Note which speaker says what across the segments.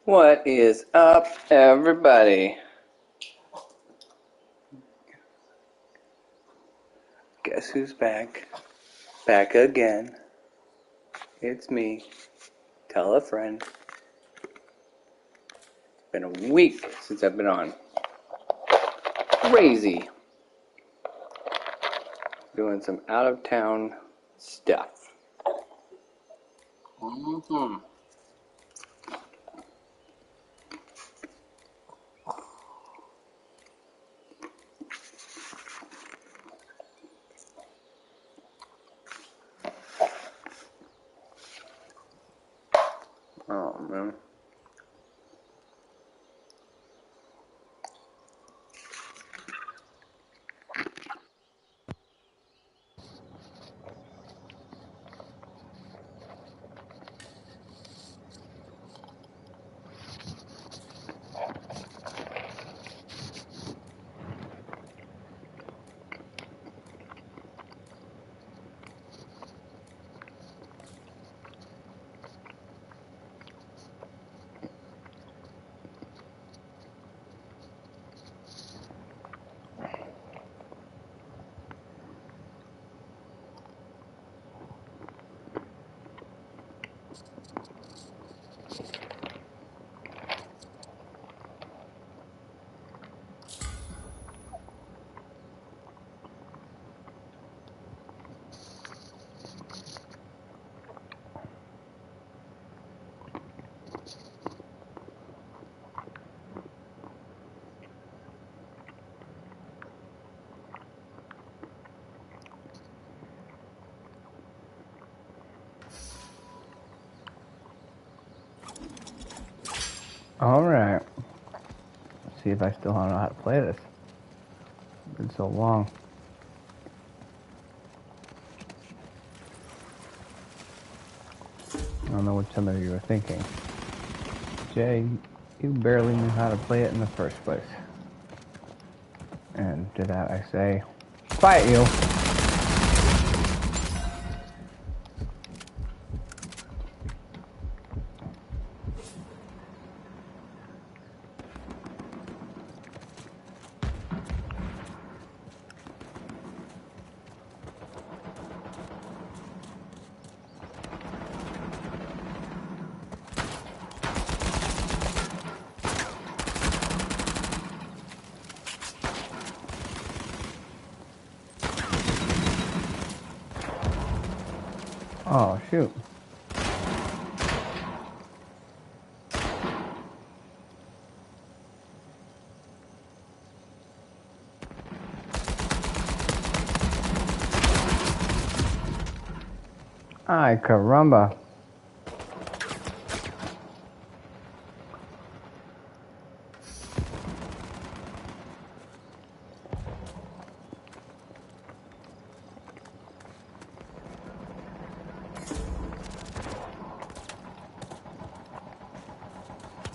Speaker 1: What is up, everybody? Guess who's back? Back again. It's me. Tell a friend. It's been a week since I've been on. Crazy. Doing some out-of-town stuff. Oh, man.
Speaker 2: Alright. Let's see if I still don't know how to play this. It's been so long. I don't know what some of you are thinking. Jay, you barely knew how to play it in the first place. And to that I say, quiet you! Oh, shoot. Ay, caramba.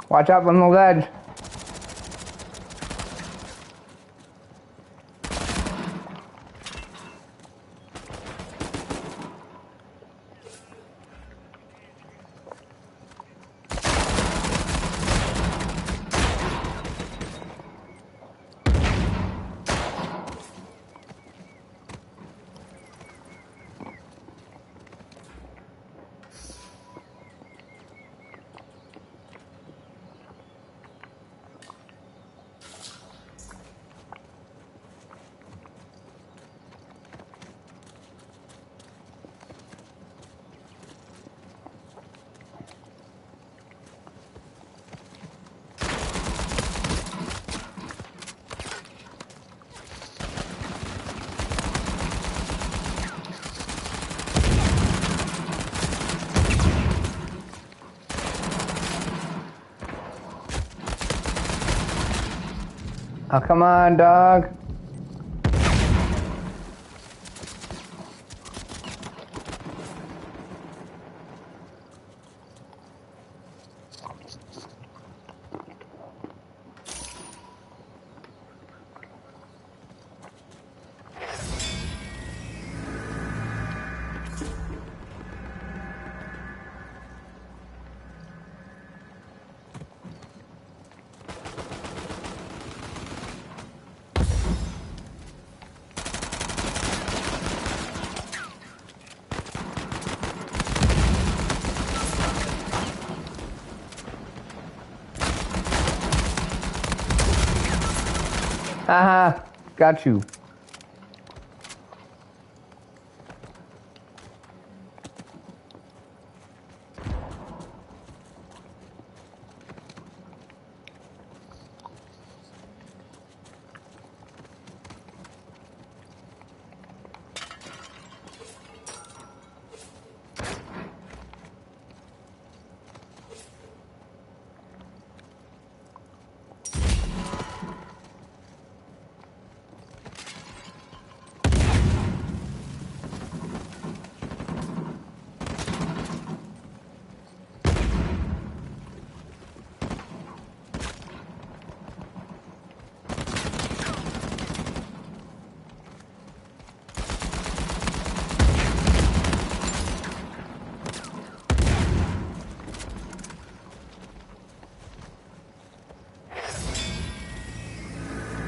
Speaker 2: Watch out on the ledge. Oh, come on, dog. Haha, got you.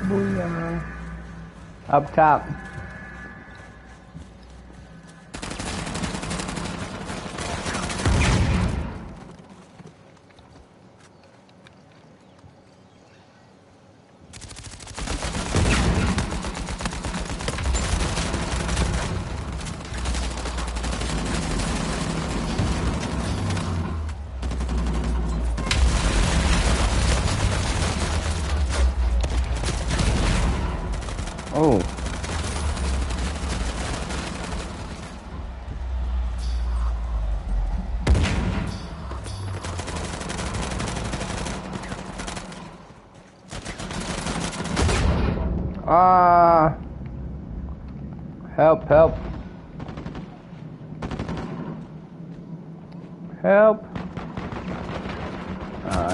Speaker 2: Booyah. Up top. Oh. Ah. Help, help. Help.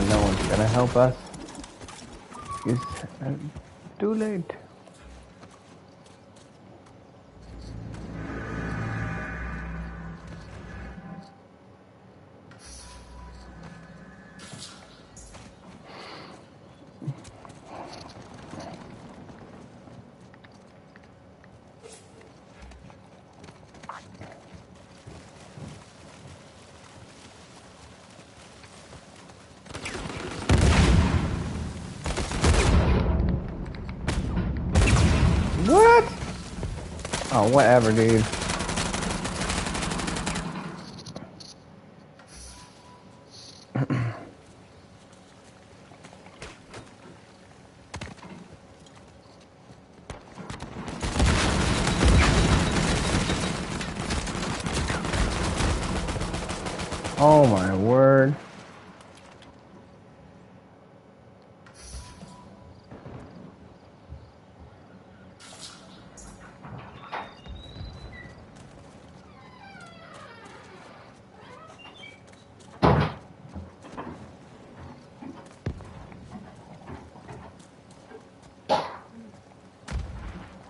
Speaker 2: No one's gonna help us. It's too late. What? Oh, whatever, dude. Oh my word.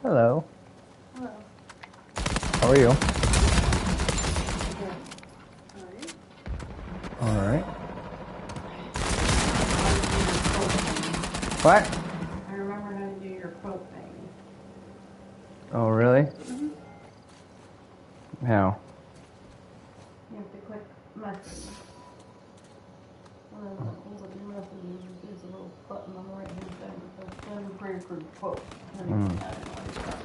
Speaker 2: Hello.
Speaker 3: Hello.
Speaker 2: How are you?
Speaker 3: Good.
Speaker 2: Alright. What?
Speaker 3: I remember how to do your quote thing.
Speaker 2: Oh, really?
Speaker 3: Mm-hmm.
Speaker 2: How?
Speaker 3: You have to click message. One of the messages is a little button on the right hand side that says send pre-approved quote. And then you can add in all your stuff.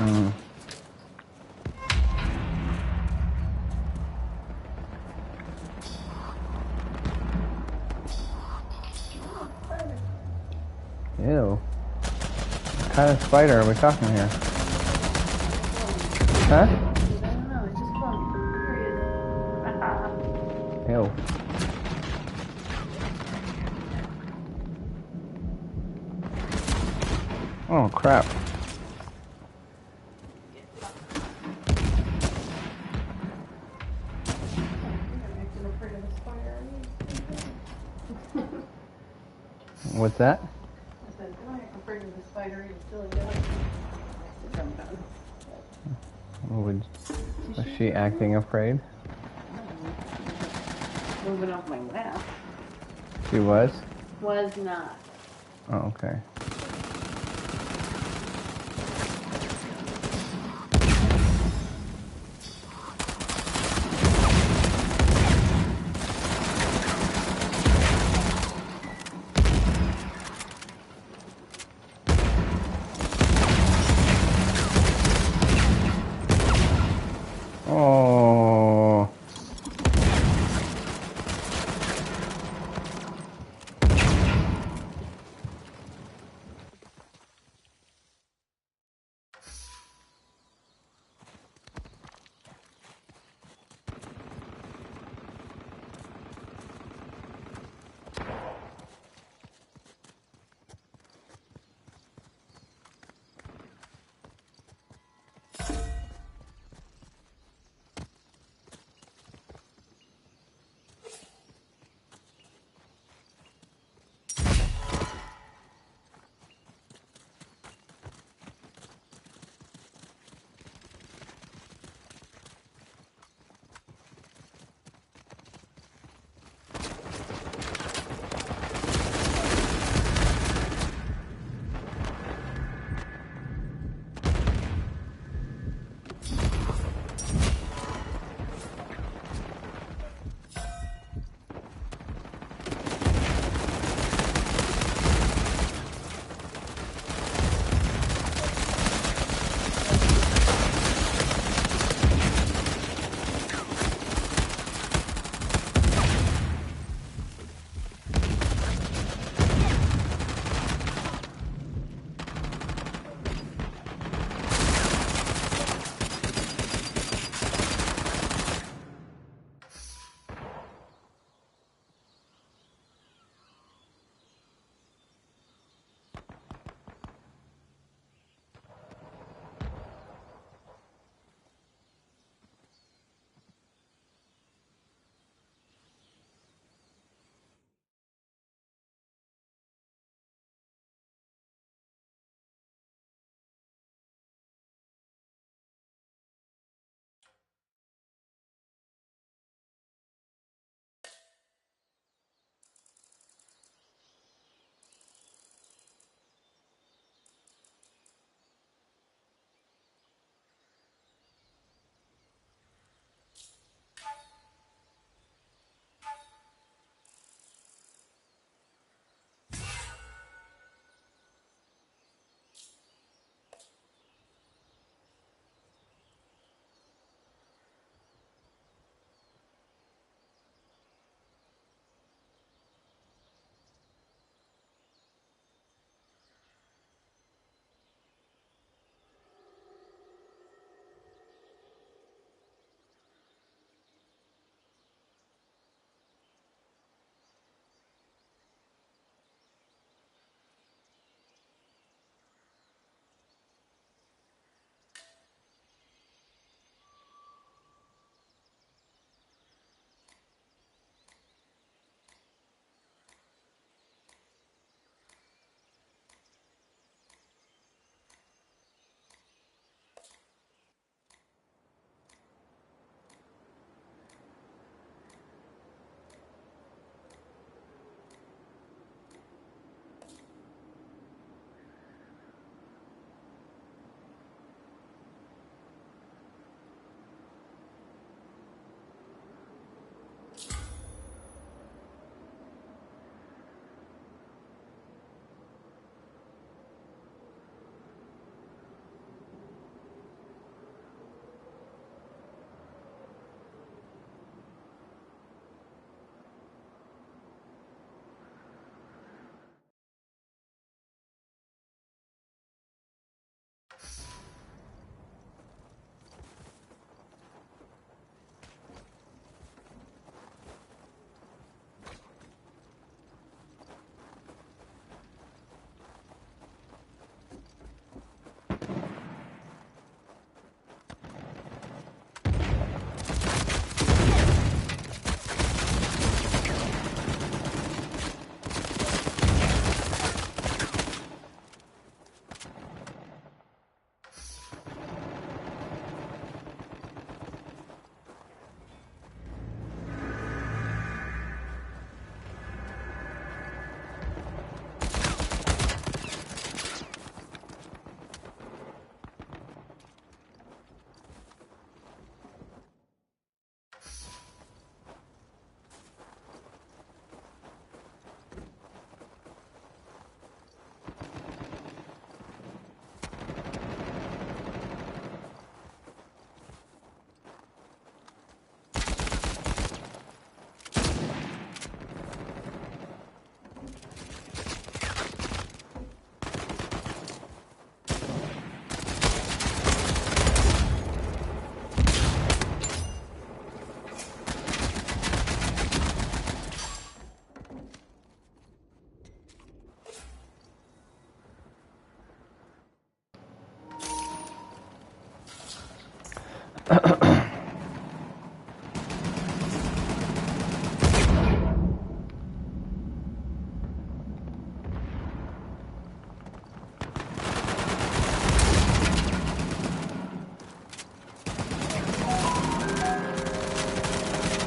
Speaker 2: Mm. Ew. What kind of spider are we talking here? Huh?
Speaker 3: I don't know, it's just fun. Period.
Speaker 2: Ew. Oh, crap.
Speaker 3: I'm acting afraid of the spider.
Speaker 2: What's that?
Speaker 3: I said, I'm not afraid of the spider. He's still in bed. I'm done.
Speaker 2: Was she acting afraid?
Speaker 3: Moving off my lap.
Speaker 2: She was?
Speaker 3: Was not.
Speaker 2: Oh, okay. Oh.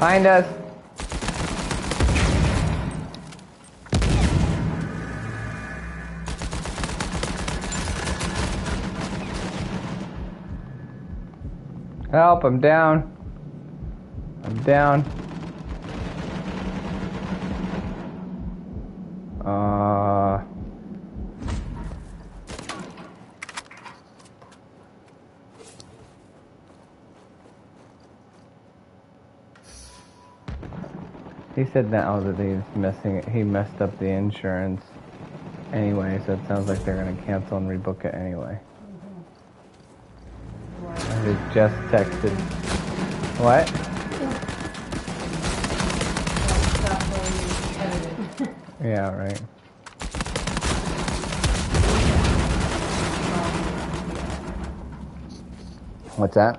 Speaker 2: Find us. Help, I'm down. I'm down. He said now that he messed up the insurance anyway, so it sounds like they're gonna cancel and rebook it anyway. I just texted. What? Yeah, right. What's that?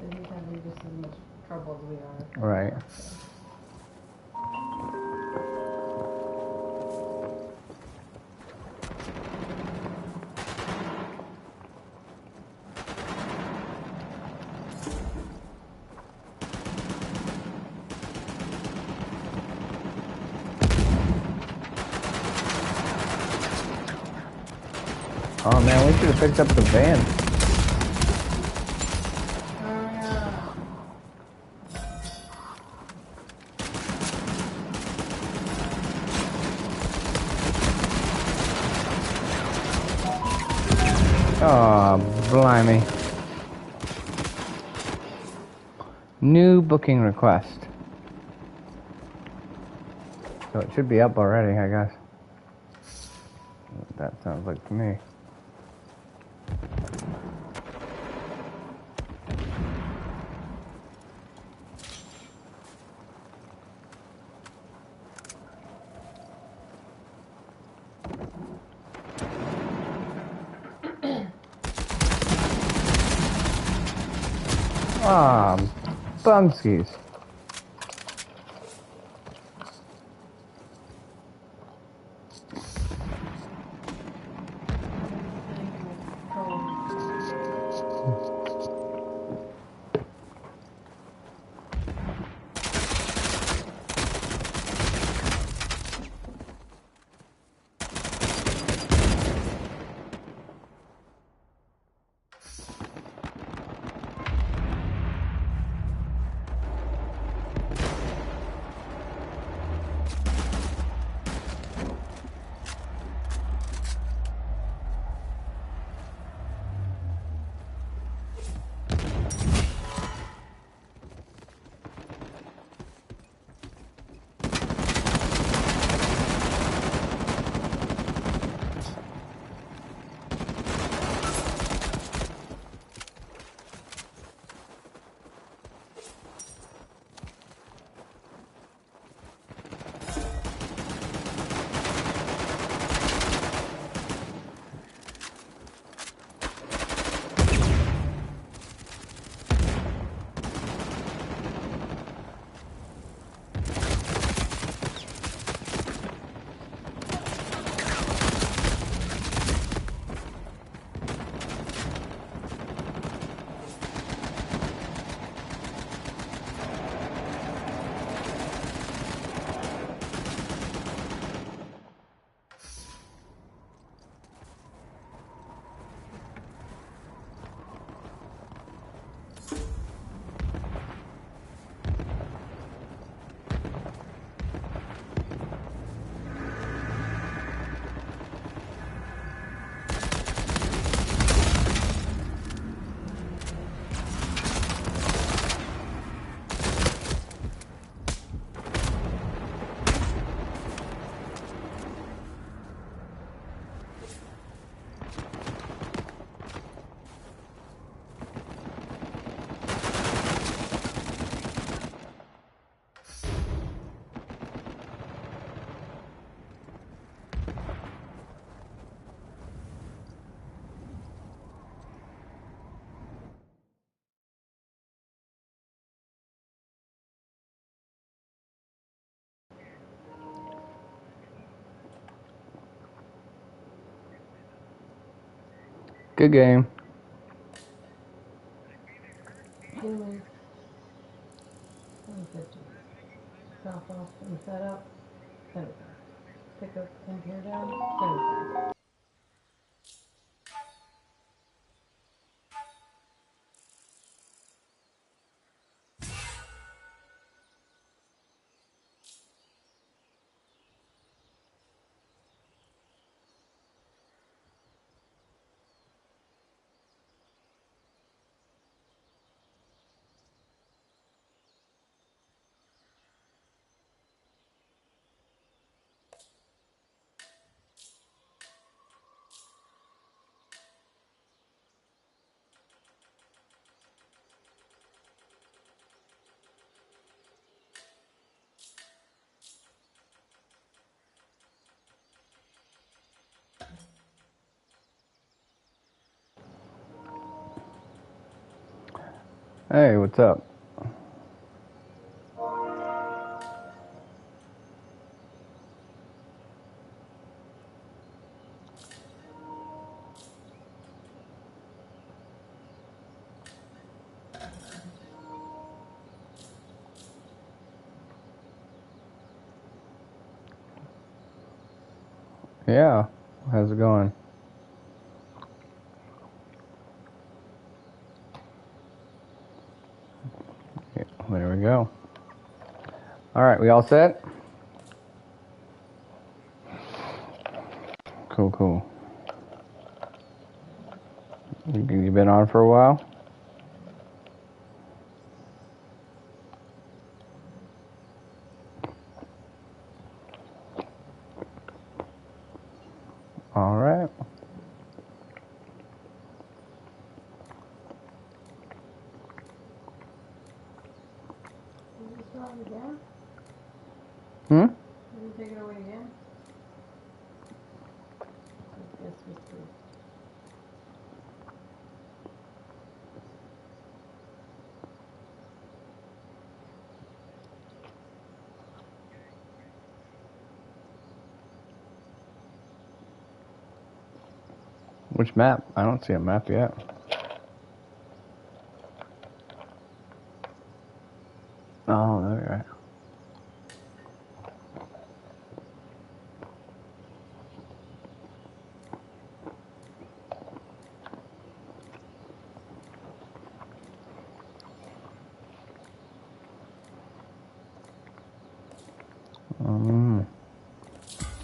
Speaker 3: He's having just as much trouble as we are.
Speaker 2: Right. Oh man, we should have picked up the van. Oh, blimey. New booking request. So it should be up already, I guess. That sounds like to me. Ah, bumskies. Good game.
Speaker 3: Human. 150. Drop off and set up. 75. Pick up and tear down. 75.
Speaker 2: Hey, what's up? Yeah, how's it going? Yeah, there we go. All right, we all set? Cool. You been on for a while? All right.
Speaker 3: Did you start again?
Speaker 2: Hmm?
Speaker 3: Did you take it away again? Yes, we did.
Speaker 2: Which map? I don't see a map yet. Oh, there you are.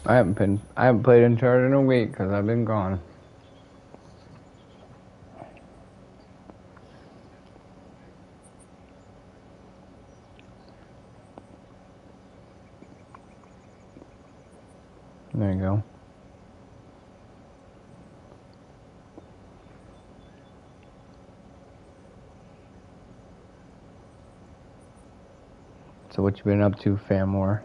Speaker 2: I haven't played Uncharted in a week because I've been gone. There you go. So what you been up to, Famor?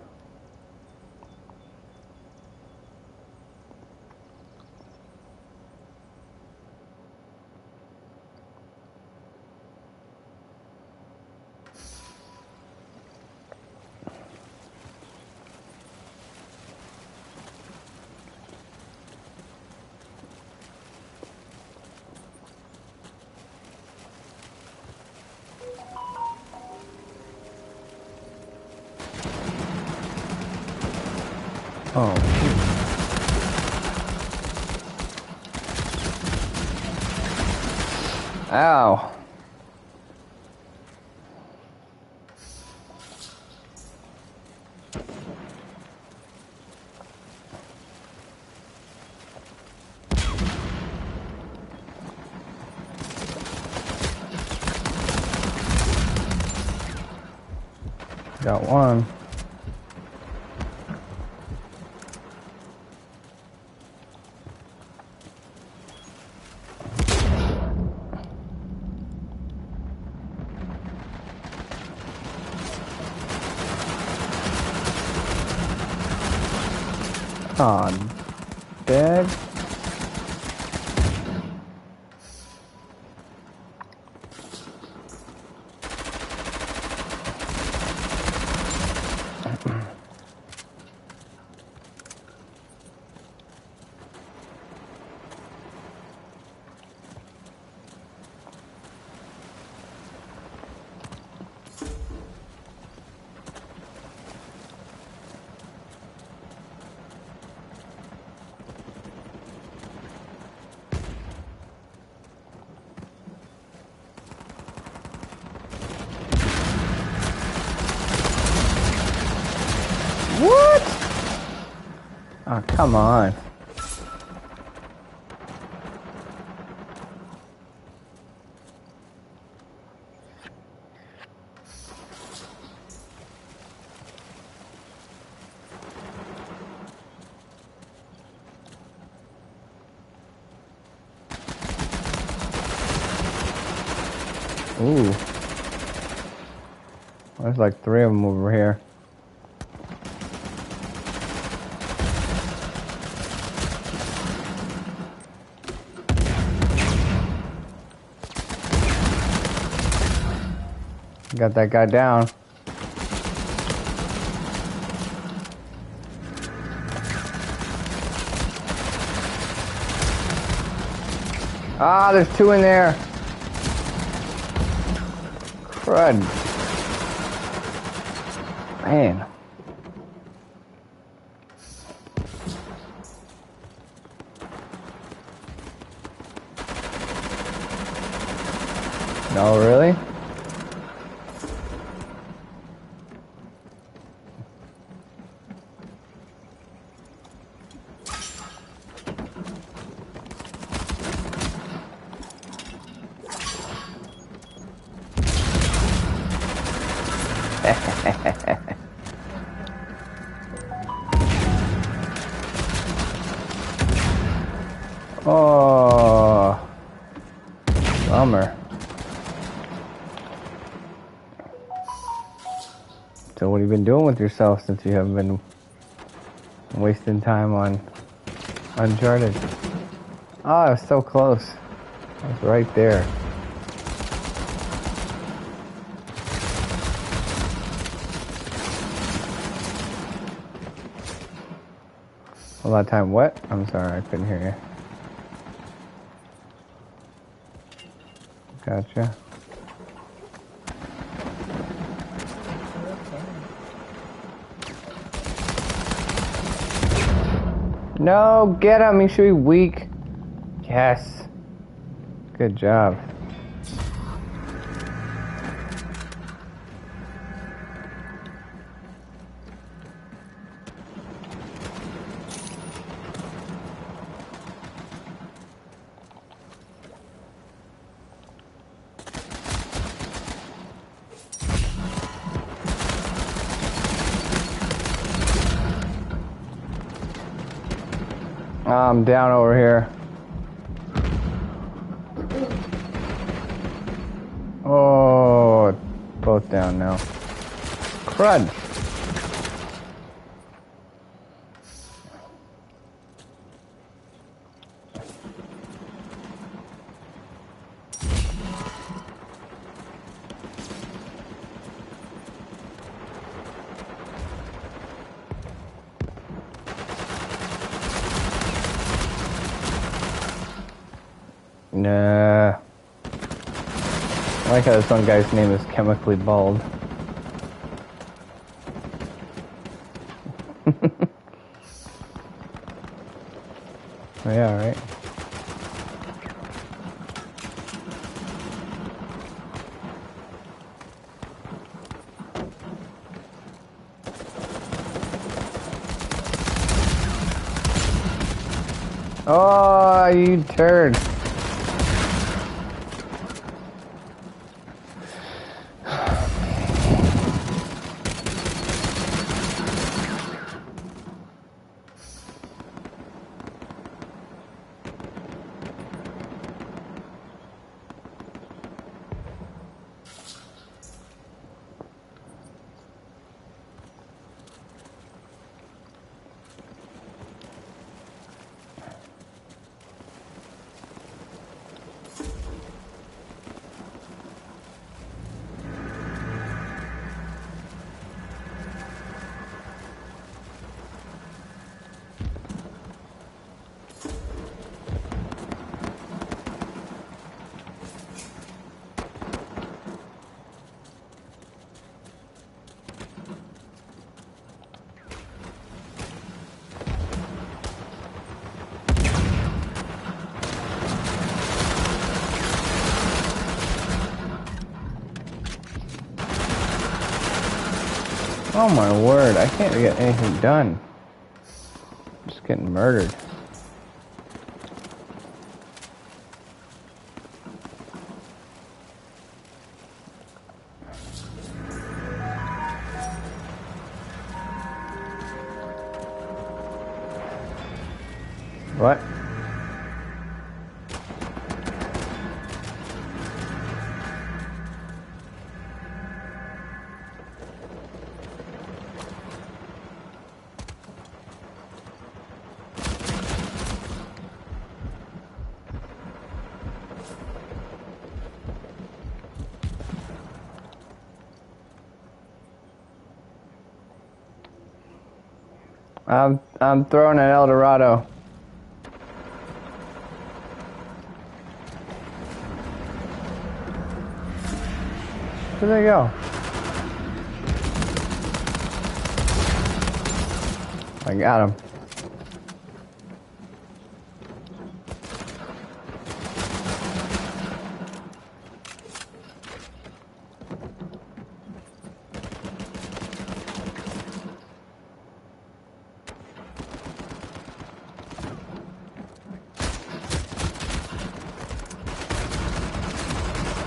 Speaker 2: Oh. Ow. Got one. Aw, dead. What? Oh, come on. Ooh. There's like 3 of them over here. Got that guy down. Ah, there's 2 in there. Crud. Man. No, really? Oh, bummer. So what have you been doing with yourself since you haven't been wasting time on Uncharted? Oh, I was so close. I was right there. A lot of time. What? I'm sorry, I couldn't hear you. Gotcha. No, get him. He should be weak. Yes. Good job. I'm down over here. Oh, both down now. Crud. Nah. I like how this one guy's name is Chemically Bald. Oh, yeah, right. Oh, you turd. Oh my word, I can't get anything done. I'm just getting murdered. What? I'm throwing an El Dorado. Where'd they go? I got him.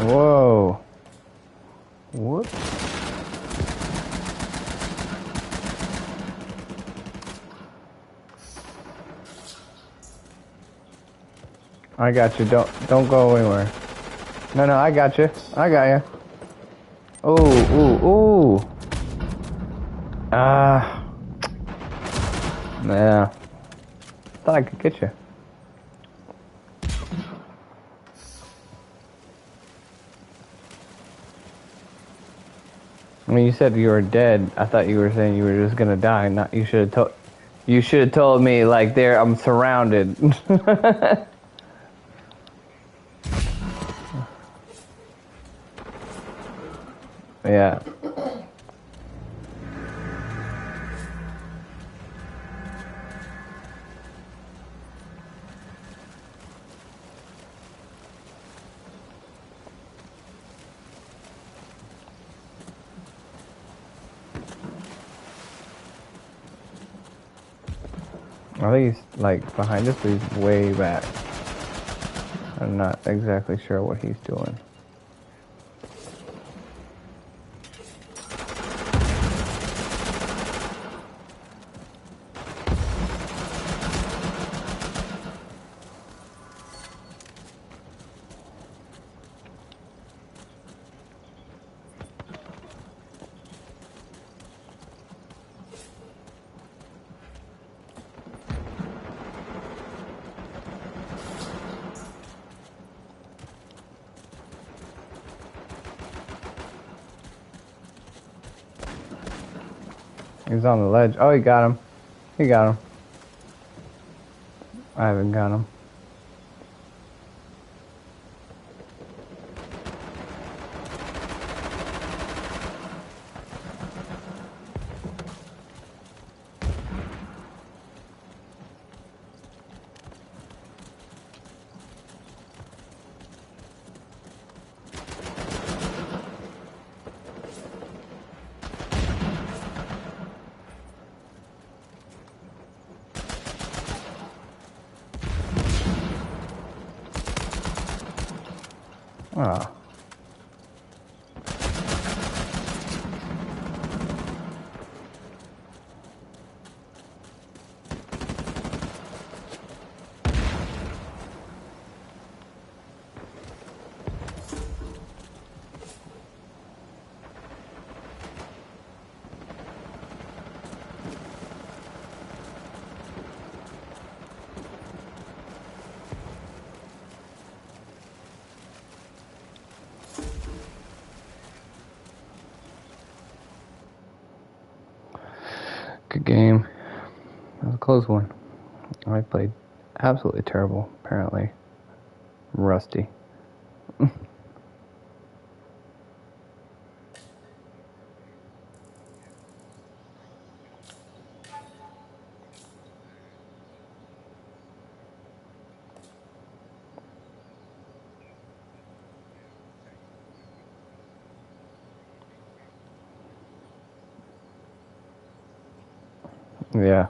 Speaker 2: Whoa. Whoops. I got you. Don't go anywhere. No, I got you. I got you. Ooh. Ah. Yeah. Thought I could get you. When you said you were dead, I thought you were saying you were just gonna die. Not you should have told. You should have told me like there. I'm surrounded. Yeah. I think he's like behind us, but he's way back. I'm not exactly sure what he's doing. He's on the ledge. Oh, he got him. He got him. I haven't got him. Ah. Good game. That was a close one. I played absolutely terrible, apparently. Rusty. Yeah.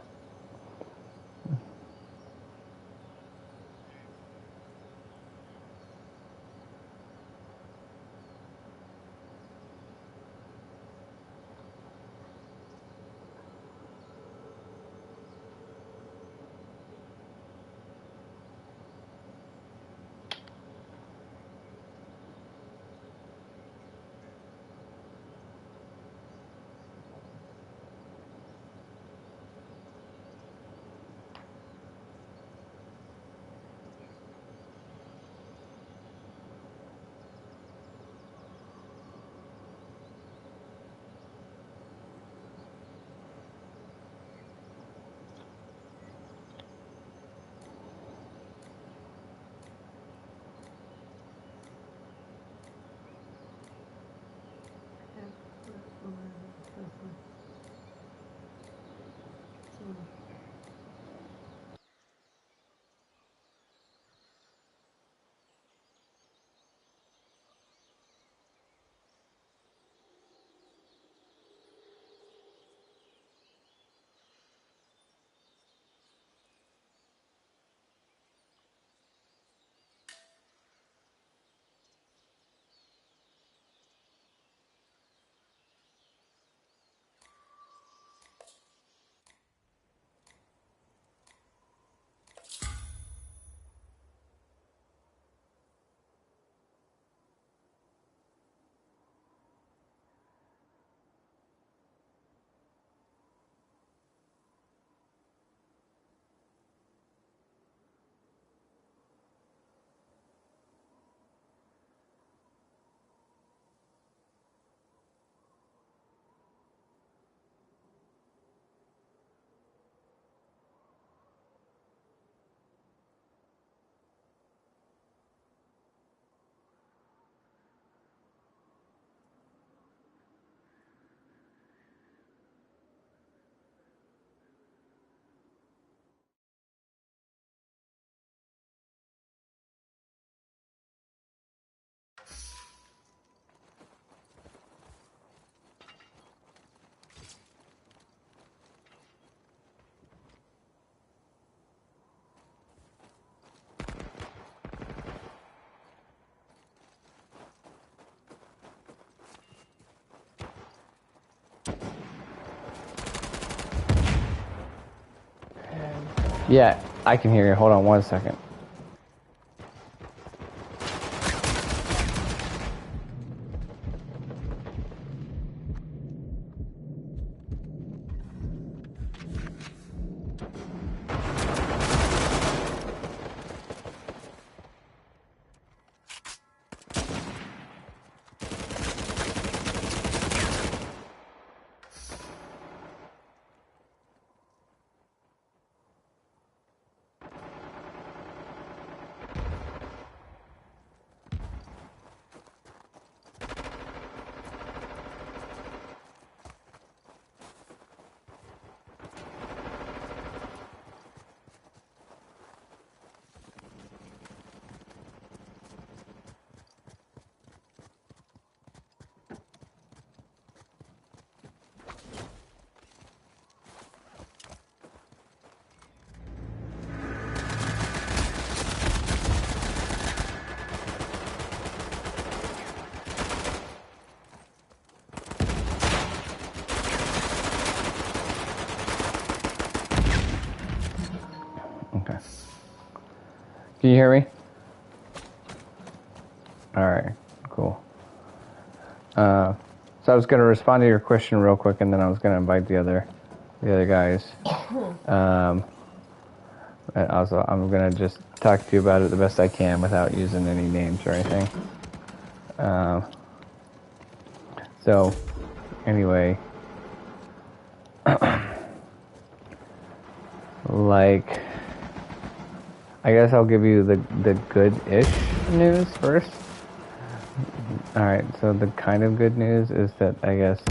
Speaker 2: Yeah, I can hear you. Hold on one second. Okay. Can you hear me? All right. Cool. So I was going to respond to your question real quick, and then I was going to invite the other guys. And also, I'm going to just talk to you about it the best I can without using any names or anything. So, anyway, like, I guess I'll give you the good-ish news first. Alright, so the kind of good news is that I guess,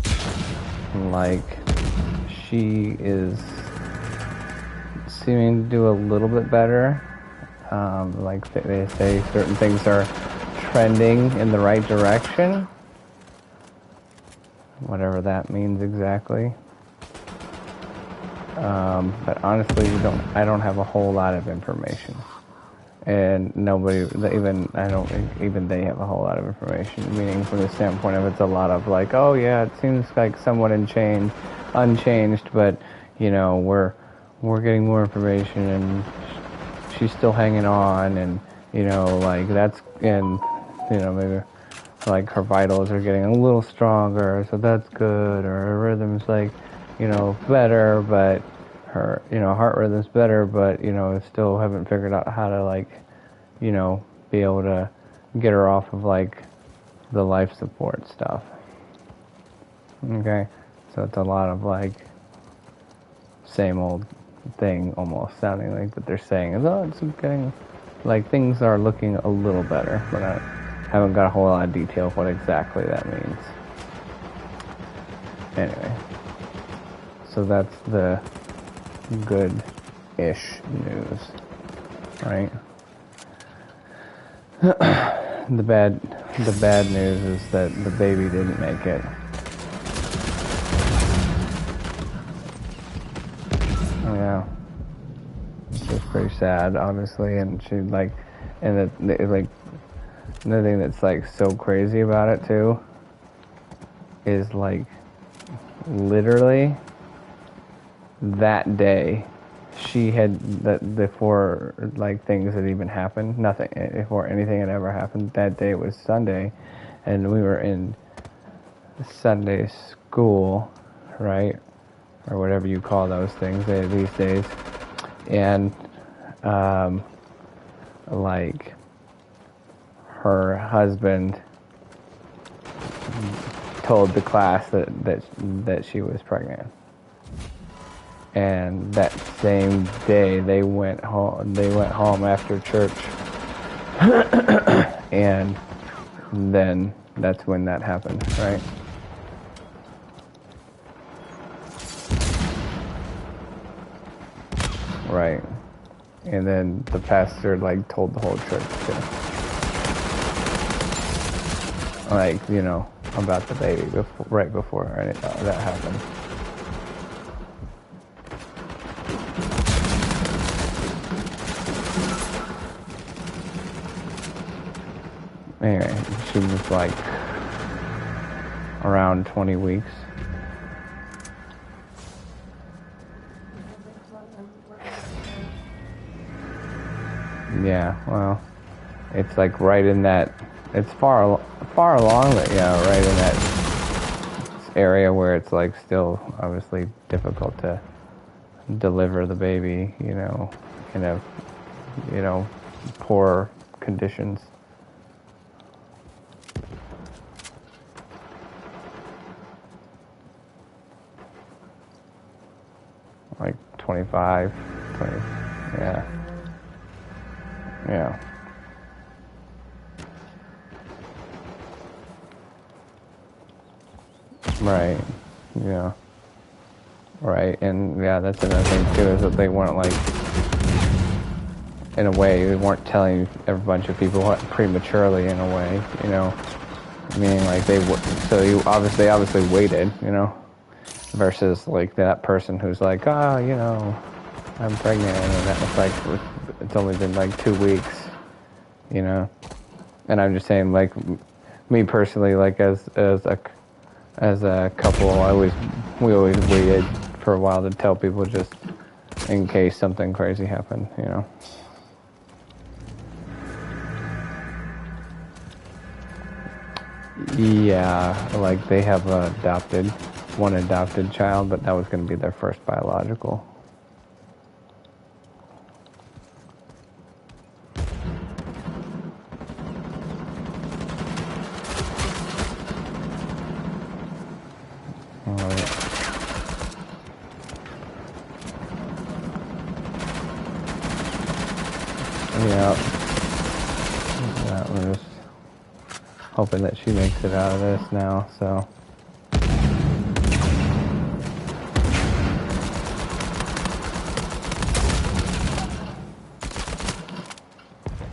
Speaker 2: like, she is seeming to do a little bit better. Like they say certain things are trending in the right direction. Whatever that means exactly. But honestly, I don't have a whole lot of information. And nobody, I don't think even they have a whole lot of information, meaning from the standpoint of it's a lot of like, oh yeah, it seems like somewhat unchanged, but, you know, we're getting more information and she's still hanging on, and, you know, like and, you know, maybe like her vitals are getting a little stronger, so that's good, or her rhythm's like, you know, better, but her, you know, heart rhythm's better, but, you know, still haven't figured out how to, like, you know, be able to get her off of, like, the life support stuff. Okay? So it's a lot of, like, same old thing almost sounding like that they're saying is, oh, it's getting, like, things are looking a little better, but I haven't got a whole lot of detail of what exactly that means. Anyway, so that's the good-ish news, right? The bad news is that the baby didn't make it. Oh, yeah, which is pretty sad, obviously, and she like, and like another thing that's like so crazy about it too is like literally that day she had that before like things had even happened, nothing before anything had ever happened. That day was Sunday, and we were in Sunday school, right, or whatever you call those things these days, and like her husband told the class that she was pregnant. And that same day they went home after church. And then that's when that happened, right? Right. And then the pastor like told the whole church to, like, you know, about the baby right before that happened. Anyway, she was like around 20 weeks. Yeah, well, it's like right in that, it's far along, but yeah, right in that area where it's like still obviously difficult to deliver the baby, you know, in a, you know, poor conditions. Like 25, 20, yeah. Yeah. Right. Yeah. Right. And yeah, that's another thing too, is that they weren't like, in a way, they weren't telling a bunch of people what prematurely in a way, you know, meaning like so you obviously waited, you know, versus like that person who's like, oh, you know, I'm pregnant, and that was like, it's only been like 2 weeks, you know. And I'm just saying, like, me personally, like as a couple, we always waited for a while to tell people, just in case something crazy happened, you know. Yeah, like they have one adopted child, but that was going to be their first biological. Yeah, we're just hoping that she makes it out of this now, so.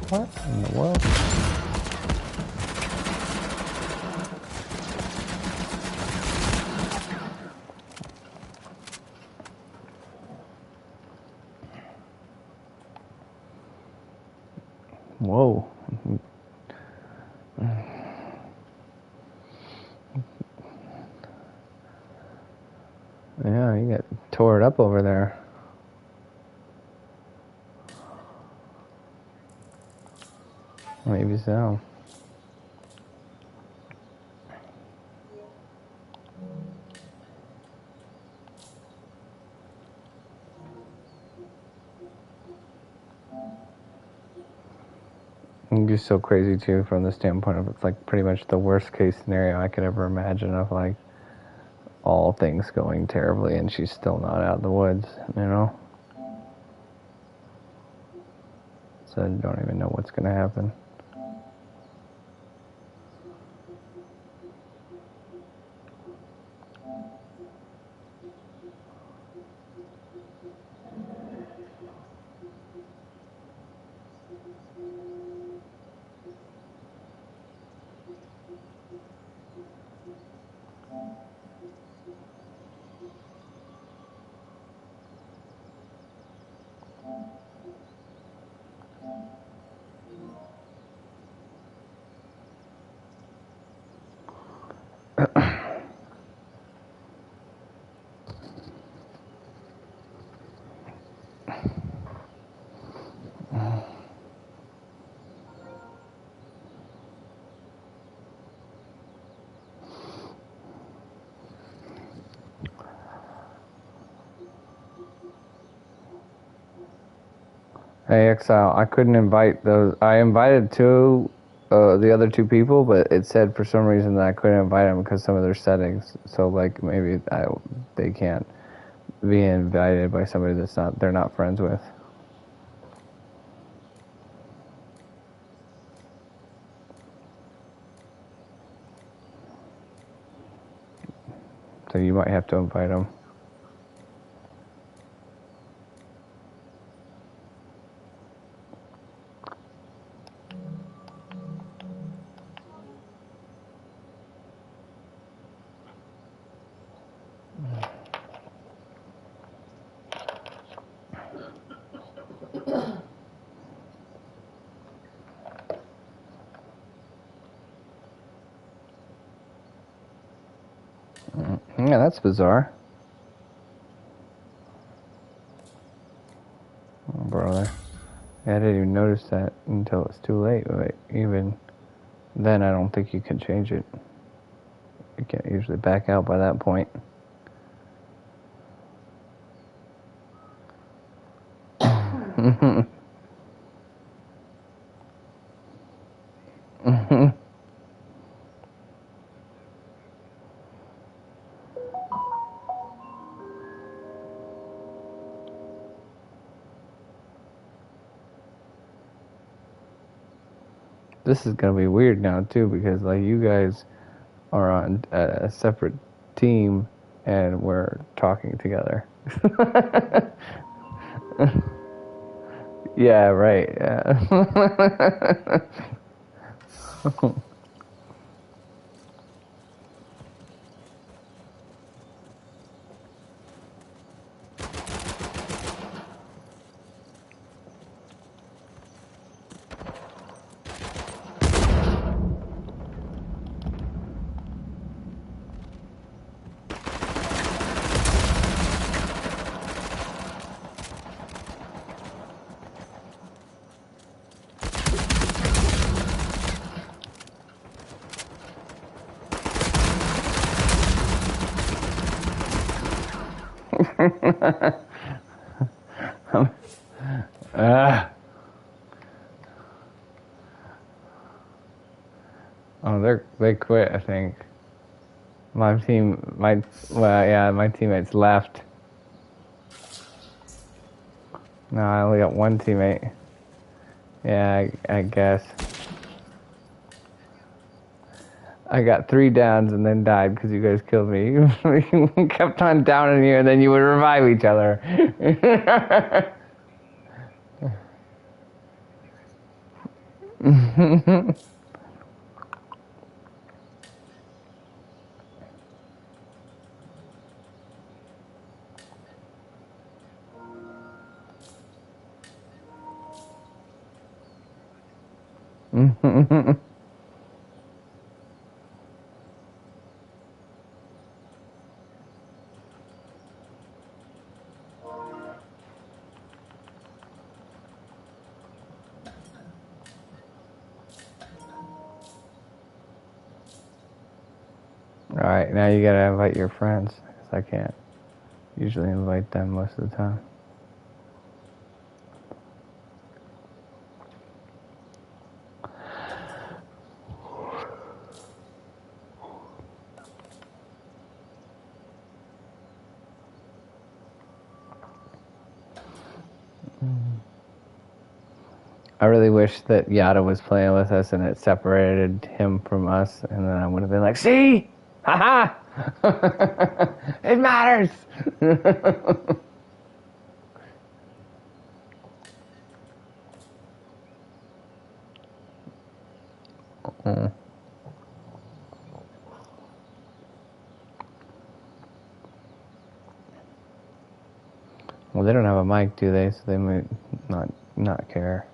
Speaker 2: What in the world? Whoa. Yeah, you got tore it up over there. Maybe so. It's just so crazy too, from the standpoint of it's like pretty much the worst case scenario I could ever imagine of like all things going terribly and she's still not out of the woods, you know? So I don't even know what's gonna happen. Hey, Exile, I couldn't invite those. I invited the other two people, but it said for some reason that I couldn't invite them because some of their settings. So, like, maybe they can't be invited by somebody they're not friends with. So you might have to invite them. Yeah, that's bizarre. Oh, brother. Yeah, I didn't even notice that until it's too late. But even then, I don't think you can change it. You can't usually back out by that point. This is gonna be weird now too, because like you guys are on a separate team and we're talking together. Yeah, right. Yeah. Ah. Oh, they quit, I think. My teammates left. No, I only got one teammate. Yeah, I guess. I got 3 downs and then died because you guys killed me. You kept on downing you and then you would revive each other. Alright, now you gotta invite your friends. 'Cause I can't usually invite them most of the time. I really wish that Yada was playing with us and it separated him from us, and then I would have been like, see? Haha! It matters! Well, they don't have a mic, do they? So they might not care.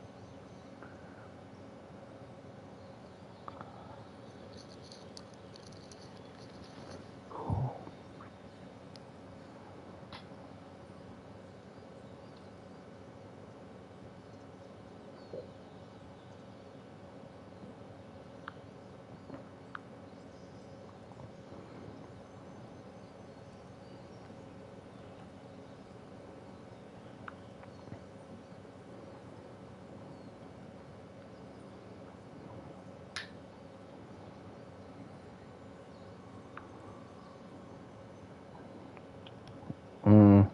Speaker 2: Mm.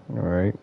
Speaker 2: Right.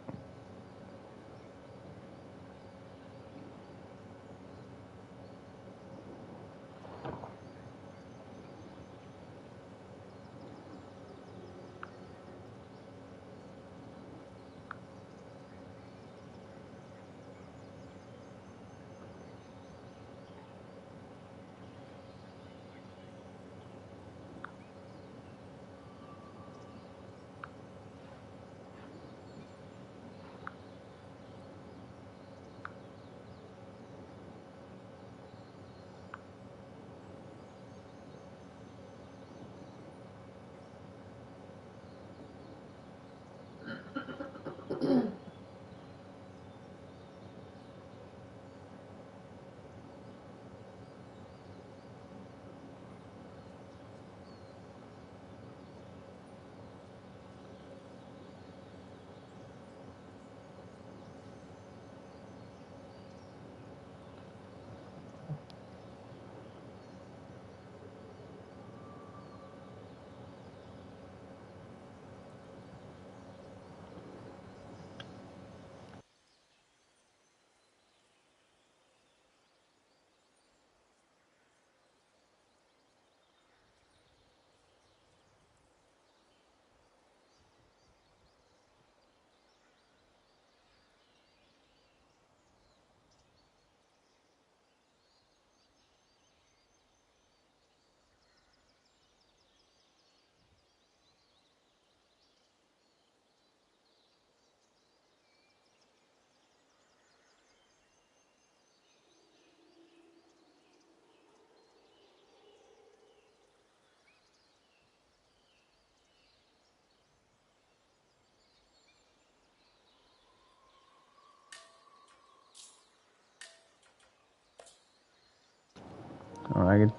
Speaker 2: Oh, I could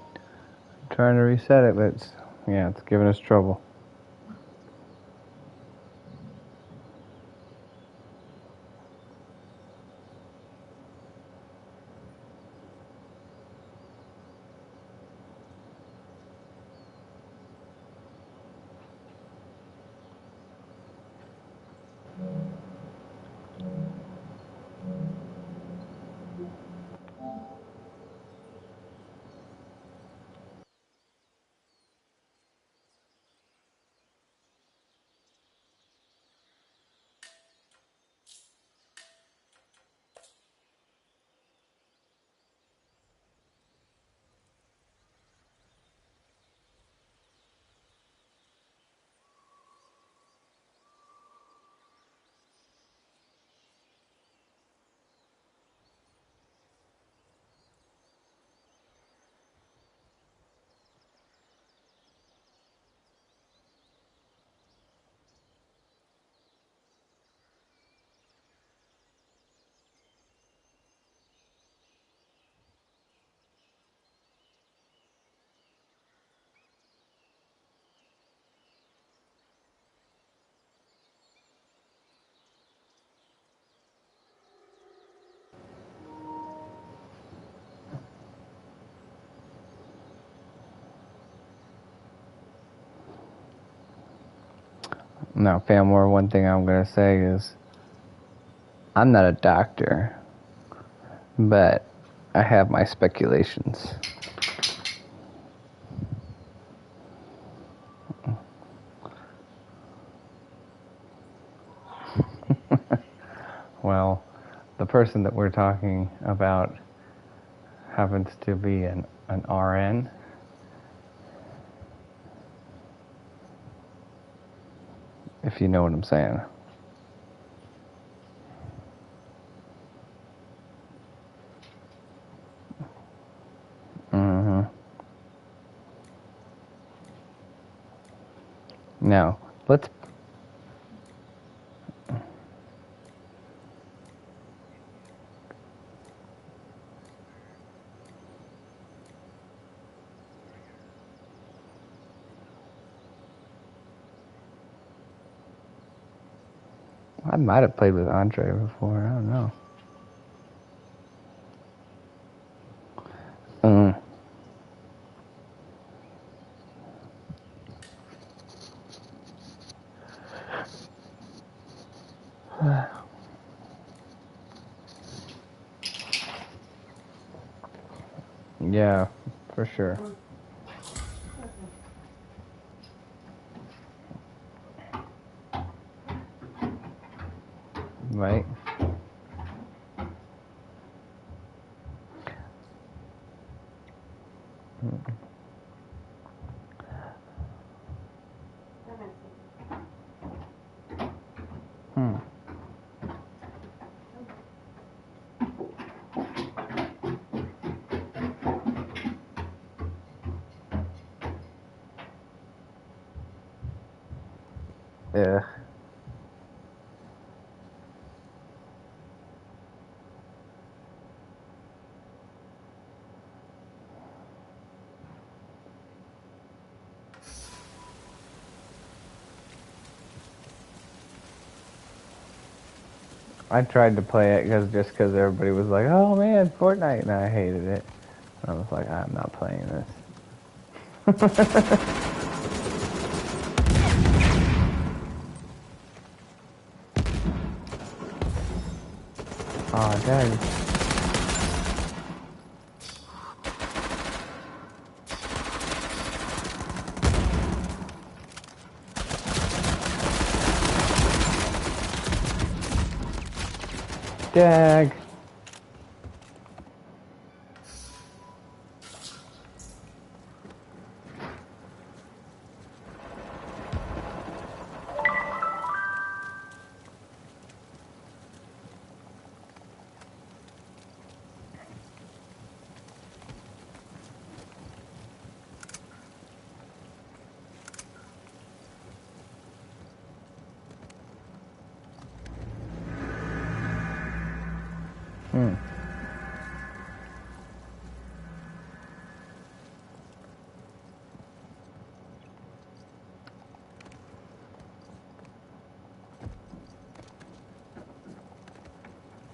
Speaker 2: trying to reset it, but it's giving us trouble. Now, Famore, one thing I'm going to say is I'm not a doctor, but I have my speculations. Well, the person that we're talking about happens to be an RN. If you know what I'm saying. Now, let's... I might have played with Andre before, I don't know. Yeah, for sure. Right? Yeah. I tried to play it just because everybody was like, "Oh man, Fortnite," and I hated it. And I was like, "I'm not playing this." Oh, dang. Dag.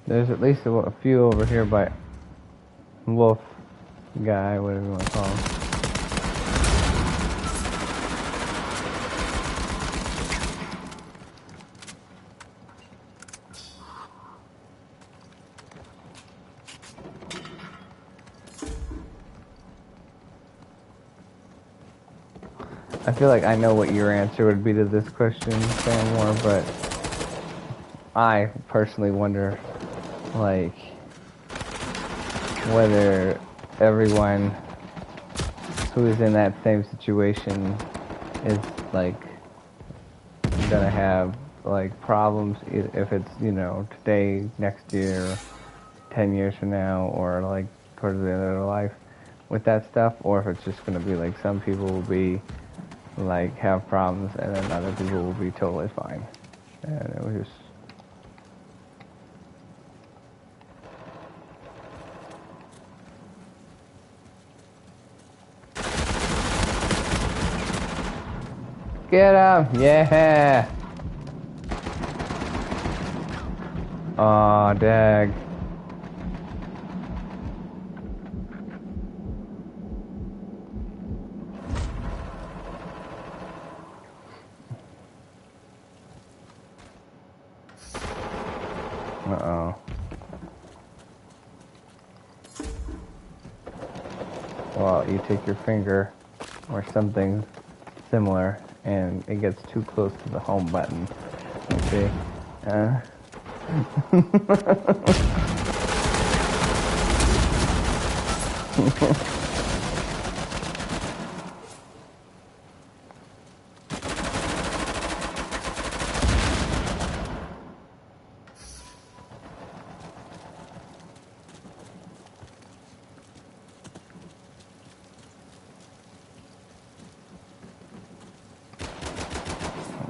Speaker 2: There's at least a few over here by Wolf guy, whatever you want to call him. I feel like I know what your answer would be to this question, Samwar, but I personally wonder, like, whether everyone who is in that same situation is, like, gonna have, like, problems if it's, you know, today, next year, 10 years from now, or, like, towards the end of their life with that stuff, or if it's just gonna be, like, some people will be, like, have problems, and then other people will be totally fine. And it was just... Get him! Yeah! Aw, dag. Uh-oh. Well, you take your finger or something similar and it gets too close to the home button. You see?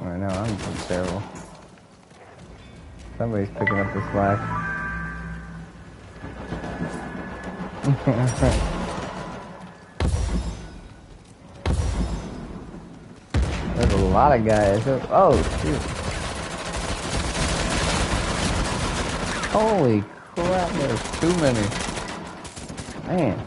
Speaker 2: I know, I'm so terrible. Somebody's picking up the slack. There's a lot of guys. Oh, shoot. Holy crap, there's too many. Man.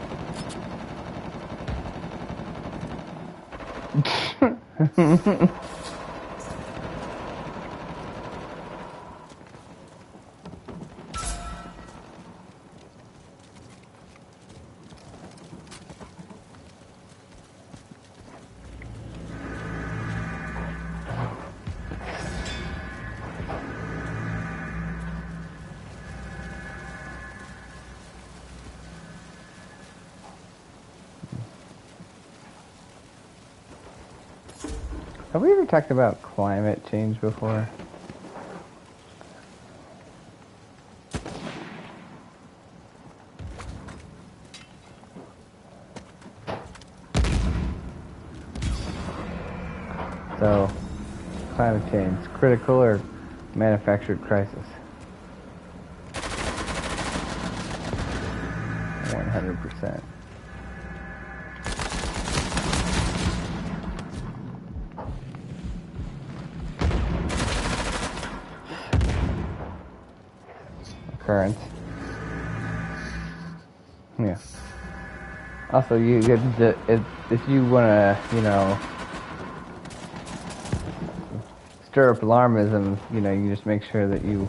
Speaker 2: Have we ever talked about climate change before? So, climate change, critical or manufactured crisis? 100%. Occurrence. Yeah. Also, you get if you want to, you know, stir up alarmism, you know, you just make sure that you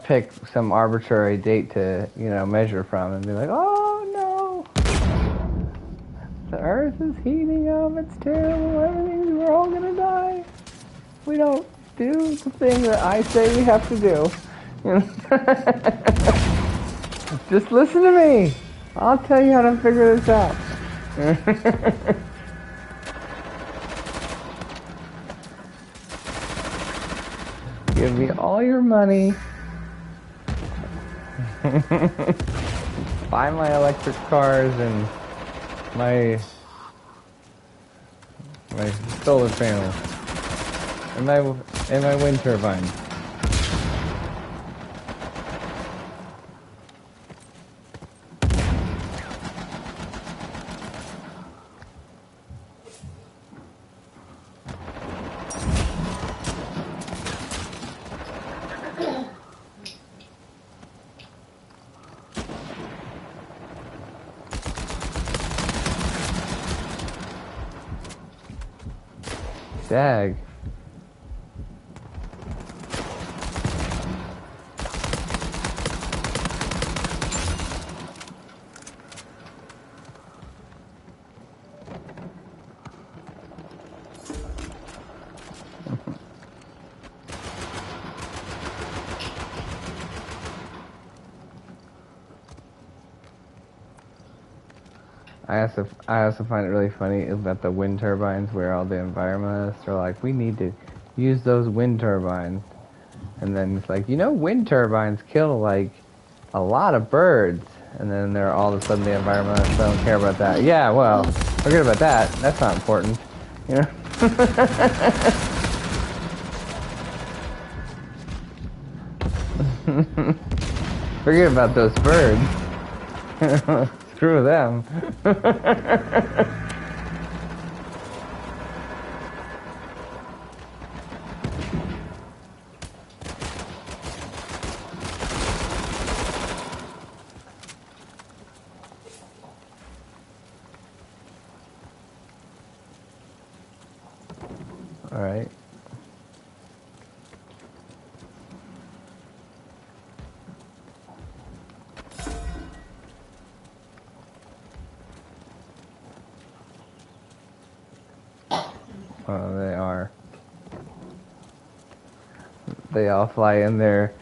Speaker 2: pick some arbitrary date to, you know, measure from and be like, oh no, the earth is heating up, it's terrible, we're all gonna die. We don't do the thing that I say we have to do. You know? Just listen to me. I'll tell you how to figure this out. Give me all your money. Buy my electric cars and my solar panels and my wind turbine. Dag. I also find it really funny about the wind turbines where all the environmentalists are like, we need to use those wind turbines. And then it's like, you know, wind turbines kill like a lot of birds. And then they're all of a sudden the environmentalists don't care about that. Yeah, well, forget about that. That's not important. You know? Forget about those birds. Screw them. All right. They are. They all fly in their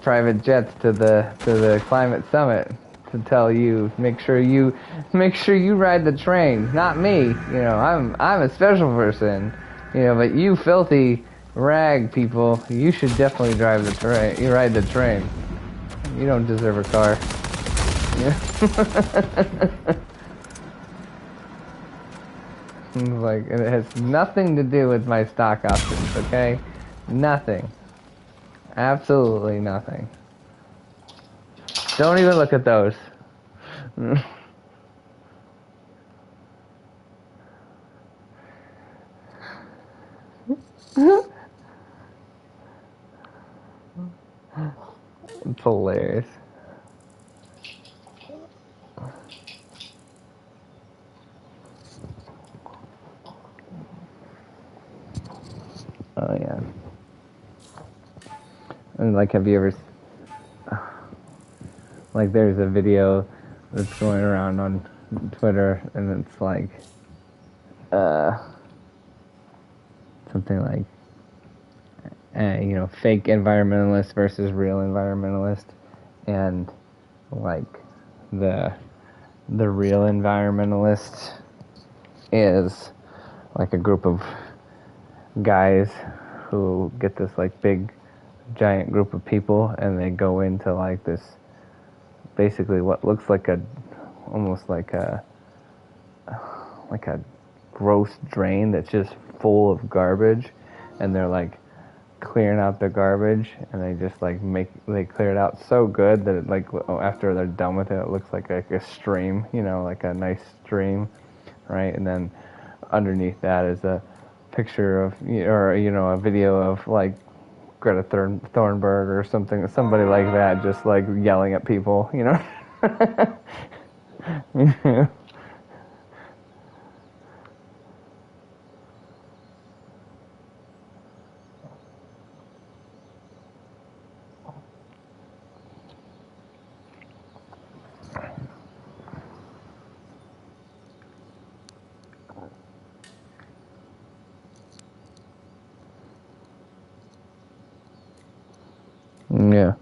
Speaker 2: private jets to the climate summit to tell you, make sure you ride the train, not me. You know, I'm a special person. You know, but you filthy rag people, you should definitely drive the train. You ride the train. You don't deserve a car. Yeah. Like, it has nothing to do with my stock options, okay? Nothing. Absolutely nothing. Don't even look at those. It's hilarious. Oh yeah. And like, have you ever, like, there's a video that's going around on Twitter, and it's like, something like, you know, fake environmentalist versus real environmentalist, and like the real environmentalist is like a group of guys who get this like big giant group of people, and they go into like this, basically what looks like a, almost like a gross drain that's just full of garbage, and they're like clearing out the garbage, and they just like they clear it out so good that it, like, after they're done with it, it looks like a stream, you know, like a nice stream, right? And then underneath that is a picture of, or, you know, a video of like Greta Thunberg or something, somebody like that, just like yelling at people, you know. Yeah.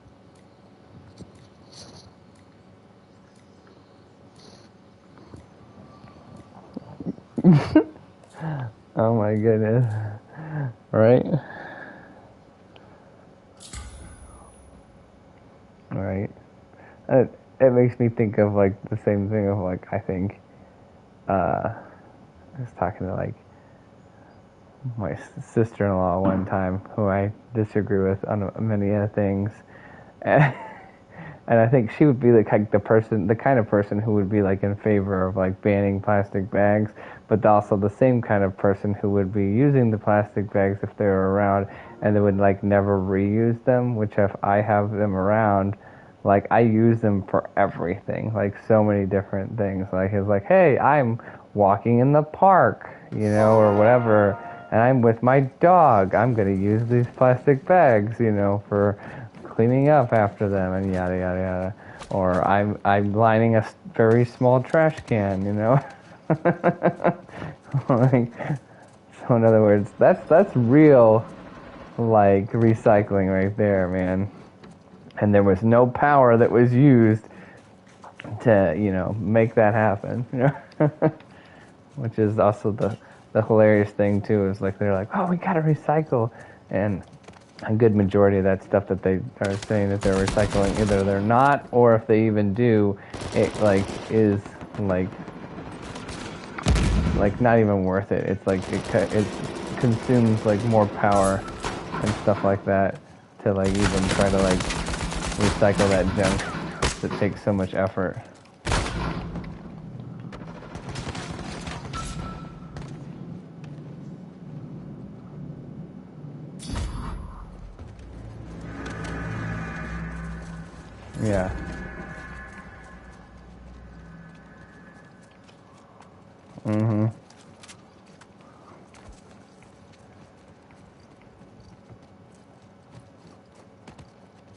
Speaker 2: Oh my goodness. Right? Right. It makes me think of like the same thing of like, I think, I was talking to like my sister-in-law one time, who I disagree with on many things, and, and I think she would be like the kind of person who would be like in favor of like banning plastic bags, but also the same kind of person who would be using the plastic bags if they were around, and they would like never reuse them, which if I have them around, like I use them for everything, like so many different things. Like it's like, hey, I'm walking in the park, you know, or whatever, and I'm with my dog, I'm gonna use these plastic bags, you know, for cleaning up after them, and yada yada yada. Or I'm lining a very small trash can, you know. Like, so in other words, that's real, like, recycling right there, man. And there was no power that was used to, you know, make that happen, you know. Which is also the hilarious thing too, is like they're like, oh, we gotta recycle, and a good majority of that stuff that they are saying that they're recycling, either they're not, or if they even do, it like is like not even worth it. It's like it consumes like more power and stuff like that to like even try to like recycle that junk that takes so much effort. Yeah. Mm-hmm.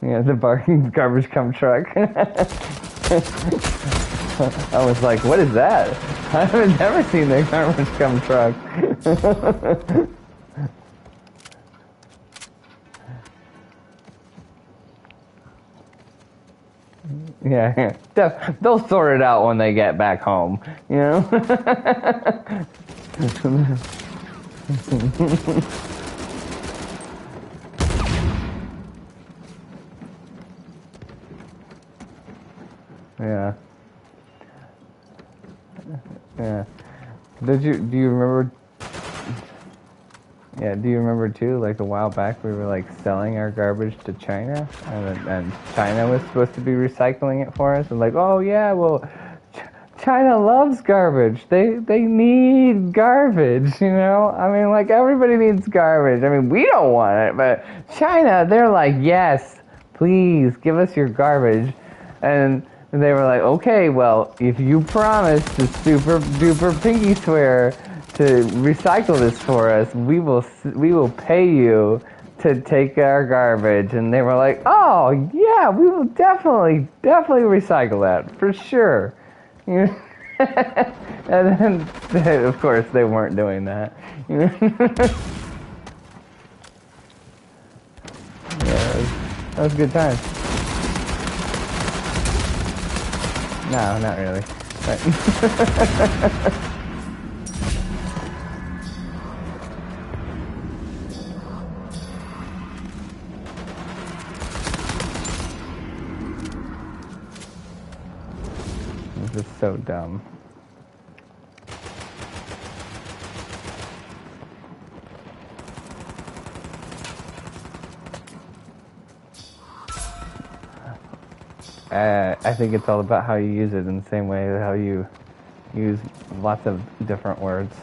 Speaker 2: Yeah, the barking garbage come truck. I was like, what is that? I've never seen the garbage come truck. Yeah, they'll sort it out when they get back home, you know? Yeah. Yeah. Do you remember? Yeah, do you remember too? Like a while back, we were like selling our garbage to China, and China was supposed to be recycling it for us. And like, oh yeah, well, China loves garbage. They need garbage, you know. I mean, like everybody needs garbage. I mean, we don't want it, but China, they're like, yes, please give us your garbage, and they were like, okay, well, if you promise to super duper pinky swear to recycle this for us, we will pay you to take our garbage. And they were like, oh yeah, we will definitely recycle that for sure. You know? And then of course they weren't doing that. You know? Yeah, that was a good time. No, not really. But this is so dumb. I think it's all about how you use it in the same way that how you use lots of different words.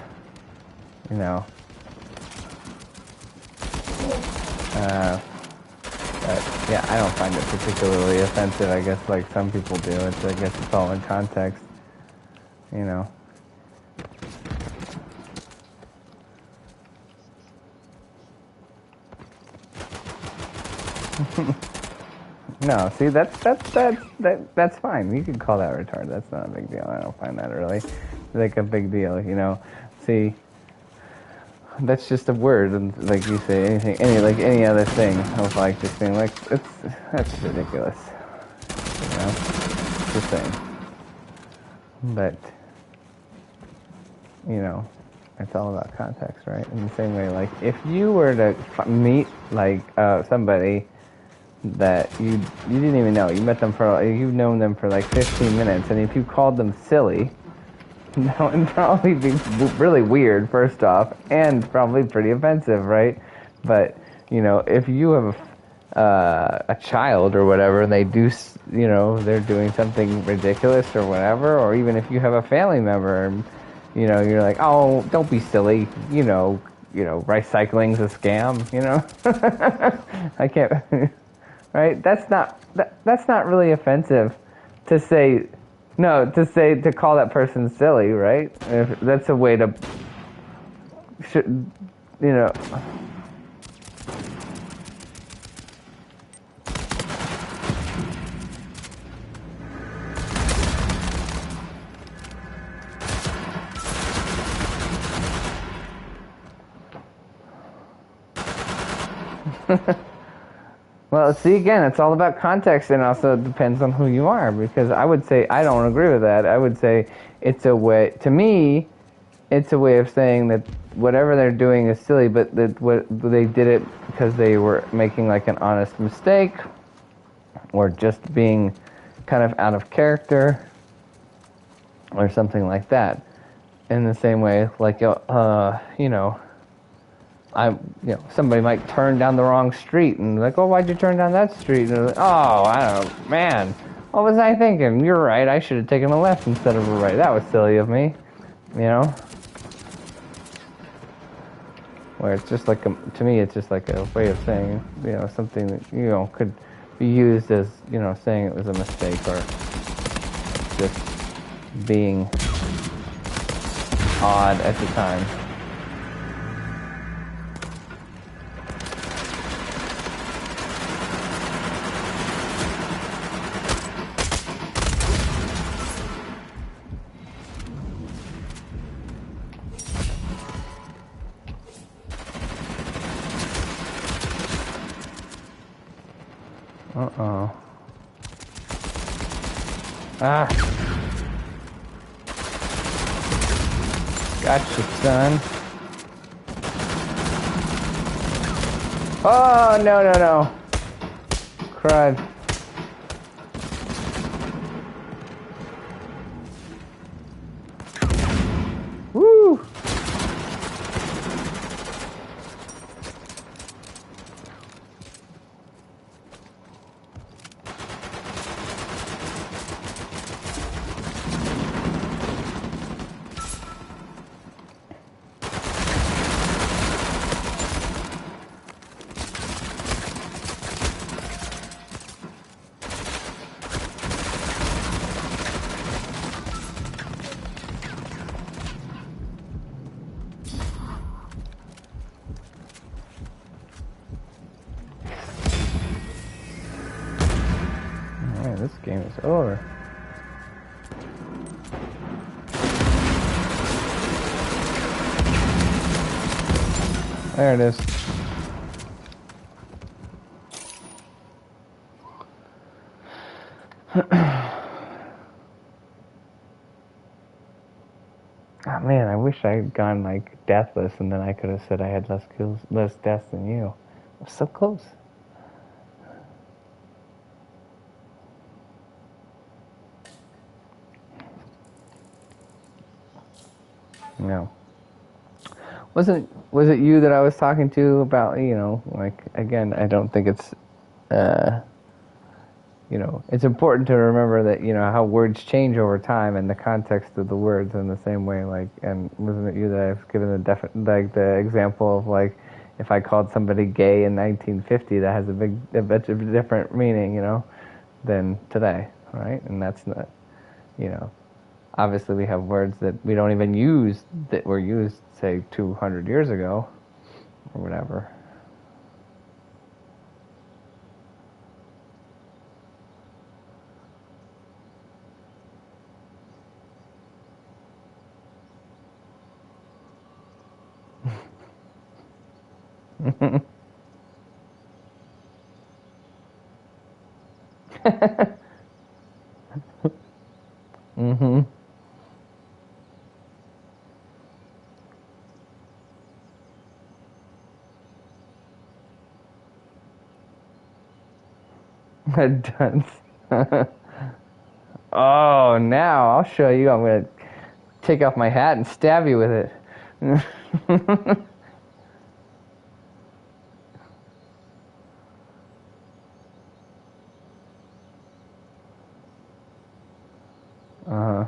Speaker 2: You know. But yeah, I don't find it particularly offensive. I guess like some people do. I guess it's all in context. You know. No, see that's fine. You can call that retarded. That's not a big deal. I don't find that really like a big deal. You know. See. That's just a word, and like you say, any other thing of like just being like that's ridiculous, you know, it's a thing. But you know, it's all about context, right? In the same way, like if you were to meet like somebody that you didn't even know, you've known them for like 15 minutes, and if you called them silly. That would probably be really weird, first off, and probably pretty offensive, right? But, you know, if you have a child or whatever, and they do, you know, they're doing something ridiculous or whatever, or even if you have a family member, and, you know, you're like, oh, don't be silly, you know, recycling's a scam, you know? I can't, right? That's not really offensive to say. No, to call that person silly, right? If that's a way to, you know. Well, see, again, it's all about context, and also it depends on who you are, because I would say I don't agree with that. I would say it's a way, to me, it's a way of saying that whatever they're doing is silly, but that what they did it because they were making like an honest mistake, or just being kind of out of character, or something like that. In the same way, like, you know, somebody might turn down the wrong street and like, oh, why'd you turn down that street? And like, oh, I don't, man, what was I thinking? You're right, I should have taken a left instead of a right. That was silly of me, you know? Where it's just like, to me, it's just like a way of saying, you know, something that, you know, could be used as, you know, saying it was a mistake, or just being odd at the time. Uh-oh. Ah! Gotcha, son. Oh, no, no, no. Crud. Woo! Alright, this game is over. There it is. Oh man, I wish I had gone like deathless, and then I could have said I had less kills, less deaths than you. I was so close. No. Was it you that I was talking to about, like, again, I don't think it's it's important to remember that, how words change over time and the context of the words in the same way, like, and wasn't it you that I've given the example of, like, if I called somebody gay in 1950, that has a bit of a different meaning, than today, right? And that's not, obviously we have words that we don't even use that were used, say, 200 years ago, or whatever. Mm-hmm. It does. Oh, now I'll show you. I'm gonna take off my hat and stab you with it. Uh-huh.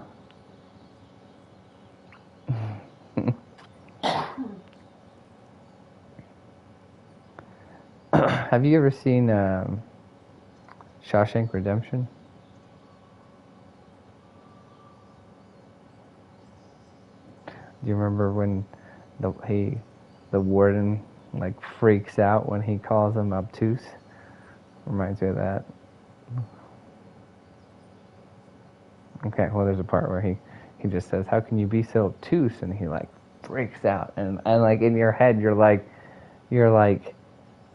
Speaker 2: Have you ever seen Shawshank Redemption? Do you remember when the warden like freaks out when he calls him obtuse? Reminds me of that. Okay, well, there's a part where he just says, "How can you be so obtuse?" And he like freaks out, and like in your head you're like,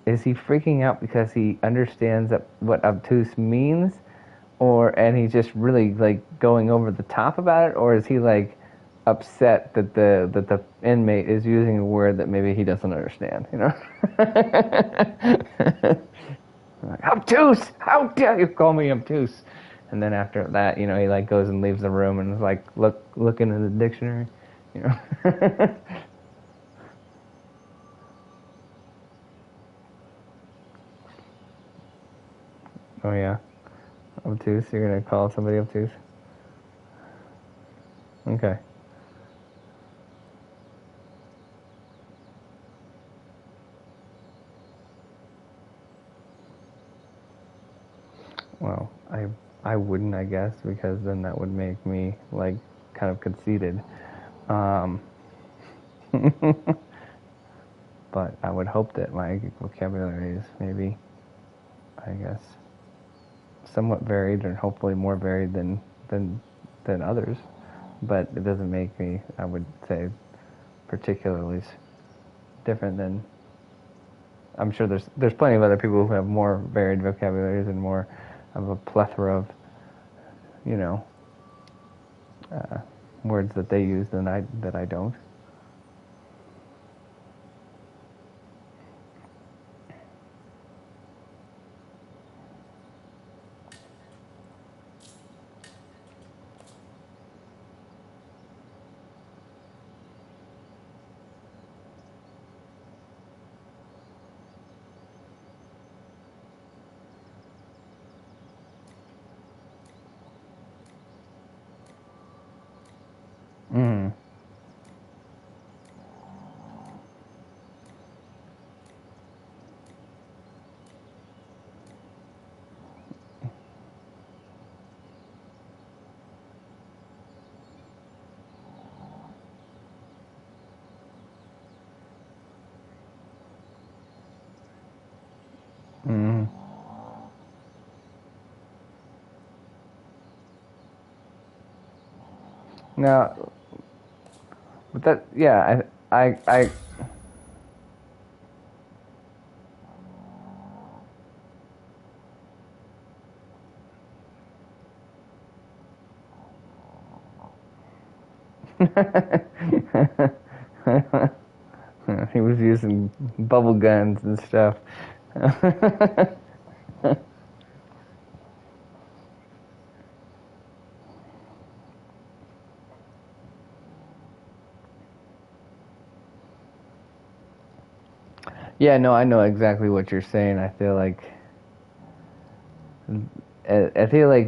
Speaker 2: is he freaking out because he understands that what obtuse means, and he's just really like going over the top about it, or is he like upset that the inmate is using a word that maybe he doesn't understand, Like, obtuse! How dare you call me obtuse? And then after that, he like goes and leaves the room and is like looking in the dictionary, Oh yeah, obtuse. You're gonna call somebody obtuse? Okay. Well, I wouldn't, I guess, because then that would make me like kind of conceited. Um, but I would hope that my vocabulary is maybe, I guess, somewhat varied and hopefully more varied than others. But it doesn't make me, I would say, particularly different than I'm sure there's plenty of other people who have more varied vocabularies and more of a plethora of, you know, words that they use than I don't. Mm. Mm. Now, but that, yeah, I he was using bubble guns and stuff. Yeah, no, I know exactly what you're saying. I feel like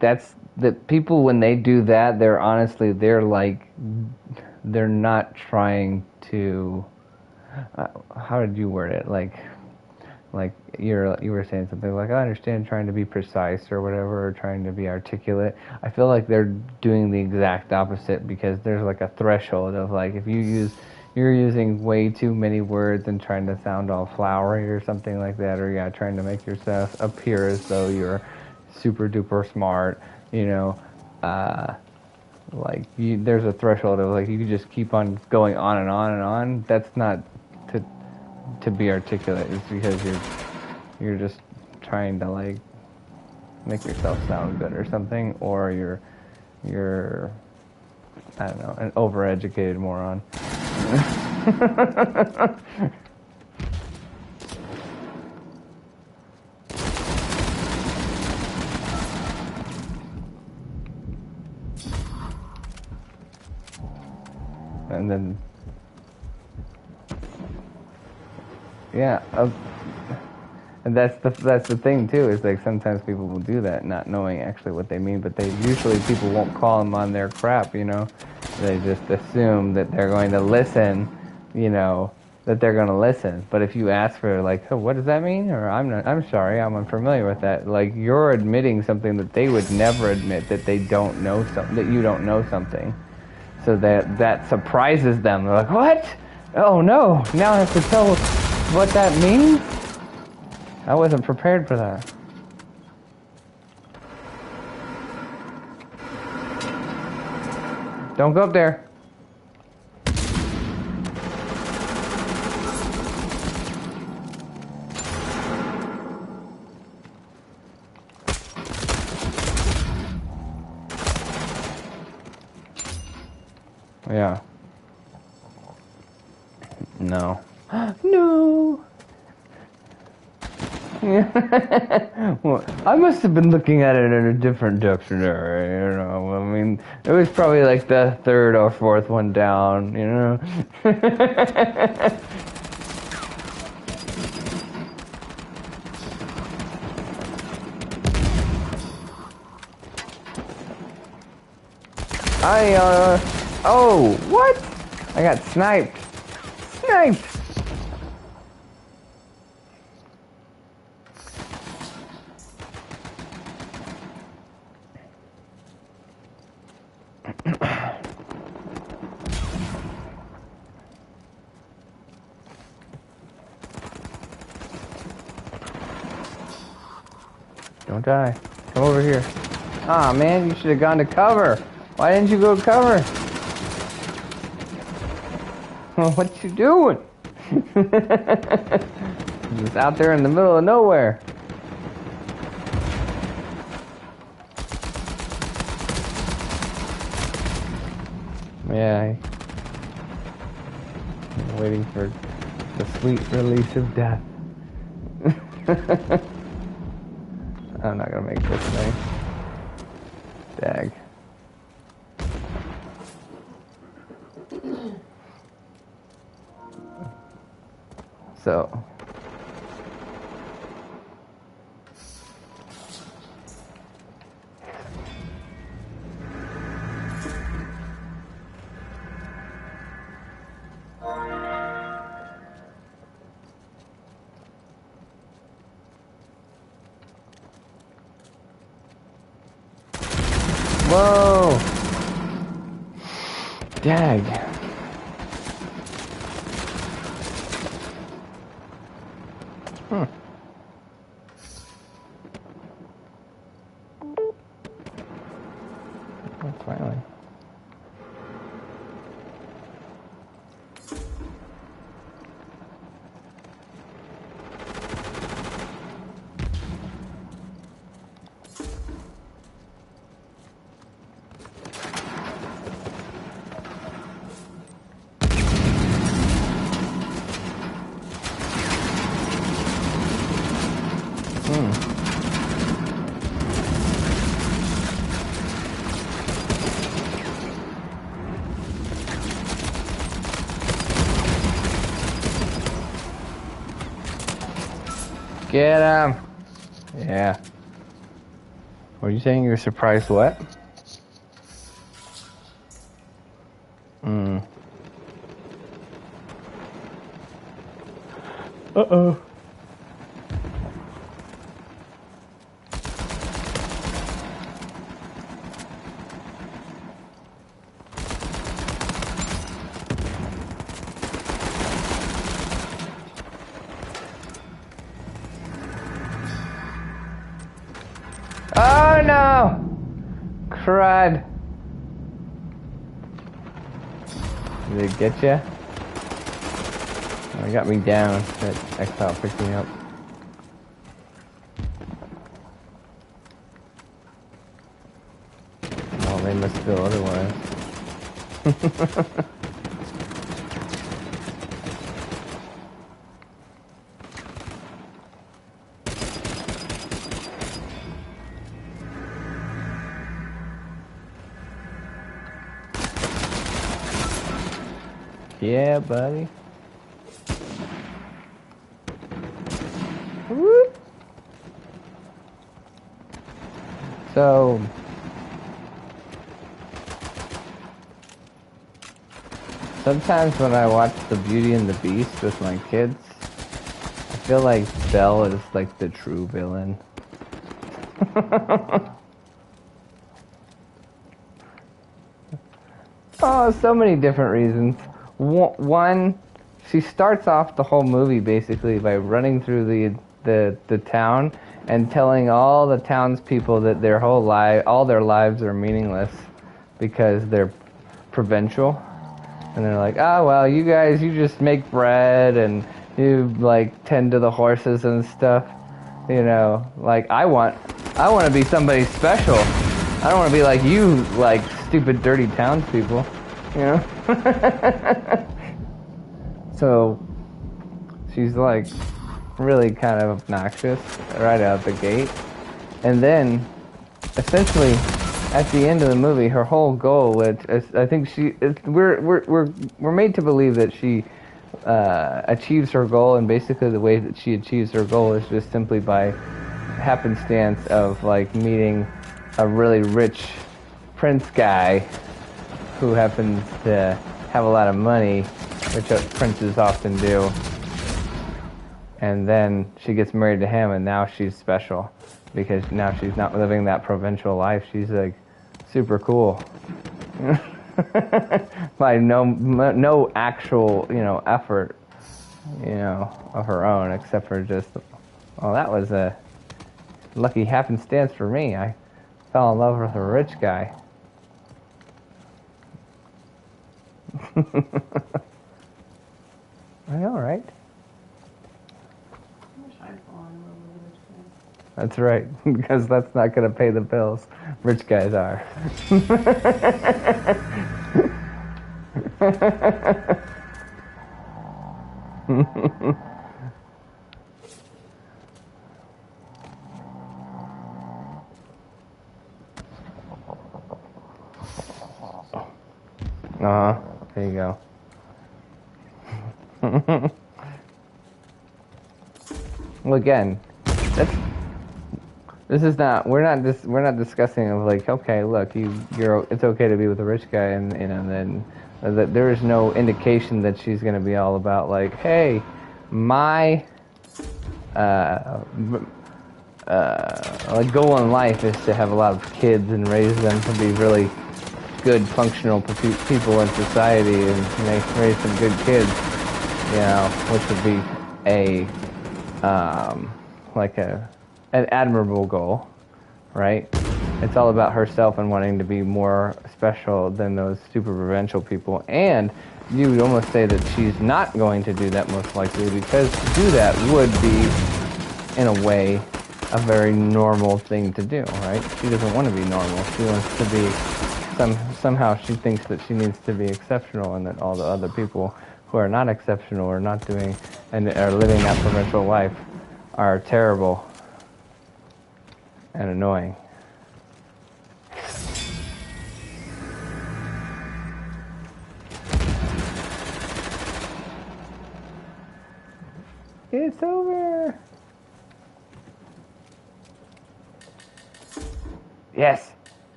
Speaker 2: that's that people when they do that, they're honestly they're not trying to. How did you word it? Like you were saying something like I understand trying to be precise or whatever, or trying to be articulate. I feel like they're doing the exact opposite because there's like a threshold of like if you're using way too many words and trying to sound all flowery or something like that, or yeah, trying to make yourself appear as though you're super duper smart, you know. There's a threshold of like you can just keep on going on and on and on. That's not to be articulate. It's because you're just trying to like make yourself sound good or something, or you're I don't know, an overeducated moron. And then yeah, and that's the thing too. Is like sometimes people will do that, not knowing actually what they mean. But they usually people won't call them on their crap. You know, they just assume that they're going to listen. You know, that they're going to listen. But if you ask for like, oh, what does that mean? Or I'm sorry, I'm unfamiliar with that. Like you're admitting something that they would never admit, that they don't know something, that you don't know something. So that surprises them. They're like, what? Oh no! Now I have to tell what that means? I wasn't prepared for that. Don't go up there. Yeah. No. No. Well, I must have been looking at it in a different dictionary, you know. I mean, it was probably like the third or fourth one down, you know. Oh, what? I got sniped. Sniped. Don't die. Come over here. Ah, man, you should have gone to cover. Why didn't you go to cover? What you doing? Just out there in the middle of nowhere. Yeah. I'm waiting for the sweet release of death. I'm not gonna make this thing. Dag. So. Whoa! Dag. Oh, finally. Get him! Yeah. Were you saying you're surprised what? Uh-oh. Oh no! Crud. Did it get you? Oh, it got me down. That X-File picked me up. Well, they must feel otherwise. Yeah, buddy. Whoop. So, sometimes when I watch The Beauty and the Beast with my kids, I feel like Belle is like the true villain. Oh, so many different reasons. One, she starts off the whole movie basically by running through the town and telling all the townspeople that all their lives are meaningless because they're provincial. And they're like, oh, well, you guys, you just make bread and you, like, tend to the horses and stuff. You know, like, I want to be somebody special. I don't want to be like you, like, stupid, dirty townspeople. You know? So, she's, like, really kind of obnoxious right out the gate. And then, essentially, at the end of the movie, her whole goal, which is, I think we're made to believe that she achieves her goal, and basically the way that she achieves her goal is just simply by happenstance of like meeting a really rich prince guy who happens to have a lot of money, which princes often do. And then she gets married to him, and now she's special because now she's not living that provincial life. She's like super cool. By no actual, effort, of her own, except for just, well, that was a lucky happenstance for me. I fell in love with a rich guy. I know, right? That's right, because that's not going to pay the bills. Rich guys are. There you go. Well, again, this is not. We're not discussing of like, okay, look, it's okay to be with a rich guy, and then that there is no indication that she's going to be all about like, hey, my like goal in life is to have a lot of kids and raise them to be really good, functional people in society and raise some good kids, you know, which would be an admirable goal, right? It's all about herself and wanting to be more special than those super provincial people. And you would almost say that she's not going to do that most likely, because to do that would be, in a way, a very normal thing to do, right? She doesn't want to be normal. She wants to be, somehow she thinks that she needs to be exceptional, and that all the other people who are not exceptional or not doing and are living that provincial life are terrible and annoying. It's over. Yes.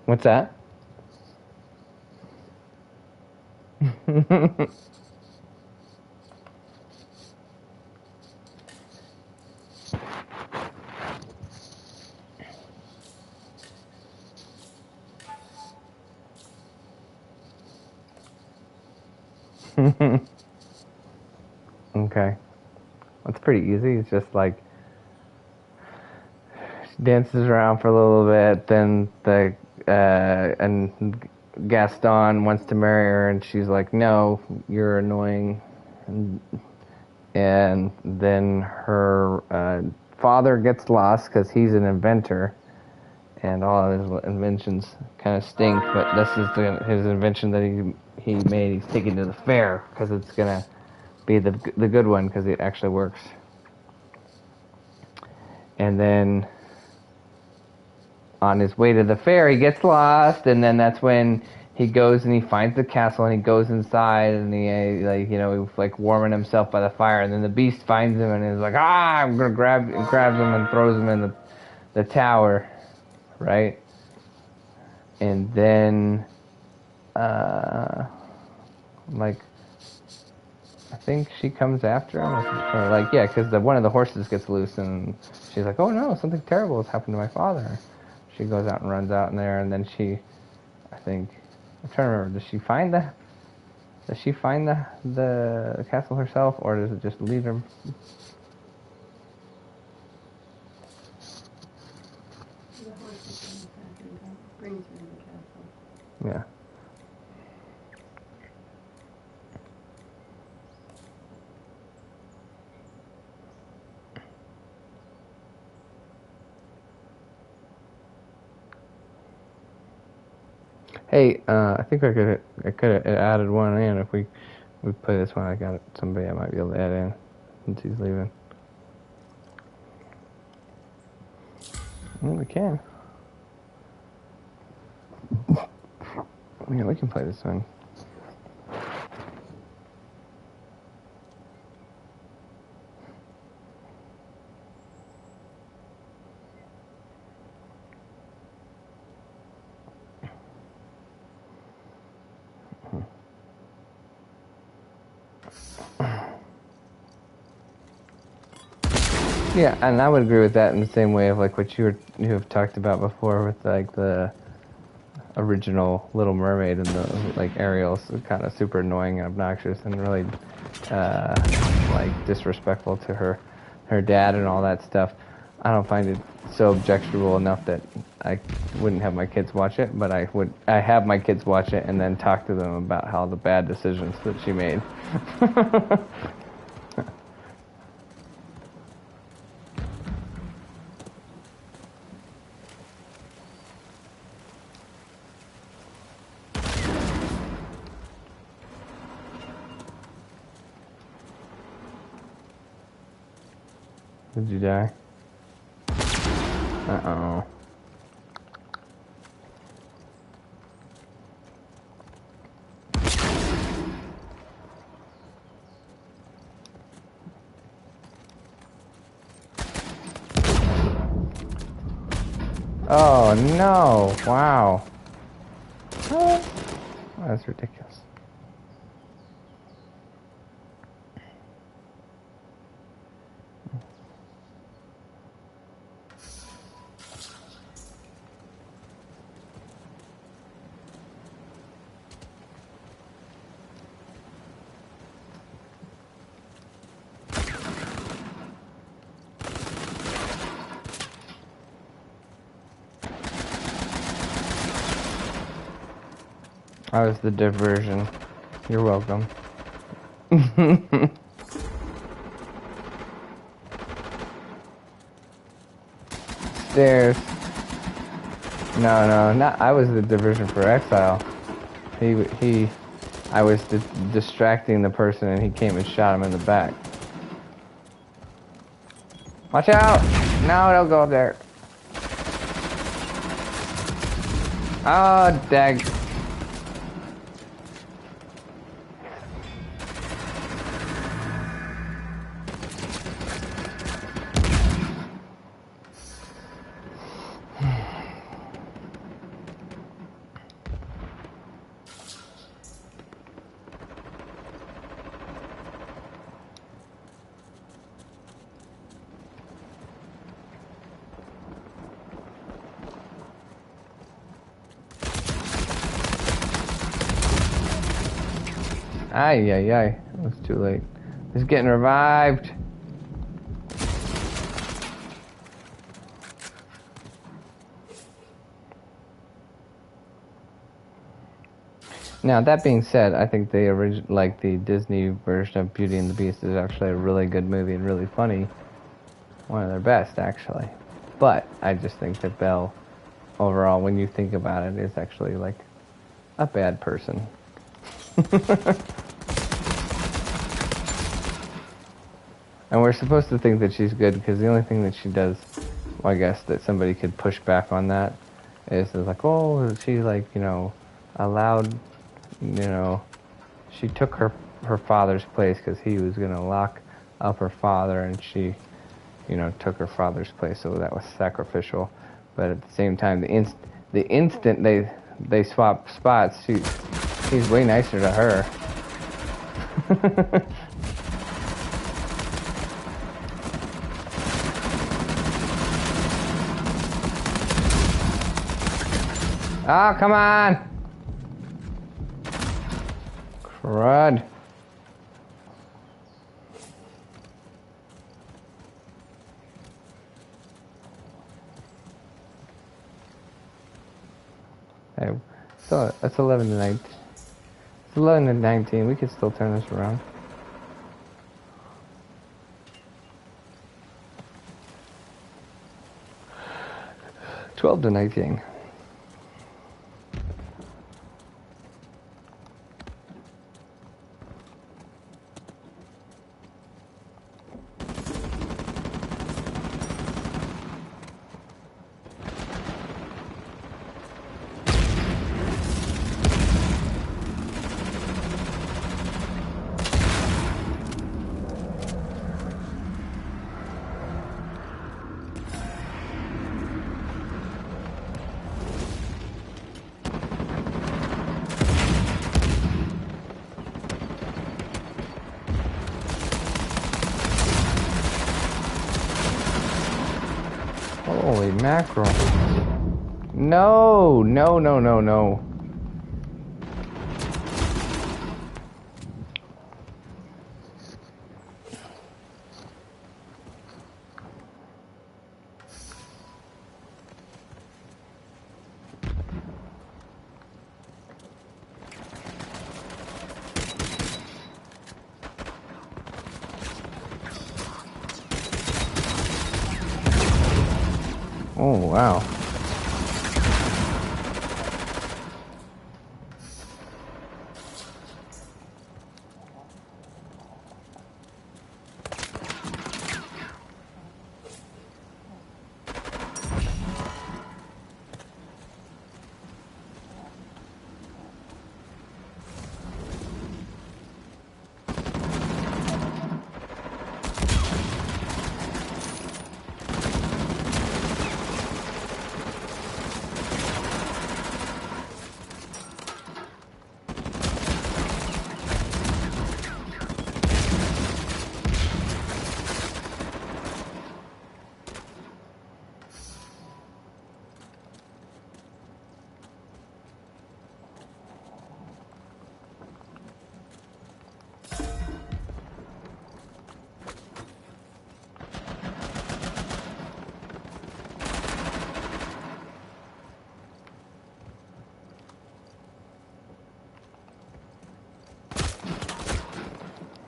Speaker 2: What's that? Okay. That's pretty easy. It's just like she dances around for a little bit, then and Gaston wants to marry her, and she's like, "No, you're annoying." And then her father gets lost because he's an inventor, and all of his inventions kind of stink. But this is his invention that he made. He's taking to the fair because it's gonna be the good one because it actually works. And then on his way to the fair, he gets lost, and then that's when he goes and he finds the castle, and he goes inside, and he's warming himself by the fire, and then the beast finds him, and he's like, I'm gonna grabs him and throws him in the tower, right? And then, I think she comes after him, because one of the horses gets loose, and she's like, oh no, something terrible has happened to my father. She goes out and runs out in there, and then I'm trying to remember, does she find the castle herself, or does it just lead her?
Speaker 3: The horses brings her to the castle.
Speaker 2: Yeah. Hey, I think I could have added one in if we play this one. I got somebody I might be able to add in since he's leaving. Well, we can. Yeah, we can play this one. Yeah, and I would agree with that in the same way of like what you have talked about before with like the original Little Mermaid and the like Ariel's kind of super annoying and obnoxious and really disrespectful to her dad and all that stuff. I don't find it so objectionable enough that I wouldn't have my kids watch it, but I have my kids watch it and then talk to them about how the bad decisions that she made. Did you die? Uh-oh. Oh no! Wow. Oh, that's ridiculous. I was the diversion. You're welcome. Stairs. No, not. I was the diversion for Exile. I was distracting the person, and he came and shot him in the back. Watch out! No, don't go up there. Oh, dag. Ay, ay, ay. It was too late. He's getting revived. Now, that being said, I think the Disney version of Beauty and the Beast is actually a really good movie and really funny. One of their best, actually. But I just think that Belle, overall, when you think about it, is actually like a bad person. And we're supposed to think that she's good because the only thing that she does, well, I guess, that somebody could push back on that is like, oh, she, like, allowed, she took her father's place because he was going to lock up her father, and she, took her father's place, so that was sacrificial. But at the same time, the instant they swap spots, he's way nicer to her. Oh, come on! Crud. Hey, so it's 11 to 19. It's 11 to 19. We could still turn this around. $12 to 19. Holy mackerel. No, no, no, no, no. Oh, wow.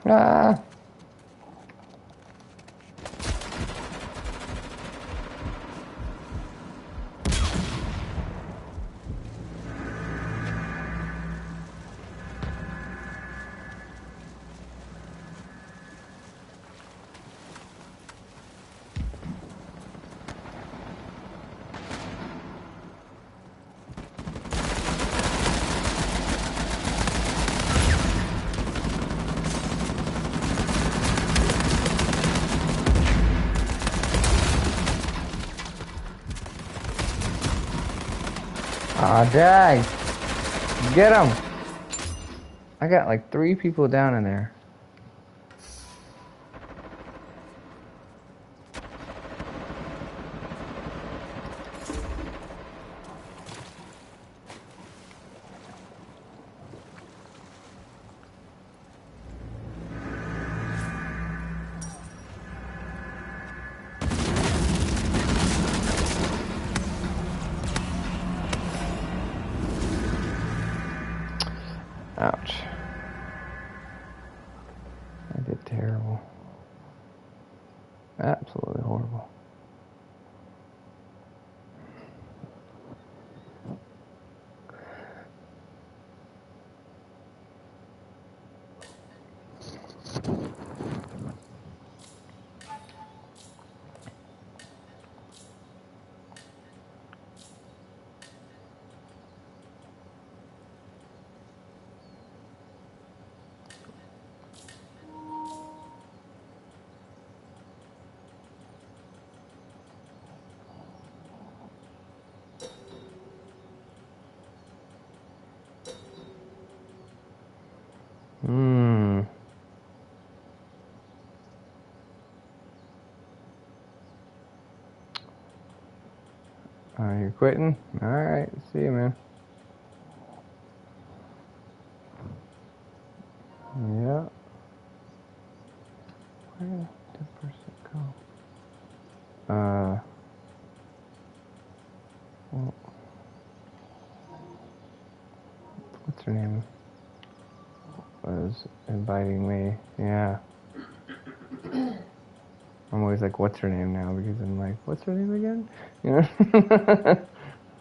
Speaker 2: Ah! Aw, dag! Get him! I got like 3 people down in there. Ouch. I did terrible. Absolutely horrible. You're quitting? Alright, see you, man. Yeah. Where did that person go? Well, what's her name? Was inviting me. Yeah. I'm always like, what's her name now? Because I'm like, what's her name again? You know?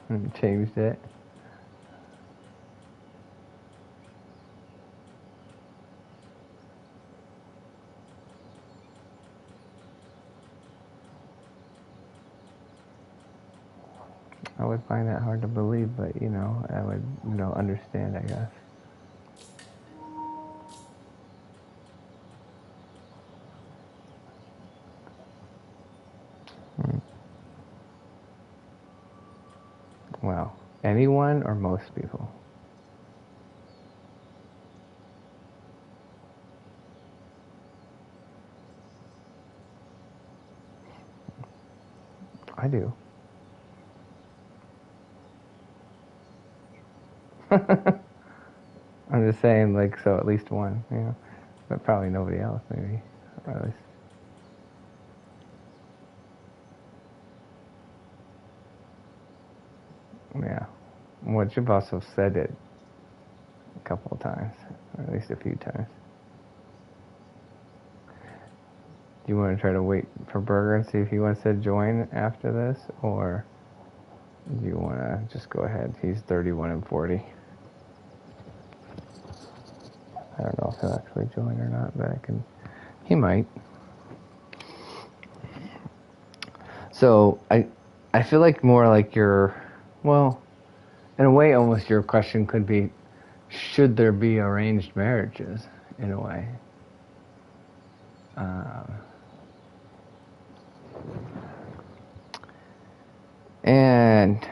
Speaker 2: And changed it. I would find that hard to believe, but I would, understand, I guess. Well, anyone or most people? I do. I'm just saying, like, so at least one, but probably nobody else, maybe, or at least. Yeah. Well, you've also said it a couple of times, or at least a few times. Do you want to try to wait for Burger and see if he wants to join after this, or do you want to just go ahead? He's 31 and 40. I don't know if he'll actually join or not, but he might. So I feel like more like well, in a way, almost your question could be, should there be arranged marriages, in a way? And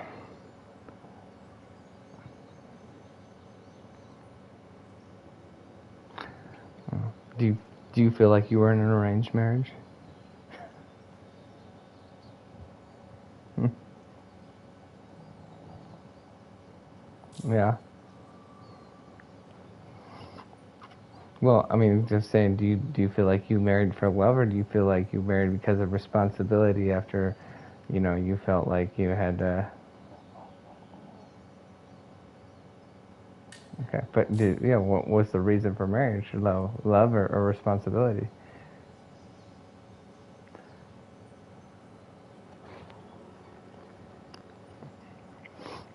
Speaker 2: do you feel like you were in an arranged marriage? Yeah. Well, I mean, just saying, do you feel like you married for love, or do you feel like you married because of responsibility after, you felt like you had to, Okay, but what was the reason for marriage? Love or responsibility?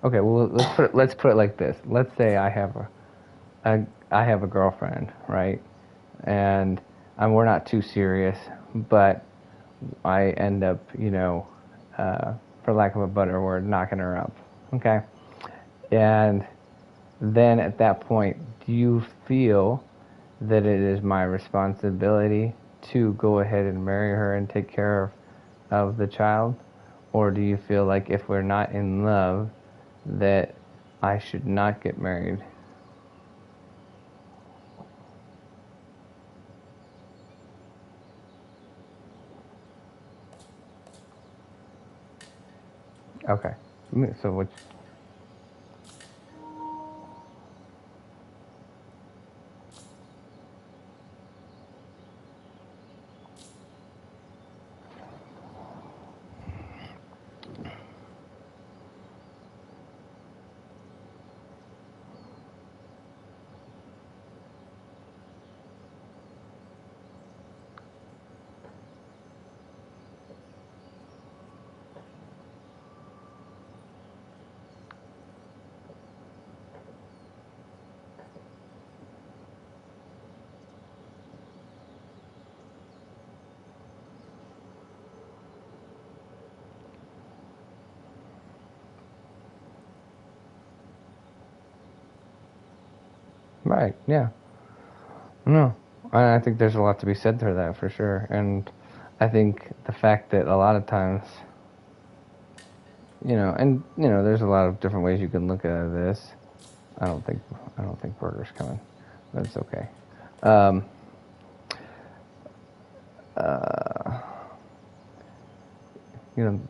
Speaker 2: Okay, well let's put it like this. Let's say I have a girlfriend, right? And we're not too serious, but I end up, for lack of a better word, knocking her up. Okay, and then at that point, do you feel that it is my responsibility to go ahead and marry her and take care of the child? Or do you feel like if we're not in love, that I should not get married? Okay. So which? Right. Yeah. No. I think there's a lot to be said for that for sure, and I think the fact that a lot of times, there's a lot of different ways you can look at this. I don't think burger's coming. That's okay. Um, uh, you know,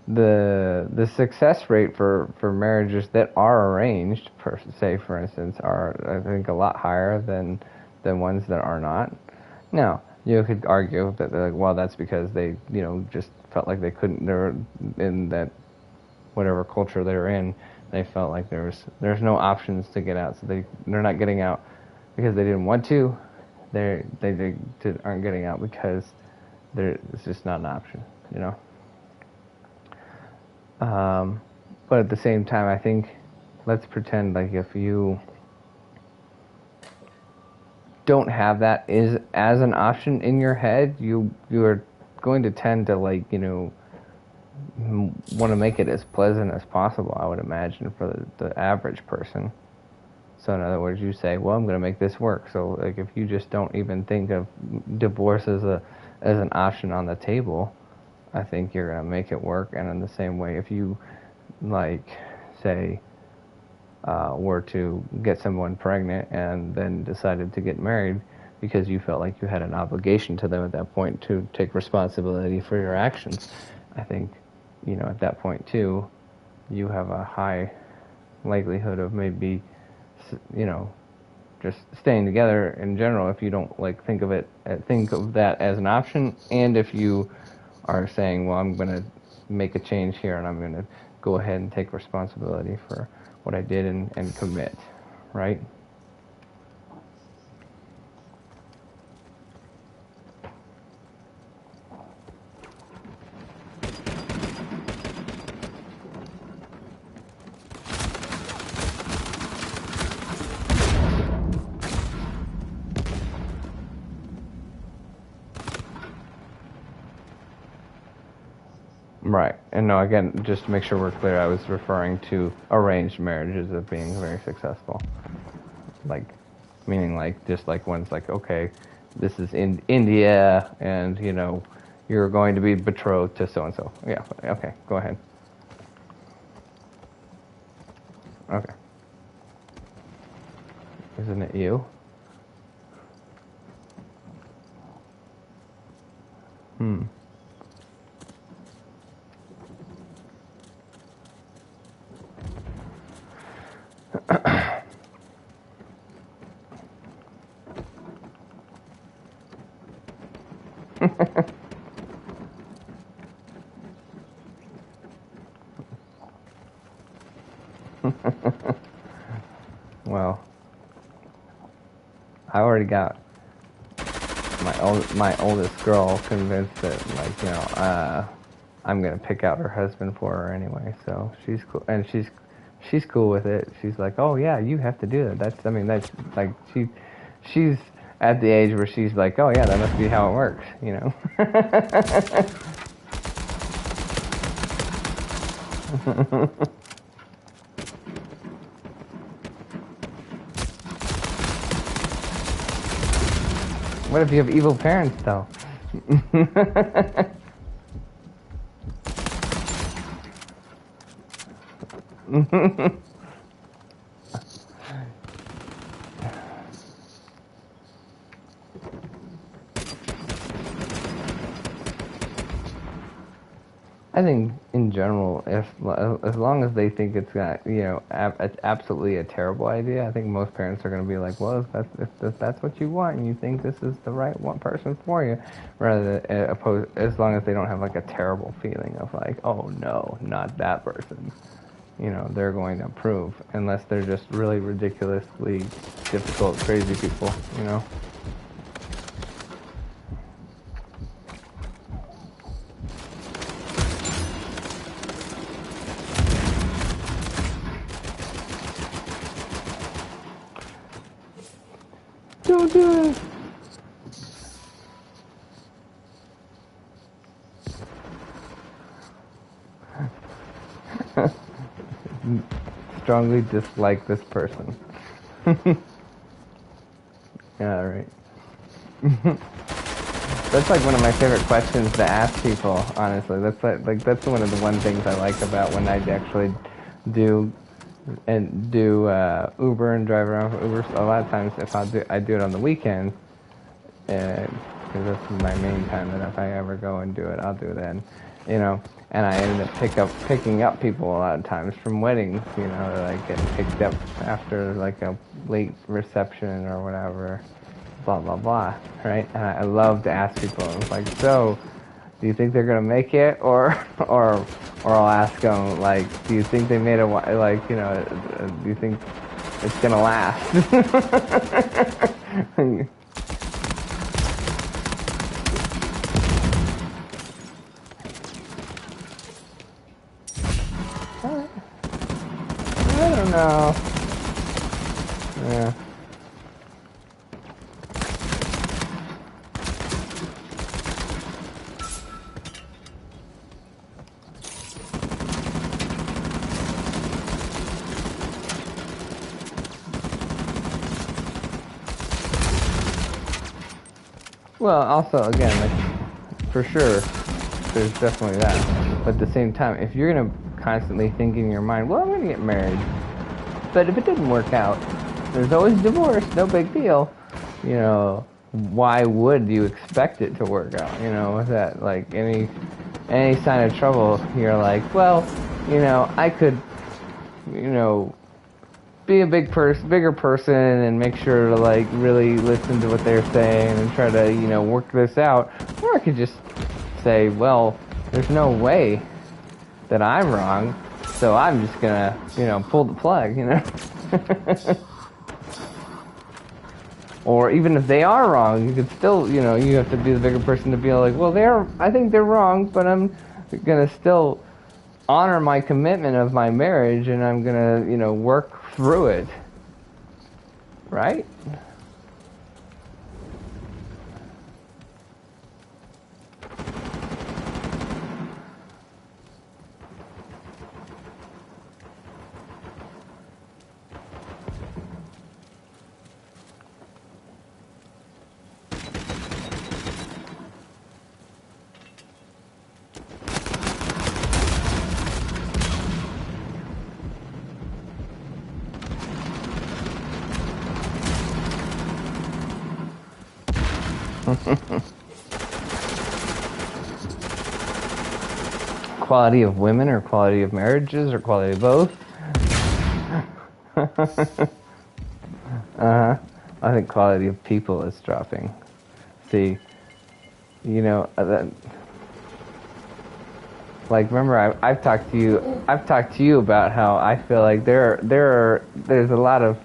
Speaker 2: the success rate for marriages that are arranged, per se, for instance, are, I think, a lot higher than ones that are not. Now, you could argue that they're like, well, that's because they, just felt like they couldn't. They're in that whatever culture they're in. They felt like there's no options to get out, so they're not getting out because they didn't want to. They aren't getting out because it's just not an option, But at the same time, I think, let's pretend like if you don't have that as an option in your head, you're going to tend to want to make it as pleasant as possible, I would imagine, for the average person. So in other words, you say, well, I'm going to make this work. So like if you just don't even think of divorce as an option on the table, I think you're going to make it work. And in the same way, if you say, were to get someone pregnant and then decided to get married because you felt like you had an obligation to them at that point to take responsibility for your actions, I think, at that point too, you have a high likelihood of maybe, just staying together in general if you don't think of that as an option, and if you are saying, well, I'm going to make a change here and I'm going to go ahead and take responsibility for what I did and commit, right? Right. And no, again, just to make sure we're clear, I was referring to arranged marriages as being very successful. Like, meaning just like one's like, okay, this is in India and, you're going to be betrothed to so-and-so. Yeah, okay, go ahead. Okay. Isn't it you? Hmm. Well, I already got my oldest girl convinced that, like, I'm gonna pick out her husband for her anyway. So she's cool, and she's cool with it. She's like, oh yeah, you have to do that. That's like she's at the age where she's like, oh yeah, that must be how it works, What if you have evil parents, though? I think in general, as long as they think it's got, it's absolutely a terrible idea, I think most parents are going to be like, well, if that's what you want and you think this is the right one person for you, rather than as long as they don't have like a terrible feeling of like, oh no, not that person, they're going to approve, unless they're just really ridiculously difficult, crazy people. Don't do it. Strongly dislike this person. Yeah, right. That's like one of my favorite questions to ask people, honestly. That's one of the one things I like about when I actually do Uber and drive around for Uber. A lot of times, if I do it on the weekends, because that's my main time. That if I ever go and do it, I'll do it then, And I end up picking up people a lot of times from weddings, that I get picked up after like a late reception or whatever, blah blah blah, right? And I love to ask people, like, so, do you think they're gonna make it, or I'll ask them, like, do you think they made do you think it's gonna last? I don't know. Yeah. Well, also, again, like, for sure, there's definitely that. But at the same time, if you're going to constantly think in your mind, well, I'm going to get married, but if it didn't work out, there's always divorce, no big deal. Why would you expect it to work out? With that, like, any sign of trouble, you're like, well, I could, be a bigger person and make sure to like really listen to what they're saying and try to work this out, or I could just say, well, there's no way that I'm wrong, so I'm just gonna pull the plug, Or even if they are wrong, you could still you have to be the bigger person to be like, well, I think they're wrong, but I'm gonna still honor my commitment of my marriage, and I'm gonna work through it, right? Quality of women, or quality of marriages, or quality of both? I think quality of people is dropping. See, like, remember, I've talked to you about how I feel like there's a lot of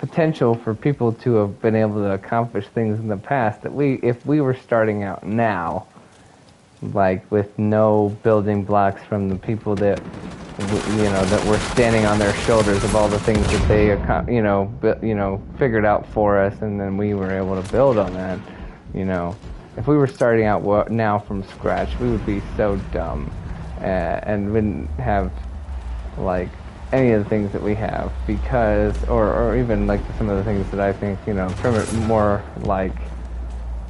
Speaker 2: potential for people to have been able to accomplish things in the past that if we were starting out now, like with no building blocks from the people that that were standing on their shoulders of all the things that they figured out for us, and then we were able to build on that. If we were starting out now from scratch, we would be so dumb and wouldn't have like any of the things that we have, because or even like some of the things that I think more like,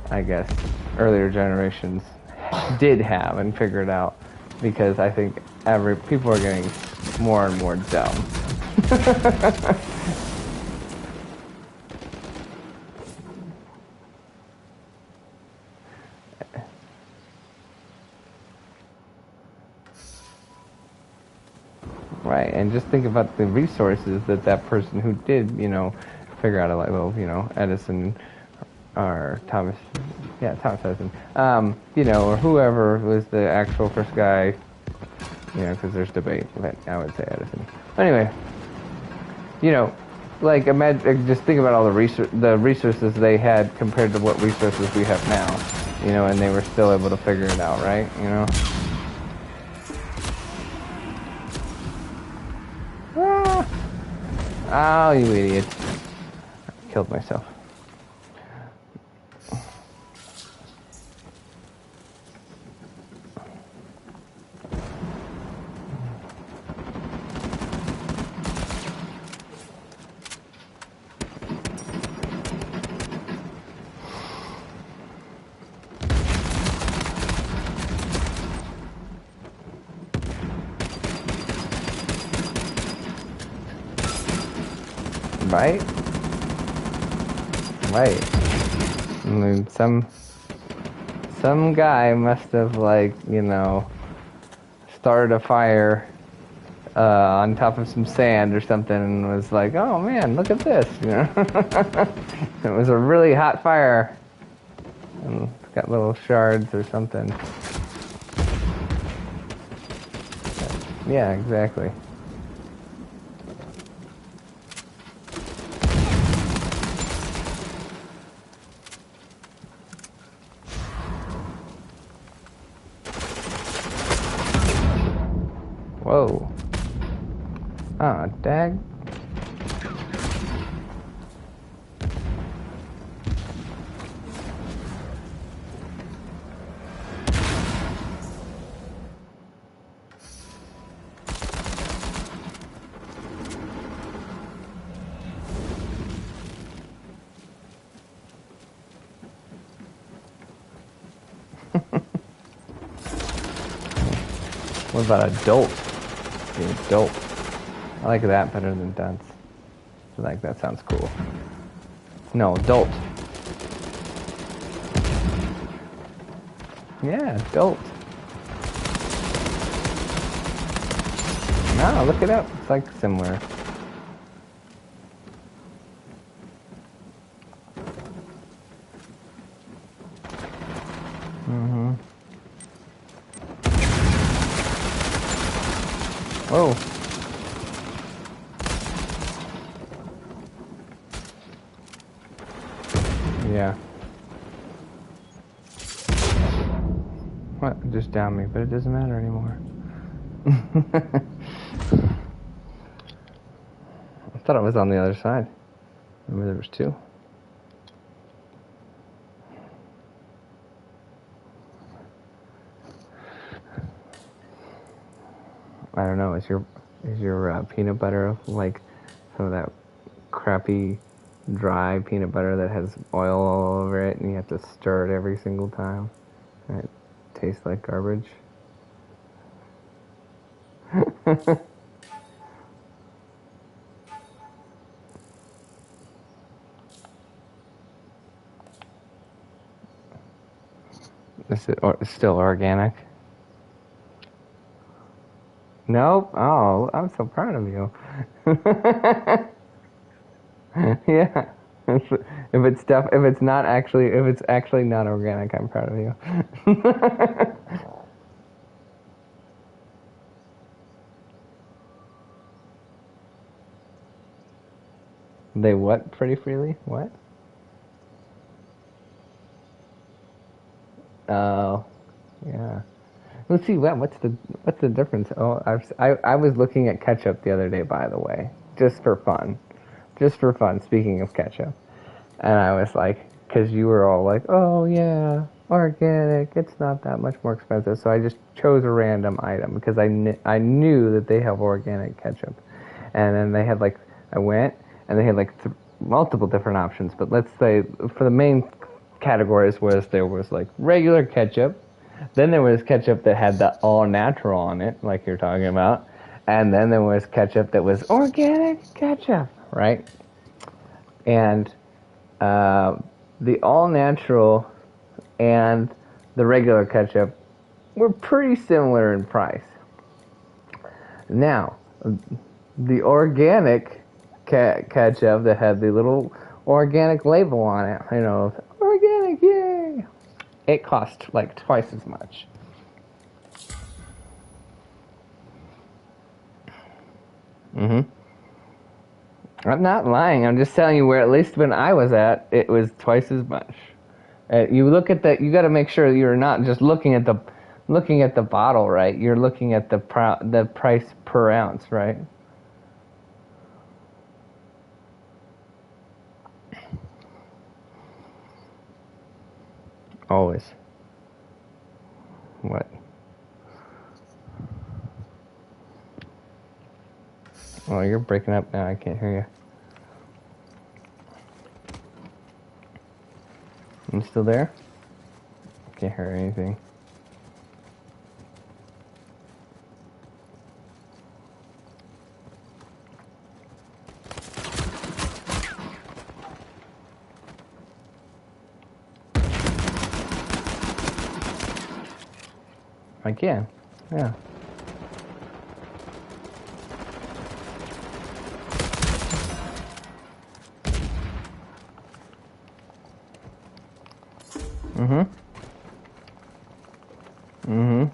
Speaker 2: I guess, earlier generations did have and figured out, because I think people are getting more and more dumb. Right, and just think about the resources that person who did, figure out a light bulb, Edison or Thomas Edison, or whoever was the actual first guy, because there's debate, but I would say Edison. Anyway, like imagine, just think about all the resources they had compared to what resources we have now, and they were still able to figure it out, right? Oh, you idiot. I killed myself. Right? Right. I mean, some guy must have started a fire on top of some sand or something, and was like, "Oh man, look at this!" It was a really hot fire, and it's got little shards or something. Yeah, exactly. Whoa. Ah, dag. What about adult? The adult. I like that better than dunce. I feel like that sounds cool. No, adult. Yeah, adult. No, look it up. It's like similar. Mm-hmm. Whoa. Yeah. What? It just downed me, but it doesn't matter anymore. I thought it was on the other side. Maybe there was two. I don't know. Is your peanut butter like some of that crappy dry peanut butter that has oil all over it, and you have to stir it every single time, and it tastes like garbage? Is it still organic? Nope. Oh, I'm so proud of you. Yeah. If it's actually not organic, I'm proud of you. They what pretty freely? What? Oh, yeah. Let's see. What's the difference? Oh, I was looking at ketchup the other day, by the way, just for fun. Just for fun, speaking of ketchup. And I was like, because you were all like, oh yeah, organic, it's not that much more expensive. So I just chose a random item because I knew that they have organic ketchup. And then they had like, I went and they had like multiple different options. But let's say for the main categories there was like regular ketchup. Then there was ketchup that had the all natural on it, like you're talking about. And then there was ketchup that was organic ketchup, right? And the all natural and the regular ketchup were pretty similar in price. Now, the organic ketchup that had the little organic label on it, organic, yay! It cost like twice as much. I'm not lying. I'm just telling you where, at least when I was at, it was twice as much. You look at that. You got to make sure you're not just looking at the bottle, right? You're looking at the price per ounce, right? Always. What? Oh, you're breaking up now. I can't hear you. You still there? I can't hear anything. I can. Yeah. Mm-hmm. Mm-hmm.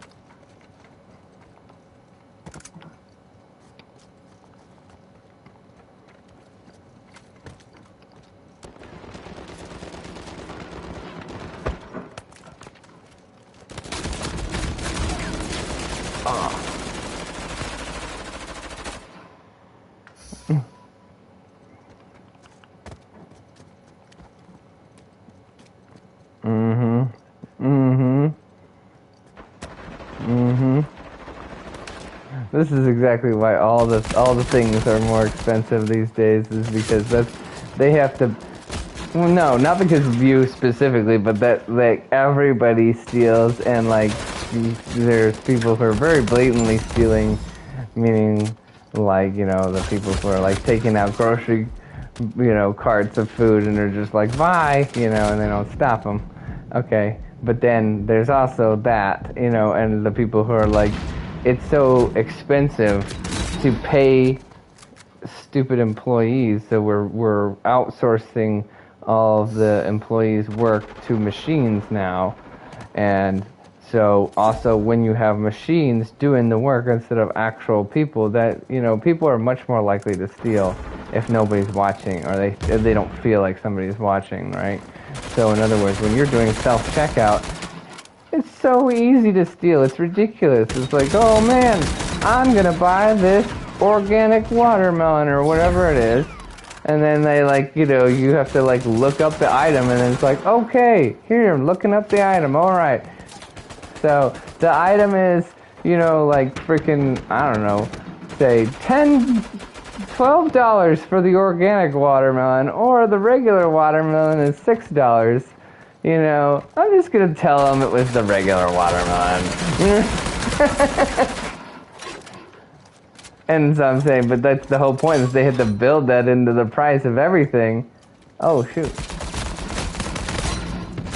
Speaker 2: Mm-hmm. Mm-hmm. Mm-hmm. This is exactly why all the things are more expensive these days, is because they have to. Well, no, not because of you specifically, but that like everybody steals, and like there's people who are very blatantly stealing, meaning like the people who are like taking out grocery, carts of food, and they're just like bye, and they don't stop them. Okay, but then there's also that, and the people who are like, it's so expensive to pay stupid employees, so we're outsourcing all of the employees' work to machines now. And so also when you have machines doing the work instead of actual people, that people are much more likely to steal if nobody's watching, or if they don't feel like somebody's watching, right? So in other words, when you're doing self-checkout, it's so easy to steal. It's ridiculous. It's like, oh man, I'm gonna buy this organic watermelon or whatever it is. And then they you have to look up the item, and then it's like, okay, here, I'm looking up the item, alright. So the item is, freaking, I don't know, say $12 for the organic watermelon, or the regular watermelon is $6. I'm just gonna tell them it was the regular watermelon. And so I'm saying, but that's the whole point, is they had to build that into the price of everything. Oh, shoot.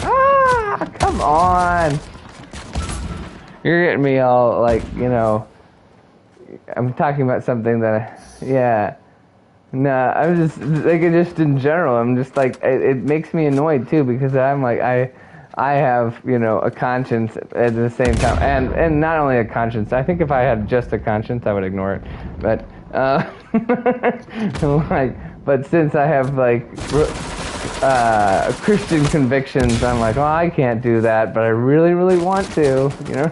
Speaker 2: Ah, come on. You're getting me all, I'm talking about something that, yeah. Nah, I'm just, just in general, I'm just it makes me annoyed too, because I'm like, I have, a conscience at the same time, and not only a conscience. I think if I had just a conscience, I would ignore it. But But since I have like Christian convictions, I'm like, oh, I can't do that, but I really, really want to, you know.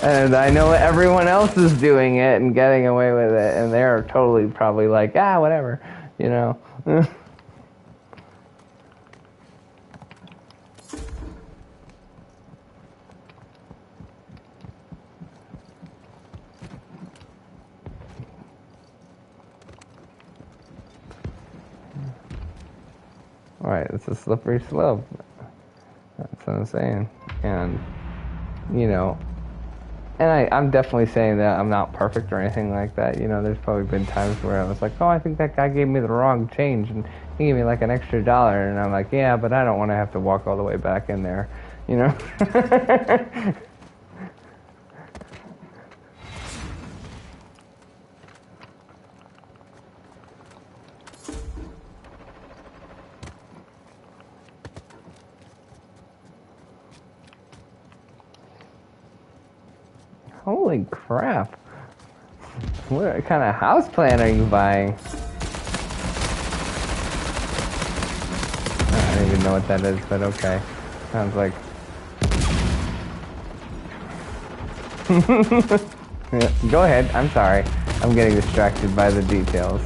Speaker 2: And I know everyone else is doing it and getting away with it, and they're totally probably like, whatever, you know. Right, it's a slippery slope. That's what I'm saying. And, you know, and I'm definitely saying that I'm not perfect or anything like that. You know, there's probably been times where I was like, oh, I think that guy gave me the wrong change, and he gave me like an extra $1, and I'm like, yeah, but I don't want to have to walk all the way back in there, you know? Holy crap. What kind of house plan are you buying? I don't even know what that is, but okay. Sounds like... Go ahead, I'm sorry. I'm getting distracted by the details.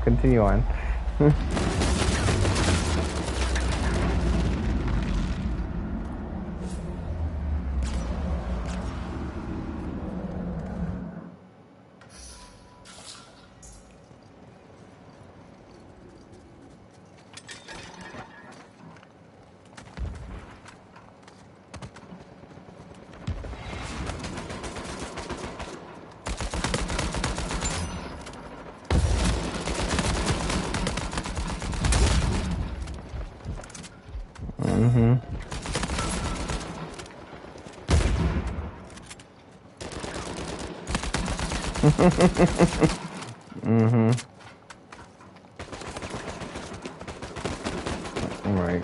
Speaker 2: Continue on. Mm-hmm. Mm-hmm. Right.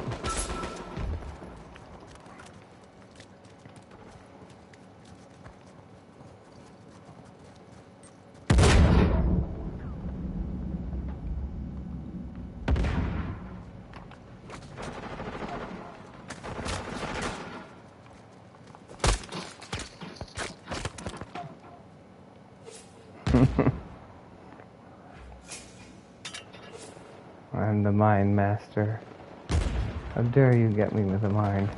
Speaker 2: I'm the mind master. How dare you get me with a mind?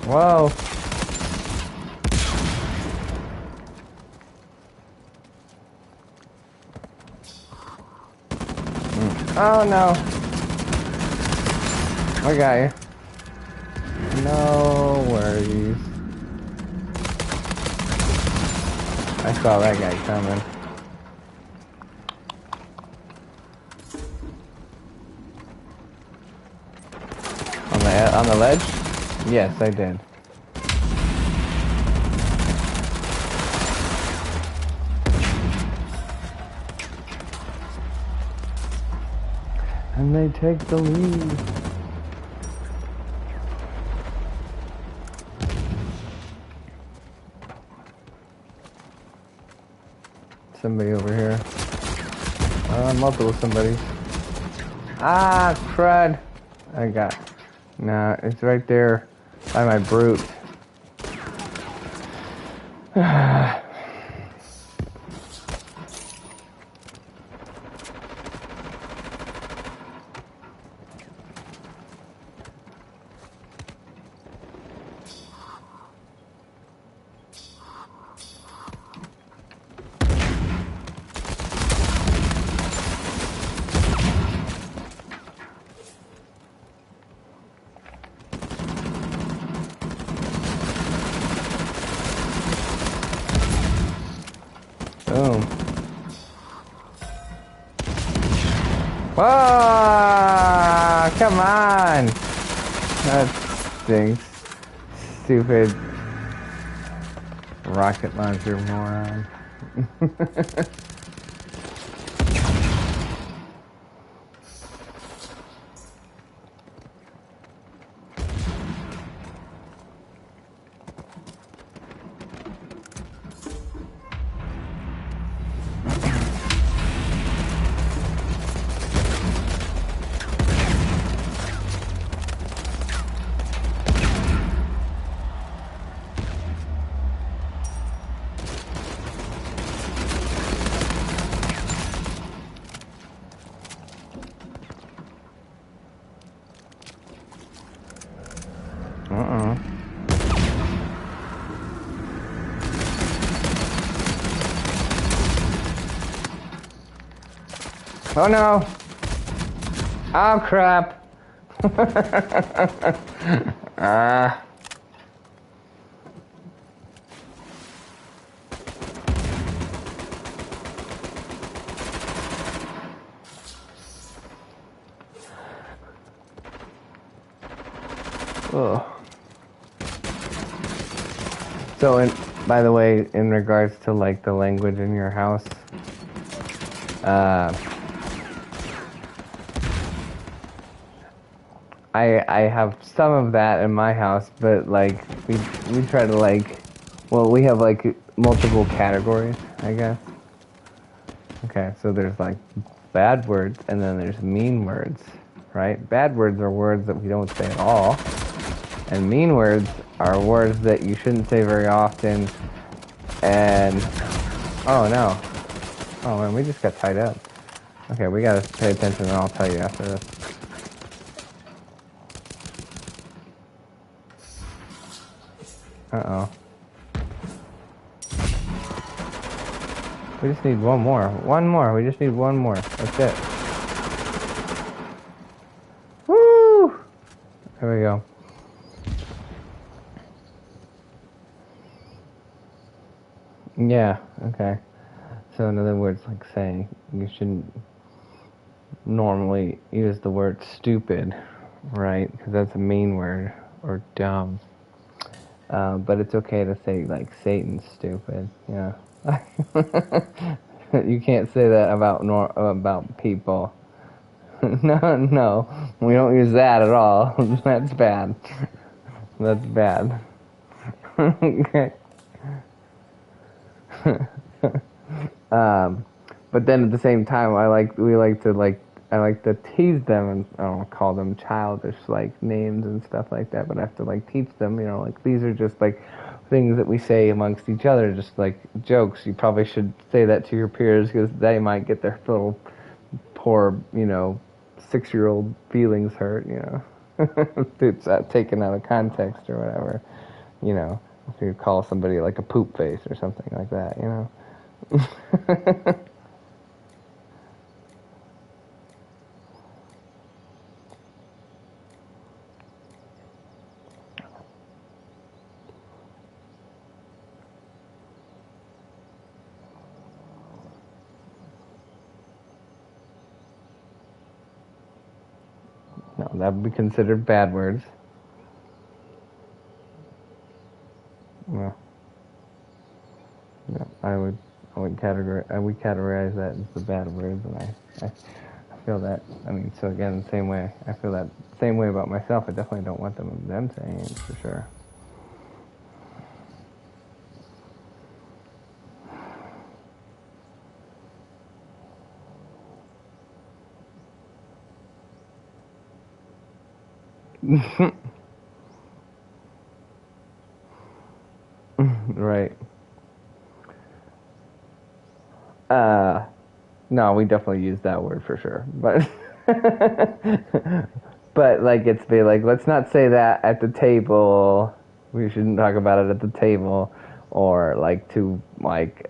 Speaker 2: Whoa! Oh no! I got you. No worries. I saw that guy coming. On the ledge? Yes, I did. And they take the lead. Somebody over here. Multiple somebody. Ah, crud. I got... Nah, it's right there by my brute. Boom. Ah, come on! That stinks. Stupid rocket launcher moron. Oh no! Oh crap! Ah. Oh. So, by the way, in regards to like the language in your house, I have some of that in my house, but like we try to like, well, we have like multiple categories, I guess. Okay, so there's like bad words and then there's mean words, right? Bad words are words that we don't say at all, and mean words are words that you shouldn't say very often. And oh no, oh man, we just got tied up. Okay, we gotta pay attention, and I'll tell you after this. Uh-oh. We just need one more. One more. We just need one more. That's it. Woo! There we go. Yeah, okay. So in other words, like saying you shouldn't normally use the word stupid, right? Because that's a mean word, or dumb. But it's okay to say like Satan's stupid. Yeah. You can't say that about people. No, we don't use that at all. That's bad. That's bad. Okay. But then at the same time, I like to tease them and I don't call them childish like names and stuff like that. But I have to like teach them, like these are just like things that we say amongst each other, just like jokes. You probably should say that to your peers because they might get their little poor, 6-year-old feelings hurt, if it's taken out of context or whatever, if you call somebody like a poop face or something like that, No, that would be considered bad words. Well, yeah, I would categorize that as the bad words, and I feel that. I mean, so again, the same way I feel that same way about myself. I definitely don't want them saying it for sure. Right. No, we definitely use that word for sure. But but like it's be like, let's not say that at the table. We shouldn't talk about it at the table, or like to like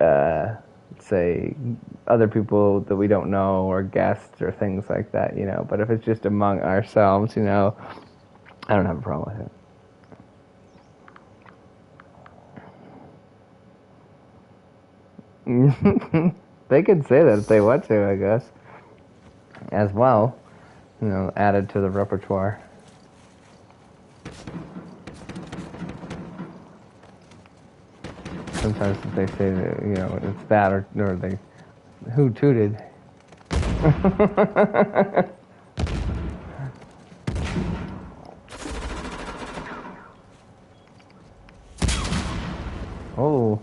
Speaker 2: say other people that we don't know or guests or things like that, But if it's just among ourselves, I don't have a problem with it. They could say that if they want to, I guess. As well, added to the repertoire. Sometimes if they say that, it's that or they, who tooted? Oh.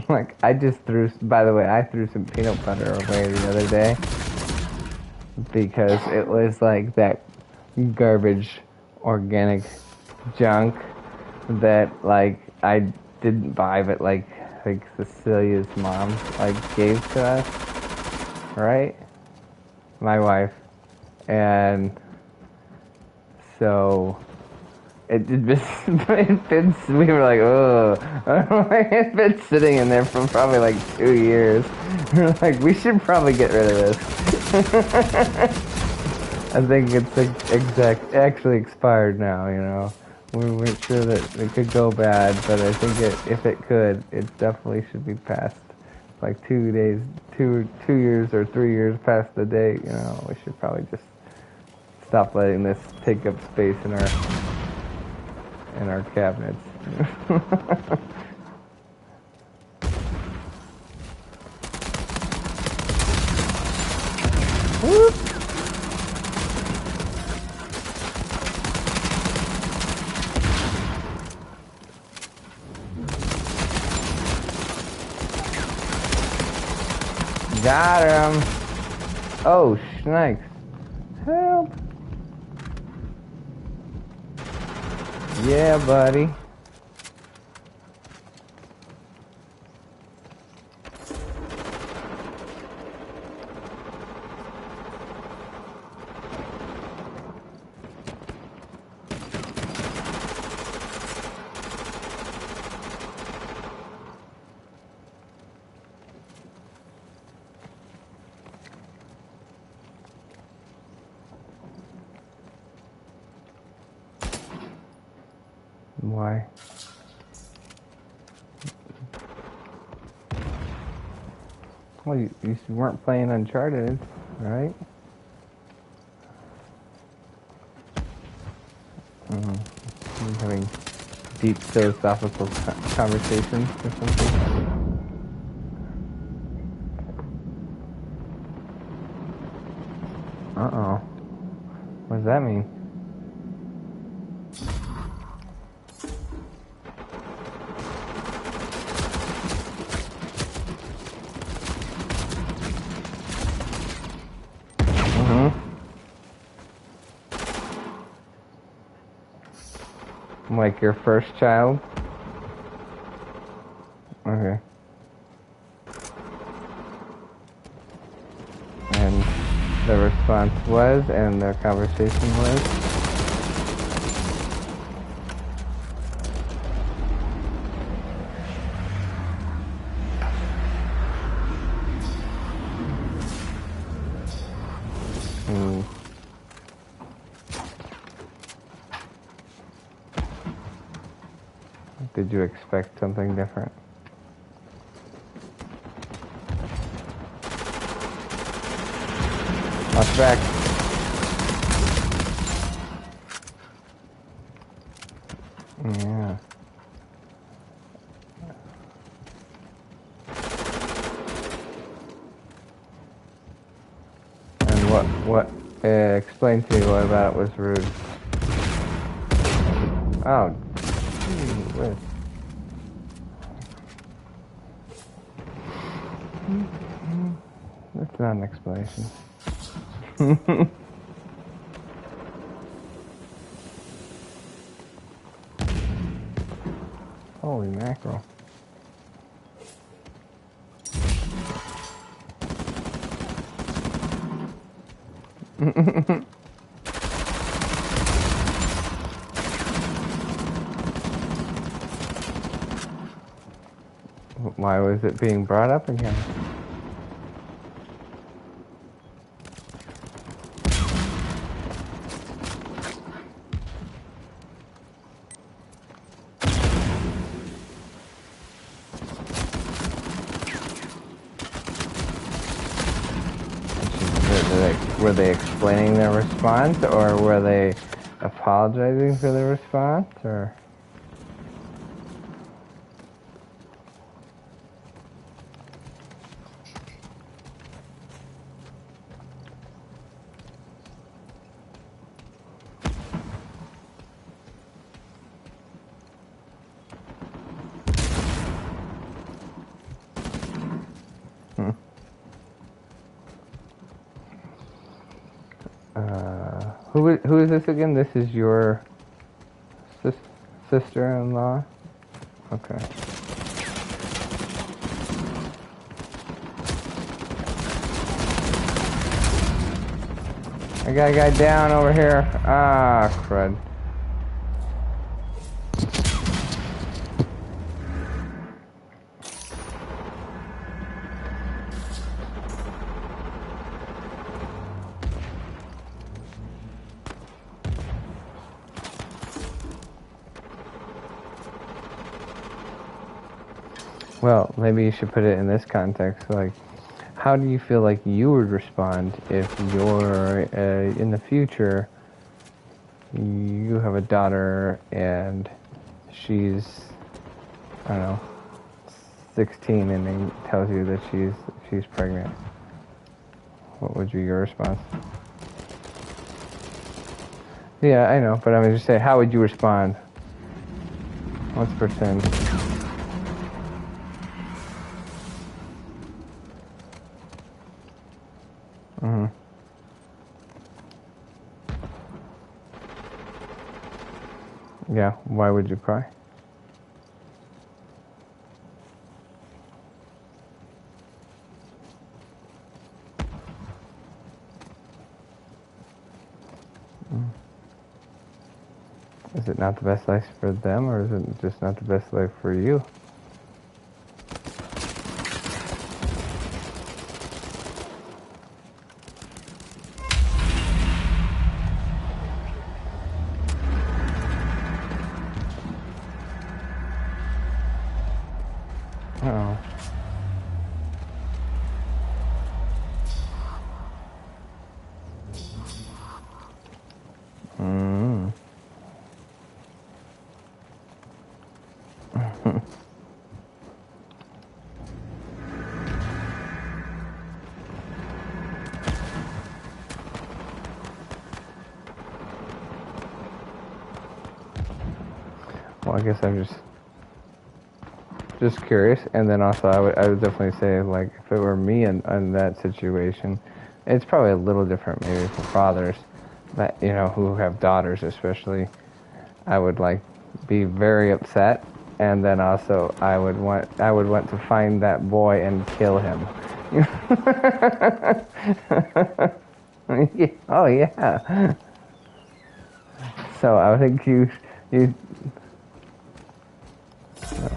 Speaker 2: Like, by the way, I threw some peanut butter away the other day because it was like that garbage organic junk that like I didn't buy, but like Cecilia's mom like gave to us, right? My wife. And so it we were like, oh, it's been sitting in there for probably like 2 years. We're like, we should probably get rid of this. I think it's actually expired now, you know. We weren't sure that it could go bad, but I think if it could, it definitely should be past like 2 days, 2 years or 3 years past the date, you know. We should probably just stop letting this take up space in our cabinets. Whoop. Got him. Oh, snakes. Help. Yeah, buddy. Why? Well, you weren't playing Uncharted, right? You're having deep philosophical conversations or something. Uh-oh. What does that mean? Like your first child? Okay. And the response was, and the conversation was? Did you expect something different? Watch back. Yeah. And what, explain to me what about it was rude. Oh, gee whiz. That's not an explanation. Holy mackerel. Why was it being brought up again? Were they explaining their response, or were they apologizing for their response, or? Who is this again? This is your sister-in-law? Okay. I got a guy down over here. Ah, crud. Well, maybe you should put it in this context. Like, how do you feel like you would respond if you're in the future, you have a daughter and she's, I don't know, 16 and then tells you that she's pregnant? What would be your response? Yeah, I know, but I'm just saying, how would you respond? Let's pretend. Mm-hmm. Yeah, why would you cry? Is it not the best life for them, or is it just not the best life for you? Uh-oh. Mm. Well, I guess I'm just curious, and then also I would definitely say, like, if it were me in that situation, it's probably a little different maybe for fathers that, you know, who have daughters especially. I would like be very upset, and then also I would want to find that boy and kill him. Oh yeah. So I think you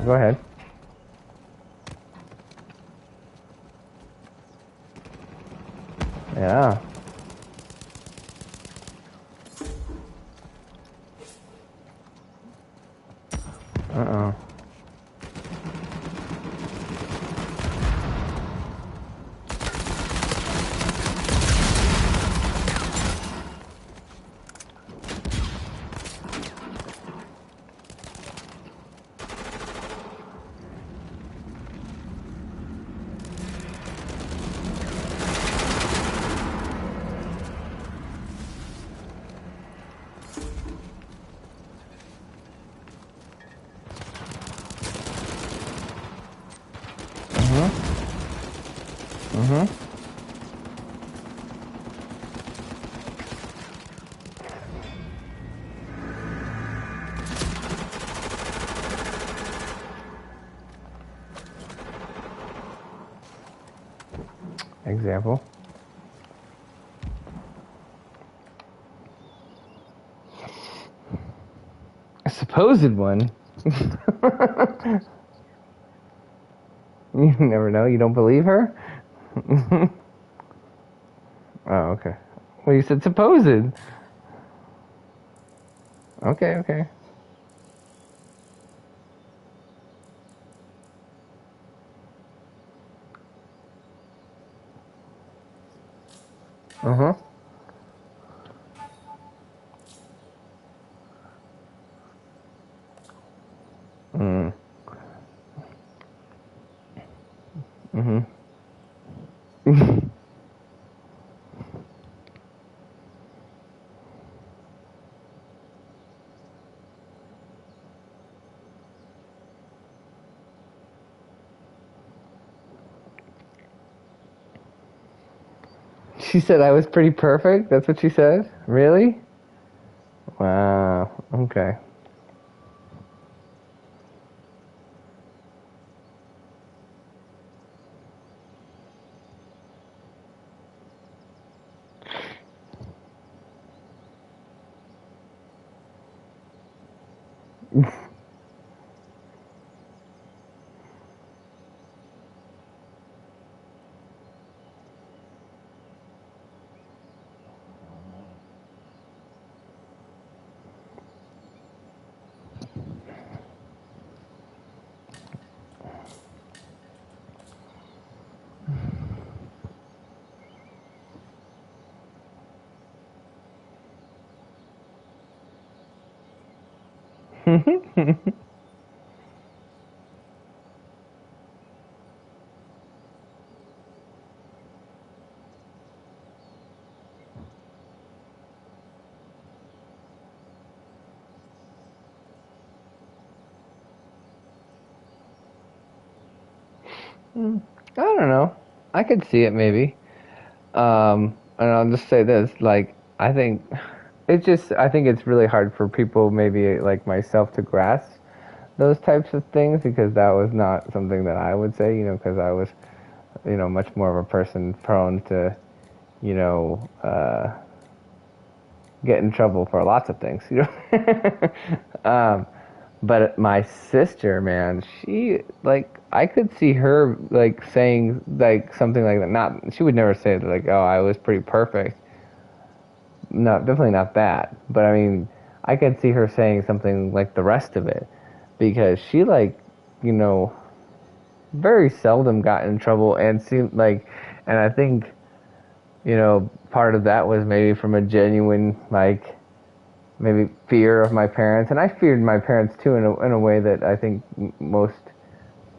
Speaker 2: go ahead. Yeah. Uh-oh. Mm-hmm. Example. A supposed one. You never know. You don't believe her? Oh, okay. Well, you said supposed. Okay, okay. Uh-huh. Mm. Mm-hmm. She said I was pretty perfect? That's what she said? Really? Wow. Okay. I don't know. I could see it maybe. And I'll just say this, like, I think I think it's really hard for people maybe like myself to grasp those types of things because that was not something that I would say, because I was, much more of a person prone to, you know, get in trouble for lots of things, but my sister, man, she, like, I could see her, like, saying, like, something like that. Not, she would never say, like, oh, I was pretty perfect. No, definitely not that. But, I mean, I could see her saying something like the rest of it. Because she, like, very seldom got in trouble and seemed like, and I think, part of that was maybe from a genuine, like, maybe fear of my parents. And I feared my parents, too, in a way that I think most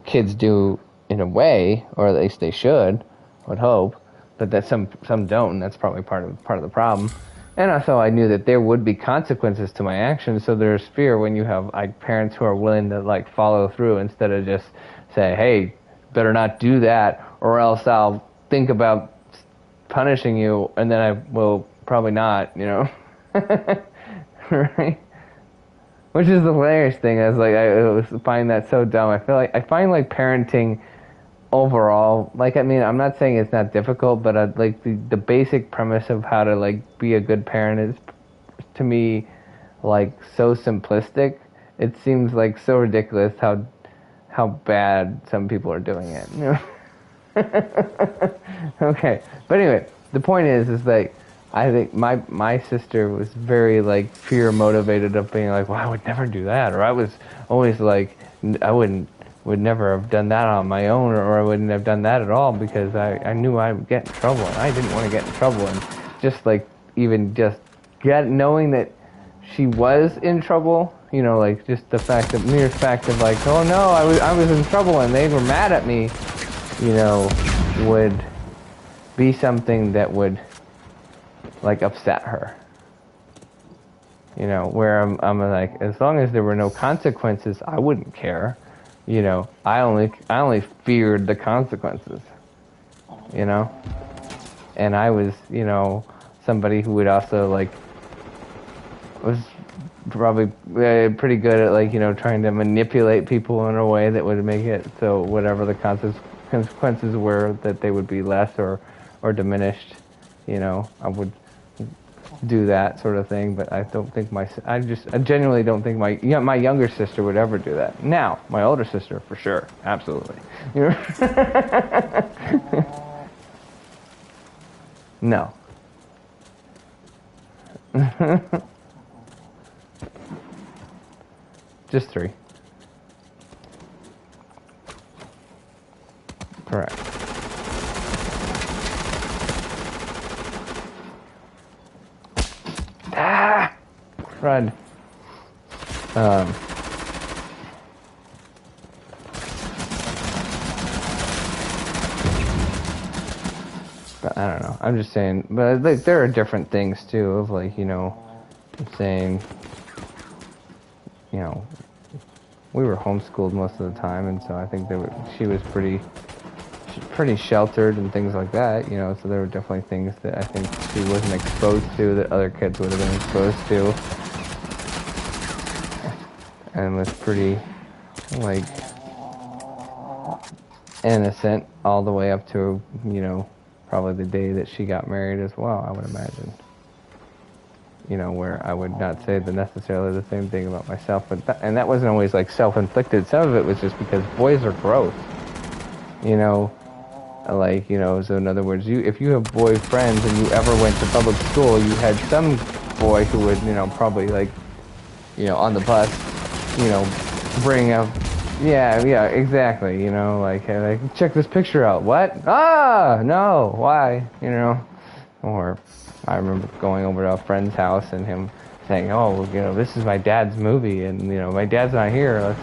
Speaker 2: kids do in a way, or at least they should, I would hope, but that some don't, and that's probably part of the problem. And also, I knew that there would be consequences to my actions, so there's fear when you have like parents who are willing to like follow through instead of just say, "Hey, better not do that, or else I'll think about punishing you, and then I will probably not," right? Which is the hilarious thing. I find that so dumb. I find like parenting overall, like, I mean, I'm not saying it's not difficult, but like the basic premise of how to like be a good parent is, to me, like so simplistic. It seems like so ridiculous how bad some people are doing it. Okay, but anyway, the point is like, I think my sister was very like fear motivated of being like, well, I would never do that, or I was always like, I would never have done that on my own, or I wouldn't have done that at all because I knew I would get in trouble, and I didn't want to get in trouble, and just like even just knowing that she was in trouble, like just the mere fact of like, oh no, I was in trouble and they were mad at me, would be something that would like upset her. Where I'm like, as long as there were no consequences, I wouldn't care. I only feared the consequences. And I was, somebody who would also like was probably pretty good at like, trying to manipulate people in a way that would make it so whatever the consequences were, that they would be less or diminished. I would do that sort of thing, but I don't think I genuinely don't think my younger sister would ever do that. Now, my older sister, for sure, absolutely. No. Just 3. Correct. Crud. But I don't know. I'm just saying. But like, there are different things too. Of like, saying, we were homeschooled most of the time, and so I think she was pretty sheltered and things like that. So there were definitely things that I think she wasn't exposed to that other kids would have been exposed to. And was pretty, like, innocent all the way up to, probably the day that she got married as well, I would imagine. you know, where I would not say necessarily the same thing about myself, but and that wasn't always like self-inflicted. Some of it was just because boys are gross, you know, like, you know, so in other words, if you have boy friends and you ever went to public school, you had some boy who would, you know, probably like, you know, on the bus, you know, bring up, yeah, exactly, you know, like, hey, like, check this picture out. What? Ah, no, why, you know? Or I remember going over to a friend's house and him saying, oh, you know, this is my dad's movie, and, you know, my dad's not here,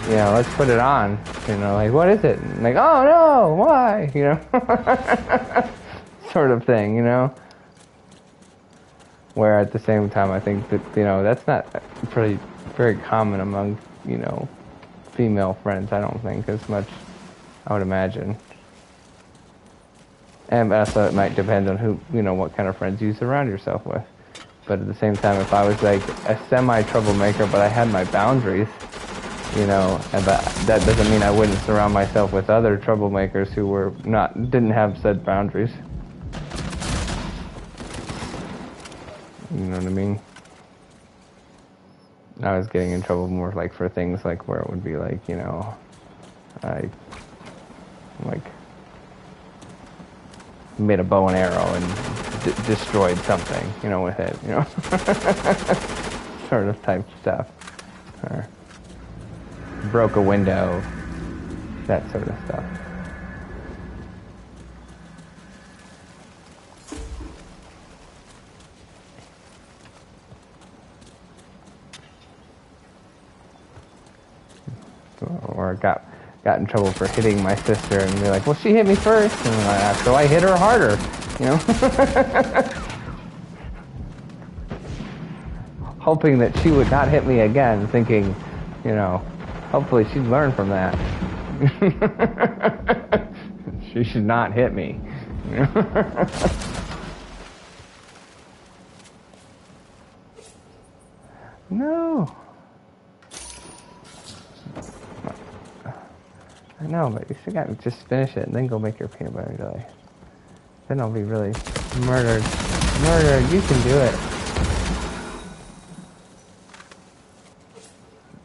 Speaker 2: let's put it on, you know, like, what is it? And like, oh, no, why, you know? Sort of thing, you know? Where at the same time, I think that, you know, that's not pretty very common among, you know, female friends, I don't think, as much, I would imagine. And also it might depend on who, you know, what kind of friends you surround yourself with. But at the same time, if I was like a semi-troublemaker, but I had my boundaries, you know, and that doesn't mean I wouldn't surround myself with other troublemakers who didn't have said boundaries. You know what I mean? I was getting in trouble more like for things like where it would be like, you know, I like made a bow and arrow and destroyed something, you know, with it, you know, sort of type stuff, or broke a window, that sort of stuff. Or got in trouble for hitting my sister and be like, well, she hit me first, and so I hit her harder, you know. Hoping that she would not hit me again, thinking, you know, hopefully she'd learn from that. She should not hit me. No. I know, but you still got to just finish it and then go make your peanut butter jelly. Then I'll be really murdered. Murdered, you can do it.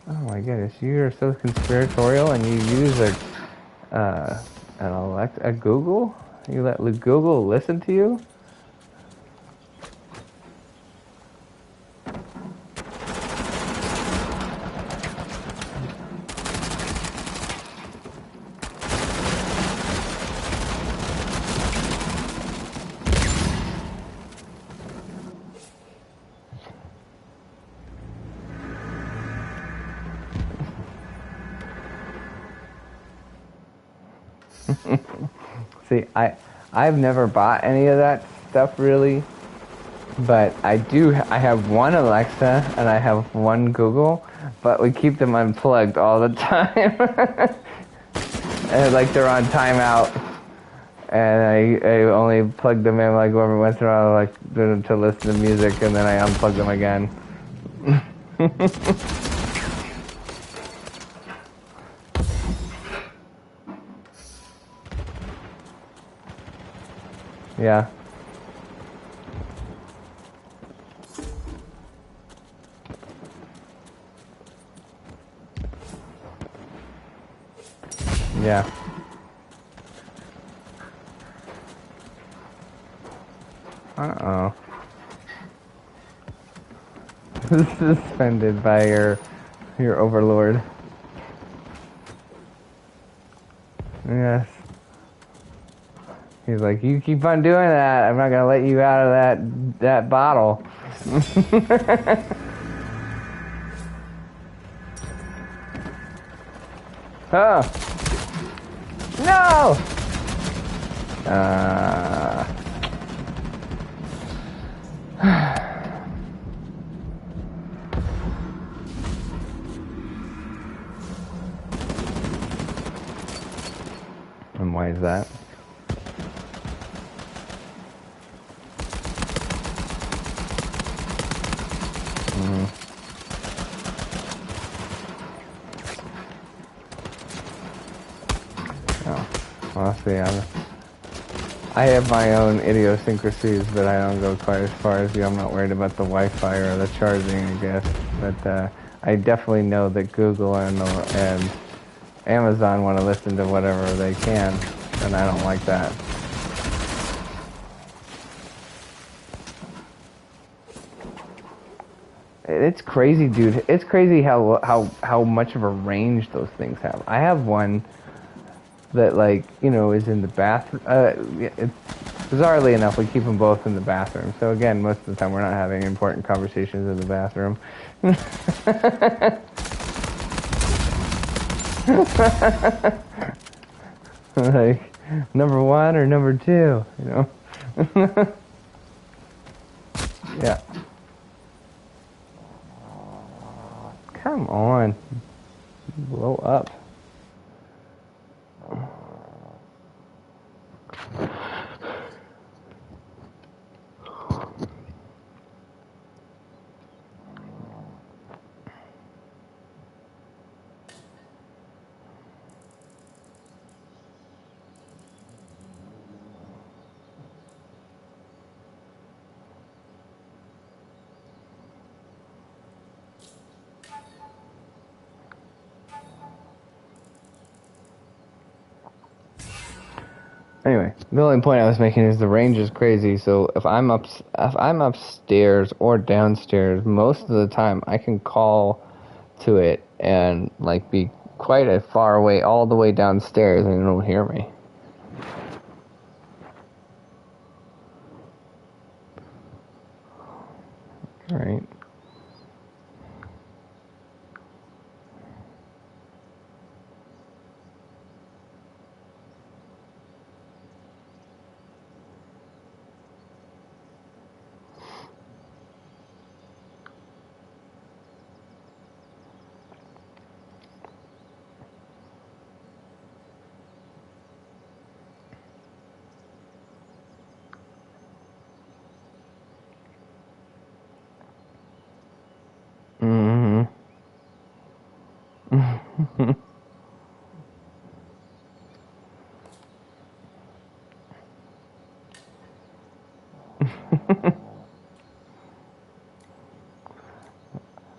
Speaker 2: Oh my goodness, you are so conspiratorial and you use a Google? You let Google listen to you? See, I've never bought any of that stuff really, but I have one Alexa and I have one Google, but we keep them unplugged all the time. And like they're on timeout, and I only plug them in like every once in a while, like to listen to music, and then I unplug them again. Yeah. Yeah. Uh-oh. Suspended by your overlord. Yes. He's like, you keep on doing that, I'm not gonna let you out of that bottle. Oh. No! And why is that? Oh, well, see, I have my own idiosyncrasies, but I don't go quite as far as you. I'm not worried about the Wi-Fi or the charging, I guess. But I definitely know that Google and Amazon want to listen to whatever they can, and I don't like that. It's crazy, dude. It's crazy how much of a range those things have. I have one that, like, you know, is in the bathroom. Bizarrely enough, we keep them both in the bathroom. So again, most of the time we're not having important conversations in the bathroom. Like, number one or number two, you know? Yeah. Come on. Blow up. Anyway, the only point I was making is the range is crazy. So if I'm upstairs or downstairs, most of the time I can call to it and, like, be quite a far away, all the way downstairs, and it don't hear me. All right. Mm-hmm.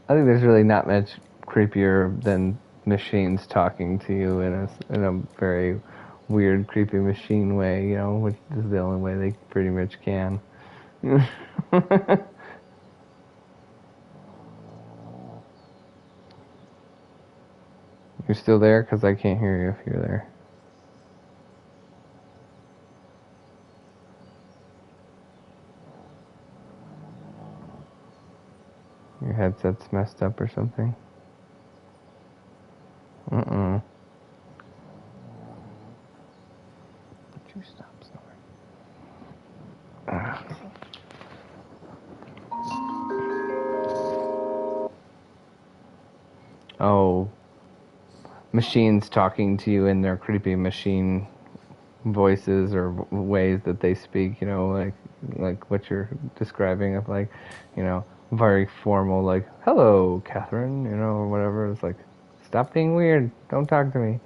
Speaker 2: I think there's really not much creepier than machines talking to you in a very weird, creepy machine way, you know, which is the only way they pretty much can. You're still there? Because I can't hear you if you're there. Your headset's messed up or something? Mm-mm. Would you stop snoring? Oh, machines talking to you in their creepy machine voices or ways that they speak, you know, like what you're describing of, like, you know, very formal, like, hello, Catherine, you know, or whatever. It's like, stop being weird. Don't talk to me.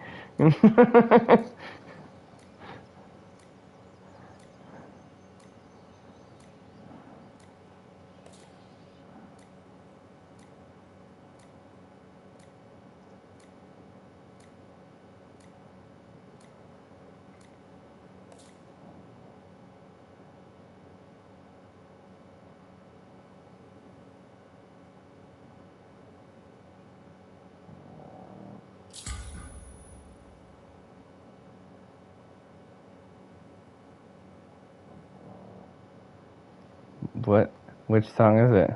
Speaker 2: What? Which song is it?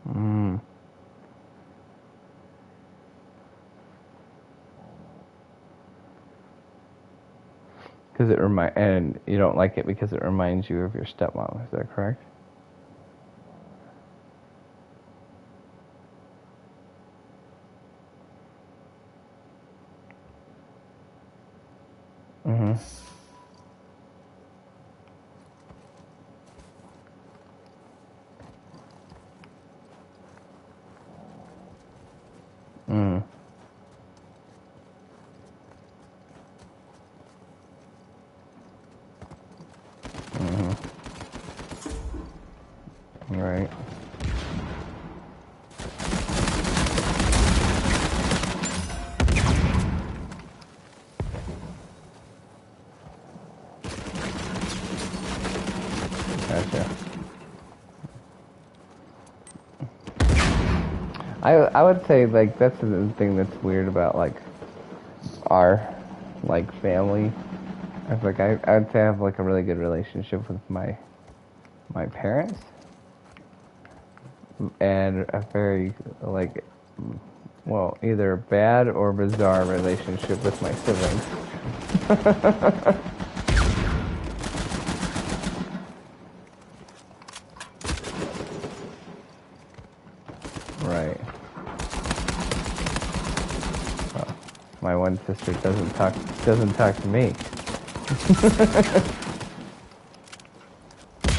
Speaker 2: Mm. Because and you don't like it because it reminds you of your stepmom. Is that correct? Mm-hmm. Mm. Mm-hmm. Right. Gotcha. I would say like that's the thing that's weird about like our like family. I was like I would say I have like a really good relationship with my parents and a very like well either bad or bizarre relationship with my siblings. Right. Well, my one sister doesn't talk to me.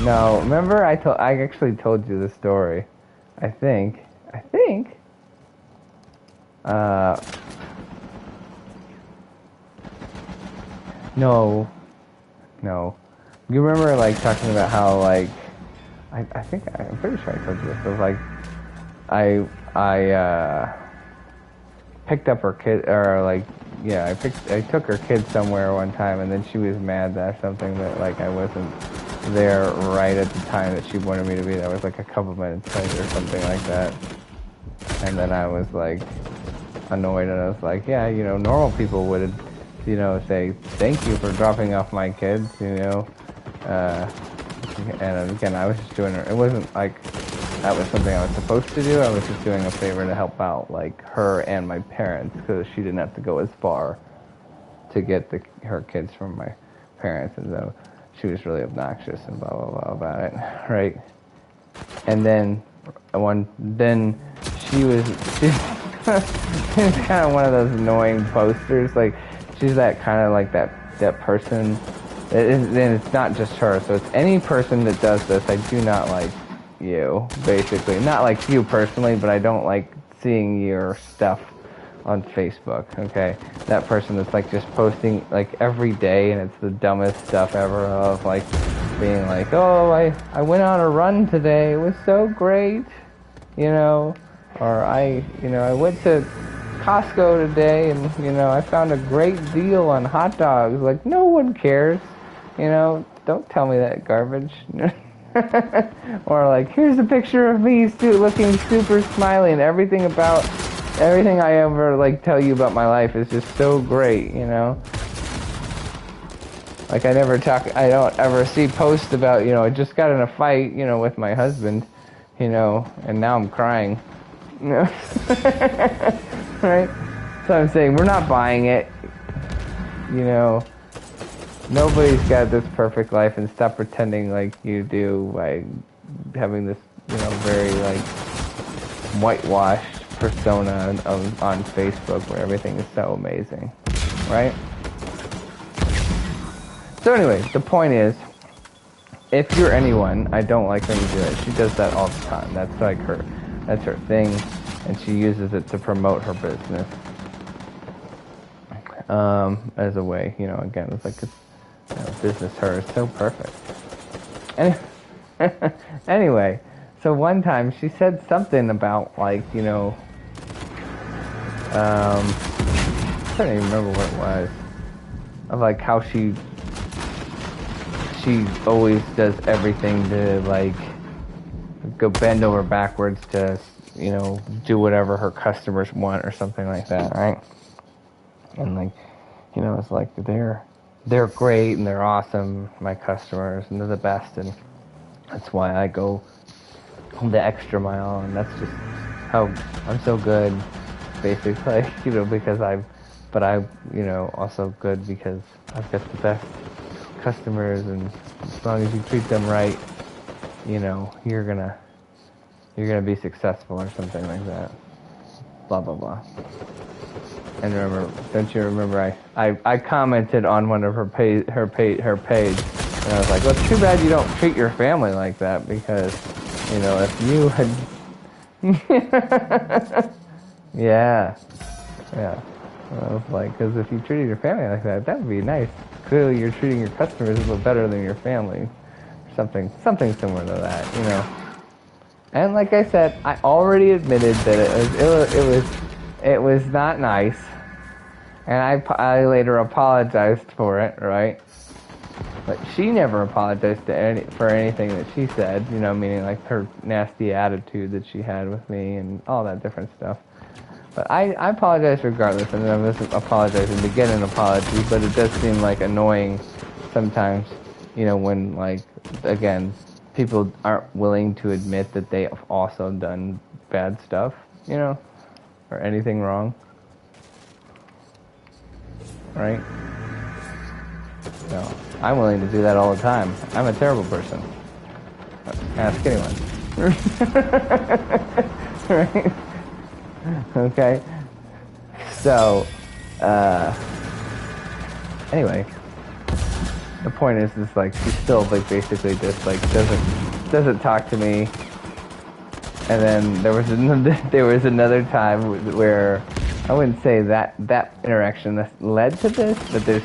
Speaker 2: No, remember I actually told you the story. I think. Uh, no. You remember like talking about how like I think I'm pretty sure I told you this. It was like I picked up her kid or like yeah I took her kid somewhere one time and then she was mad that something that like I wasn't there right at the time that she wanted me to be there. It was like a couple minutes late or something like that. And then I was like annoyed and I was like, yeah, you know, normal people would, you know, say thank you for dropping off my kids, you know. And again, I was just doing it. It wasn't like that was something I was supposed to do. I was just doing a favor to help out like her and my parents because she didn't have to go as far to get her kids from my parents, and so she was really obnoxious and blah blah blah about it, right? And then she was kind of one of those annoying posters. Like she's that kind of like that person. And it's not just her. So it's any person that does this. I do not like you, basically. Not like you personally, but I don't like seeing your stuff on Facebook, okay? That person that's like just posting like every day and it's the dumbest stuff ever of like being like, oh, I went on a run today, it was so great, you know, or I went to Costco today and, you know, I found a great deal on hot dogs. Like, no one cares, you know, don't tell me that garbage. Or like, here's a picture of me looking super smiley and everything I ever like tell you about my life is just so great, you know. Like I don't ever see posts about, you know, I just got in a fight, you know, with my husband, you know, and now I'm crying. You know? Right? So I'm saying we're not buying it. You know, nobody's got this perfect life, and stop pretending like you do by having this, you know, very like whitewashed persona on Facebook where everything is so amazing, right? So anyway, the point is, if you're anyone, I don't like when you do it. She does that all the time. That's like that's her thing, and she uses it to promote her business. As a way, you know, again, it's like business her is so perfect. And anyway, so one time she said something about like, you know, I don't even remember what it was, of like how she always does everything to like go bend over backwards to, you know, do whatever her customers want or something like that, right? And like, you know, it's like they're great and they're awesome, my customers, and they're the best, and that's why I go the extra mile, and that's just how I'm so good, basically, you know, because you know, also good because I've got the best customers, and as long as you treat them right, you know, you're gonna be successful or something like that. Blah blah blah. And don't you remember I commented on one of her page, and I was like, well, it's too bad you don't treat your family like that, because, you know, if you had Yeah. Yeah. I was like, because if you treated your family like that, that would be nice. Clearly, you're treating your customers a little better than your family. Something similar to that, you know. And like I said, I already admitted that it was not nice, and I later apologized for it, right? But she never apologized for anything that she said, you know, meaning like her nasty attitude that she had with me and all that different stuff. But I apologize regardless, and I wasn't apologizing to get an apology, but it does seem like annoying sometimes, you know, when like, again, people aren't willing to admit that they have also done bad stuff, you know, or anything wrong, right? So I'm willing to do that all the time. I'm a terrible person. Ask anyone. Right? Okay. So, anyway, the point is like she still like basically just like doesn't talk to me. And then there was another time where I wouldn't say that interaction that led to this, but there's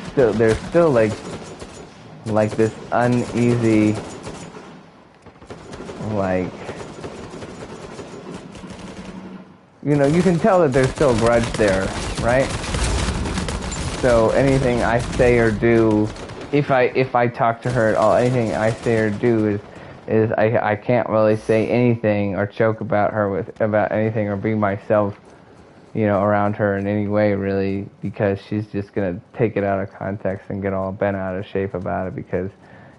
Speaker 2: still like this uneasy, like, you know, you can tell that there's still a grudge there, right? So anything I say or do, if I talk to her at all, anything I say or do is I can't really say anything or joke about her about anything or be myself, you know, around her in any way really, because she's just gonna take it out of context and get all bent out of shape about it because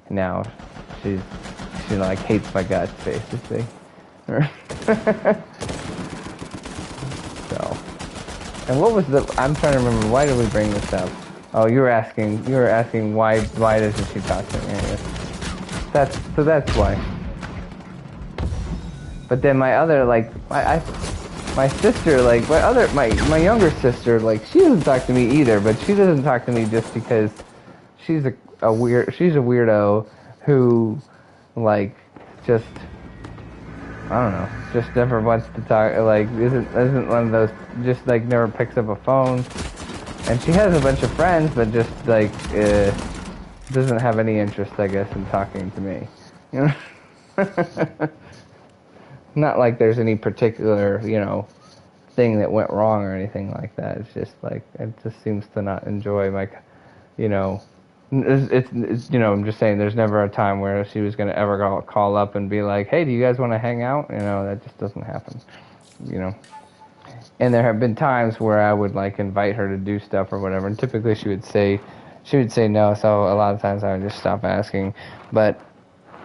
Speaker 2: now she like hates my guts basically. So, and what was I'm trying to remember, why did we bring this up? Oh, you were asking why doesn't she talk to me? That's why. But then my other, like, my sister, like, my younger sister, like, she doesn't talk to me either, but she doesn't talk to me just because she's a weirdo who, like, just, I don't know, just never wants to talk, like, isn't one of those, just, like, never picks up a phone. And she has a bunch of friends, but just, like, doesn't have any interest, I guess, in talking to me. You know? Not like there's any particular, you know, thing that went wrong or anything like that. It's just like, it just seems to not enjoy my, you know, it's you know, I'm just saying there's never a time where she was going to ever call up and be like, hey, do you guys want to hang out? You know, that just doesn't happen, you know. And there have been times where I would like invite her to do stuff or whatever, and typically she would say no, so a lot of times I would just stop asking. But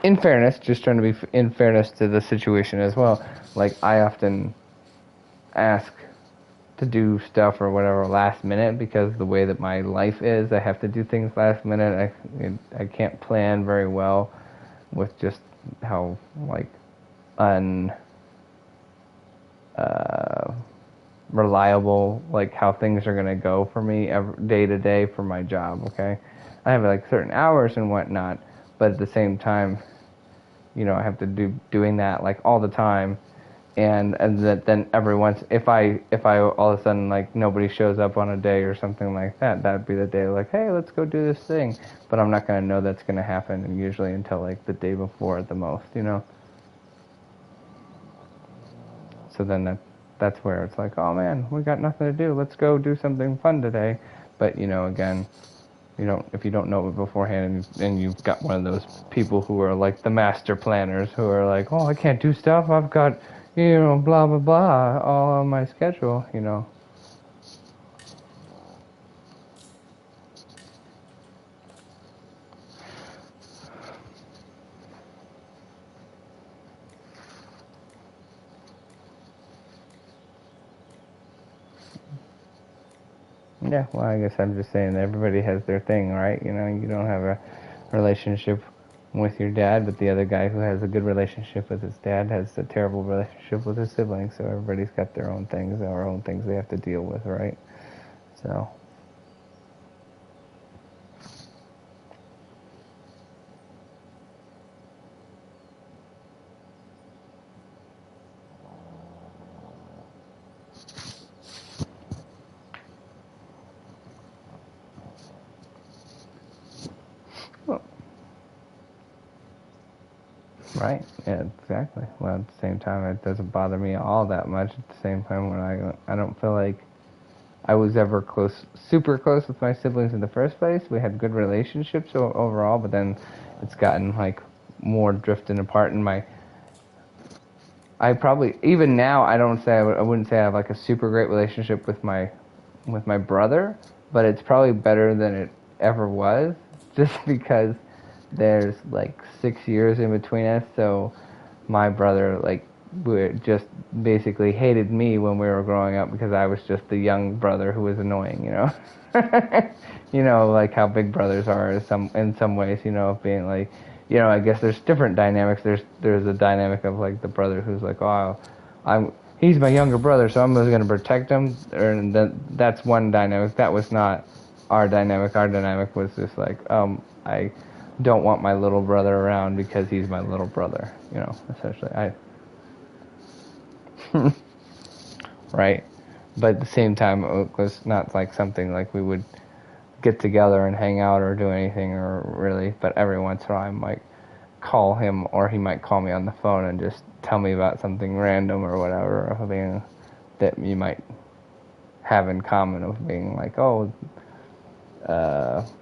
Speaker 2: in fairness, just trying to be in fairness to the situation as well, like I often ask to do stuff or whatever last minute because the way that my life is, I have to do things last minute. I can't plan very well with just how like reliable, like how things are gonna go for me day to day for my job. Okay, I have like certain hours and whatnot, but at the same time, you know, I have to doing that like all the time, and that then every once if I all of a sudden like nobody shows up on a day or something like that, that'd be the day like, hey, let's go do this thing, but I'm not gonna know that's gonna happen usually until like the day before at the most, you know. So then that's where it's like, oh man, we got nothing to do. Let's go do something fun today. But you know, again, if you don't know it beforehand, and you've got one of those people who are like the master planners, who are like, oh, I can't do stuff. I've got, you know, blah blah blah, all on my schedule. You know. Yeah. Well, I guess I'm just saying that everybody has their thing, right? You know, you don't have a relationship with your dad, but the other guy who has a good relationship with his dad has a terrible relationship with his siblings. So everybody's got their own things, their own things they have to deal with, right? So. Right. Yeah, exactly. Well, at the same time, it doesn't bother me all that much. At the same time, when I don't feel like I was ever super close with my siblings in the first place. We had good relationships overall, but then it's gotten like more drifting apart. And I probably even now I wouldn't say I have like a super great relationship with my brother, but it's probably better than it ever was, just because there's like 6 years in between us. So my brother just basically hated me when we were growing up because I was just the young brother who was annoying, you know. You know, like how big brothers are in some ways, you know, of being like, you know, I guess there's different dynamics. There's a dynamic of like the brother who's like, oh, he's my younger brother, so I'm just going to protect him. And that's one dynamic. That was not our dynamic. Our dynamic was just like, I don't want my little brother around because he's my little brother, you know, essentially. Right? But at the same time, it was not like something like we would get together and hang out or do anything or really, but every once in a while I might call him or he might call me on the phone and just tell me about something random or whatever of being that you might have in common of being like, oh,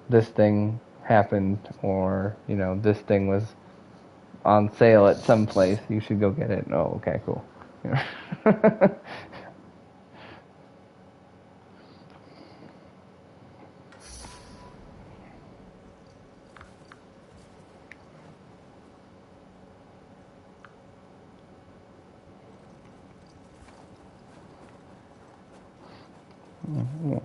Speaker 2: this thing happened, or, you know, this thing was on sale at some place, you should go get it. Oh, okay, cool. You know? Yeah.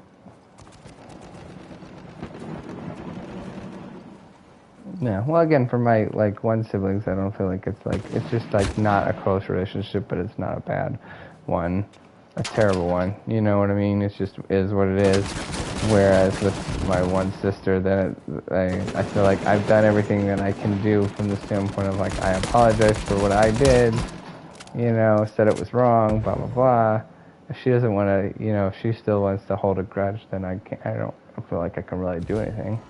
Speaker 2: Yeah. Well, again, for my like one siblings, I don't feel like it's just like not a close relationship, but it's not a bad one, a terrible one. You know what I mean? It's just is what it is. Whereas with my one sister, then I feel like I've done everything that I can do from the standpoint of like I apologize for what I did, you know, said it was wrong, blah blah blah. If she doesn't want to, you know, if she still wants to hold a grudge, then I can't. I don't feel like I can really do anything.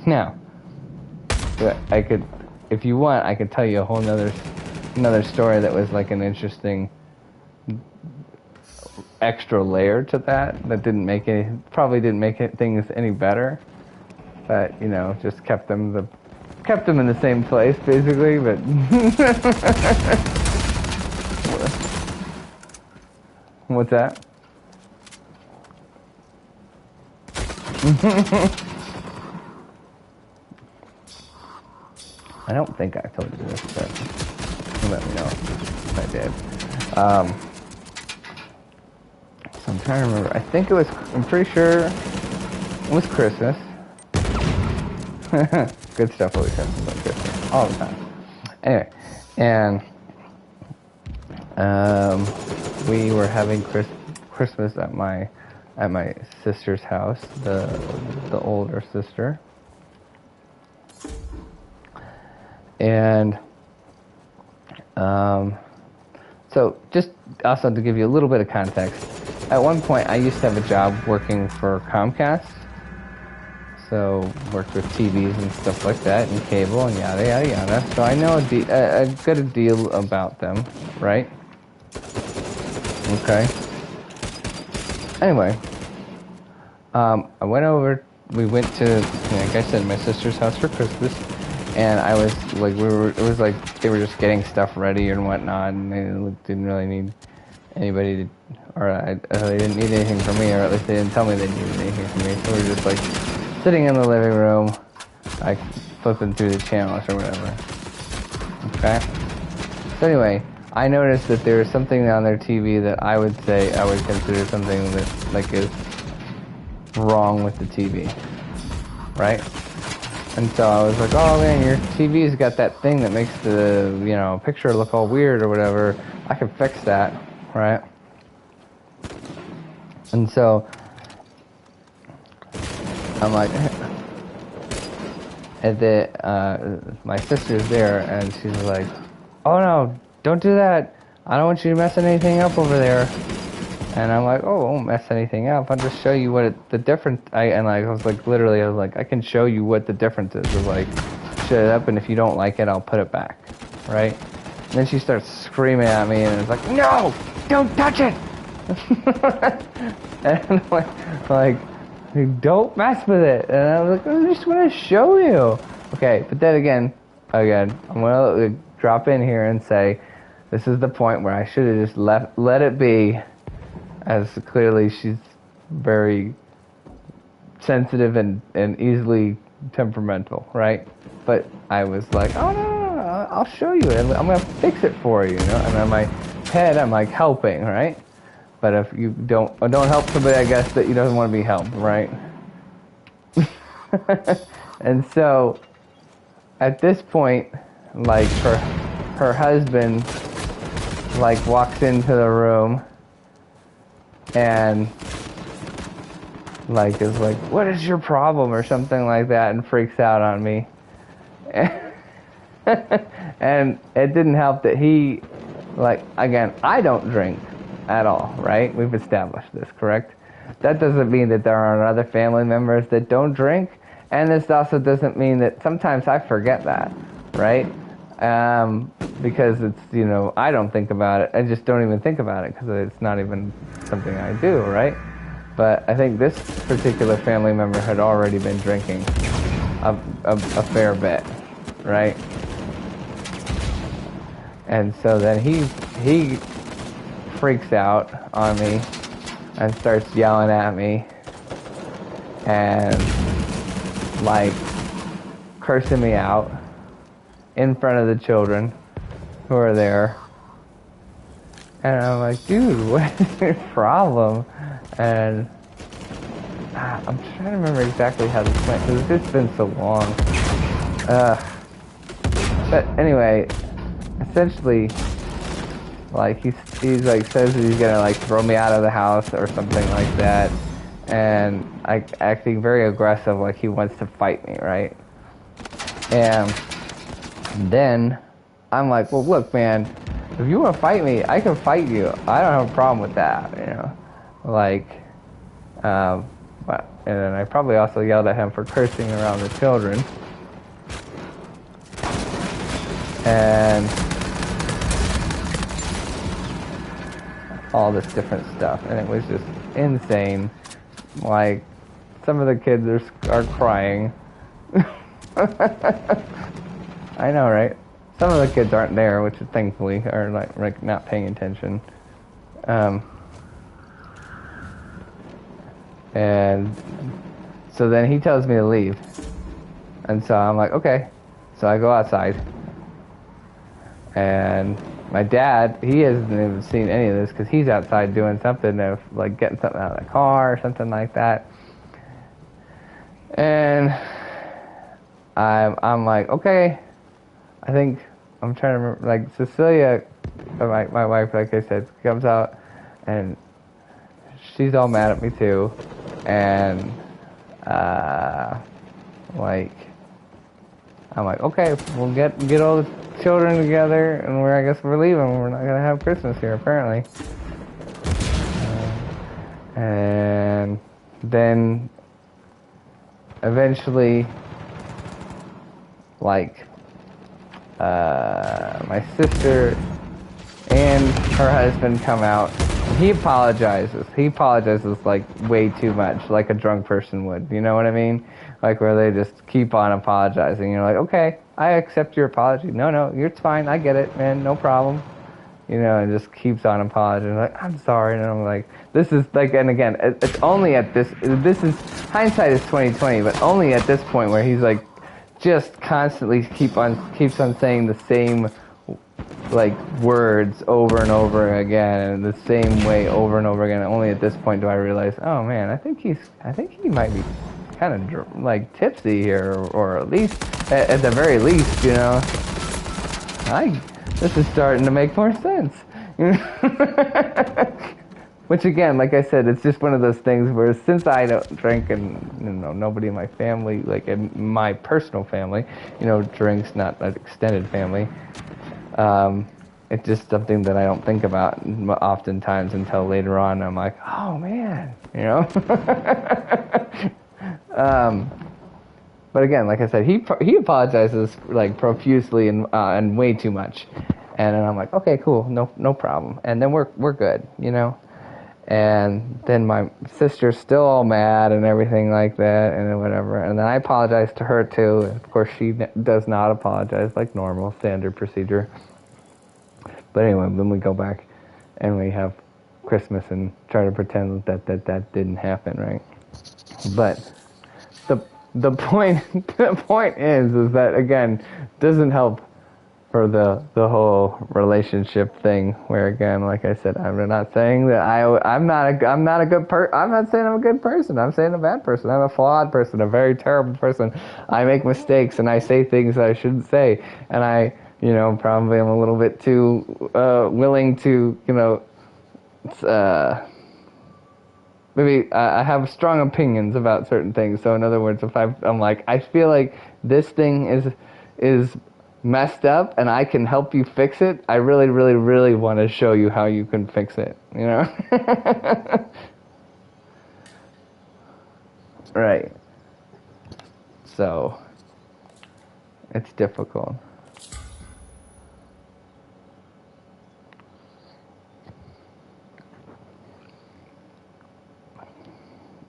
Speaker 2: Now, I could, if you want, I could tell you a whole another story that was like an interesting extra layer to that probably didn't make things any better, but you know, just kept them in the same place basically. But what's that? I don't think I told you this, but you let me know if I did. So I'm trying to remember. I'm pretty sure it was Christmas. Good stuff always happens on Christmas, all the time. Anyway, and we were having Christmas at my sister's house, the older sister. And so just also to give you a little bit of context, at one point I used to have a job working for Comcast, so worked with TVs and stuff like that, and cable and yada yada yada. So I know a good deal about them, right? Okay. Anyway, we went to, like I said, my sister's house for Christmas. And I was like, it was like they were just getting stuff ready and whatnot, and they didn't really need anybody to, or they didn't need anything from me, or at least they didn't tell me they needed anything from me. So we were just like sitting in the living room, like flipping through the channels or whatever. Okay. So anyway, I noticed that there was something on their TV that I would consider something that like is wrong with the TV, right? And so I was like, oh man, your TV's got that thing that makes the, you know, picture look all weird or whatever. I can fix that, right? And so I'm like, my sister's there, and she's like, oh no, don't do that. I don't want you messing anything up over there. And I'm like, oh, I won't mess anything up. I'll just show you what the difference. I was like, literally, I was like, I can show you what the difference is. Of like, shut it up, and if you don't like it, I'll put it back, right? And then she starts screaming at me, and it's like, no, don't touch it. And I'm like, don't mess with it. And I was like, I just want to show you. Okay, but then again, I'm gonna drop in here and say, this is the point where I should have just let it be. As clearly she's very sensitive and easily temperamental, right? But I was like, oh no, I'll show you it. I'm gonna fix it for you, you know. And in my head, I'm like helping, right? But if you don't help somebody, I guess that you don't want to be helped, right? And so, at this point, like her husband, like walks into the room. And like is like, what is your problem or something like that, and freaks out on me. And it didn't help that he, like, again, I don't drink at all, right? We've established this, correct? That doesn't mean that there aren't other family members that don't drink, and this also doesn't mean that sometimes I forget that, right? Because it's, you know, I don't think about it. I just don't even think about it because it's not even something I do, right? But I think this particular family member had already been drinking a fair bit, right? And so then he freaks out on me and starts yelling at me and like cursing me out in front of the children who are there. And I'm like, dude, what is your problem? And I'm trying to remember exactly how this went because it's just been so long. But anyway, essentially, like he's like says that he's gonna like throw me out of the house or something like that, and like acting very aggressive, like he wants to fight me, right? And then I'm like, well, look, man, if you want to fight me, I can fight you. I don't have a problem with that, you know, like, and then I probably also yelled at him for cursing around the children. And all this different stuff, and it was just insane. Like, some of the kids are crying. I know, right? Some of the kids aren't there, which is thankfully are like not paying attention. And so then he tells me to leave, and so I'm like, okay. So I go outside. And my dad, he hasn't even seen any of this because he's outside doing something, like getting something out of the car or something like that. And I'm like, okay, I think I'm trying to remember, like Cecilia, my wife, like I said, comes out and she's all mad at me too. And like, I'm like, okay, we'll get all the children together, and I guess we're leaving. We're not gonna have Christmas here, apparently. And then eventually, like, my sister and her husband come out. He apologizes. He apologizes like way too much, like a drunk person would. You know what I mean? Like where they just keep on apologizing. You're like, okay, I accept your apology. No, it's fine. I get it, man. No problem. You know, and just keeps on apologizing. Like, I'm sorry. And I'm like, this is like, and again, it's only at this is, hindsight is 20/20, but only at this point where he's like, just constantly keeps on saying the same, like, words over and over again, and the same way over and over again. Only at this point do I realize, oh man, I think he might be kind of like tipsy here, or at least, at the very least, you know. This is starting to make more sense. Which again, like I said, it's just one of those things where since I don't drink, and you know, nobody in my family, like in my personal family, you know, drinks, not an extended family. it's just something that I don't think about oftentimes until later on. I'm like, oh man, you know. But again, like I said, he apologizes like profusely and way too much, and then I'm like, okay, cool, no problem, and then we're good, you know. And then my sister's still all mad and everything like that, and then whatever. And then I apologize to her too. And of course, she does not apologize like normal standard procedure. But anyway, then we go back and we have Christmas and try to pretend that didn't happen, right? But the point the point is that again doesn't help for the whole relationship thing, where again, like I said, I'm not saying that I'm not a good I'm not saying I'm a good person. I'm saying I'm a bad person. I'm a flawed person, a very terrible person. I make mistakes and I say things that I shouldn't say, and I, you know, probably am a little bit too willing to, you know, maybe I have strong opinions about certain things. So in other words, if I'm like, I feel like this thing is messed up and I can help you fix it, I really, really, really want to show you how you can fix it, you know? Right. So, it's difficult.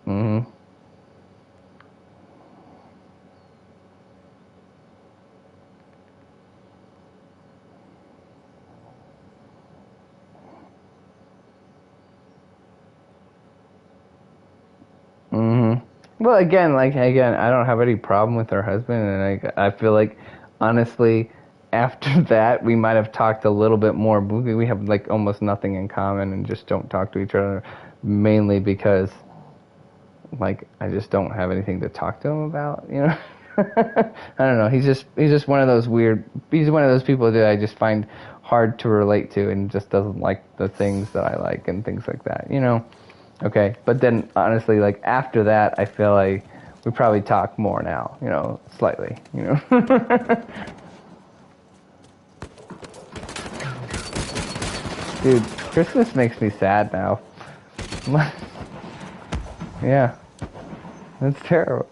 Speaker 2: Mm-hmm. Mm-hmm. Well, again, I don't have any problem with her husband, and I feel like, honestly, after that, we might have talked a little bit more. We have like almost nothing in common, and just don't talk to each other, mainly because, like, I just don't have anything to talk to him about, you know. I don't know. He's just one of those weird. He's one of those people that I just find hard to relate to, and just doesn't like the things that I like and things like that, you know. Okay, but then honestly, like after that, I feel like we probably talk more now, you know, slightly, you know. Dude, Christmas makes me sad now. Yeah, that's terrible.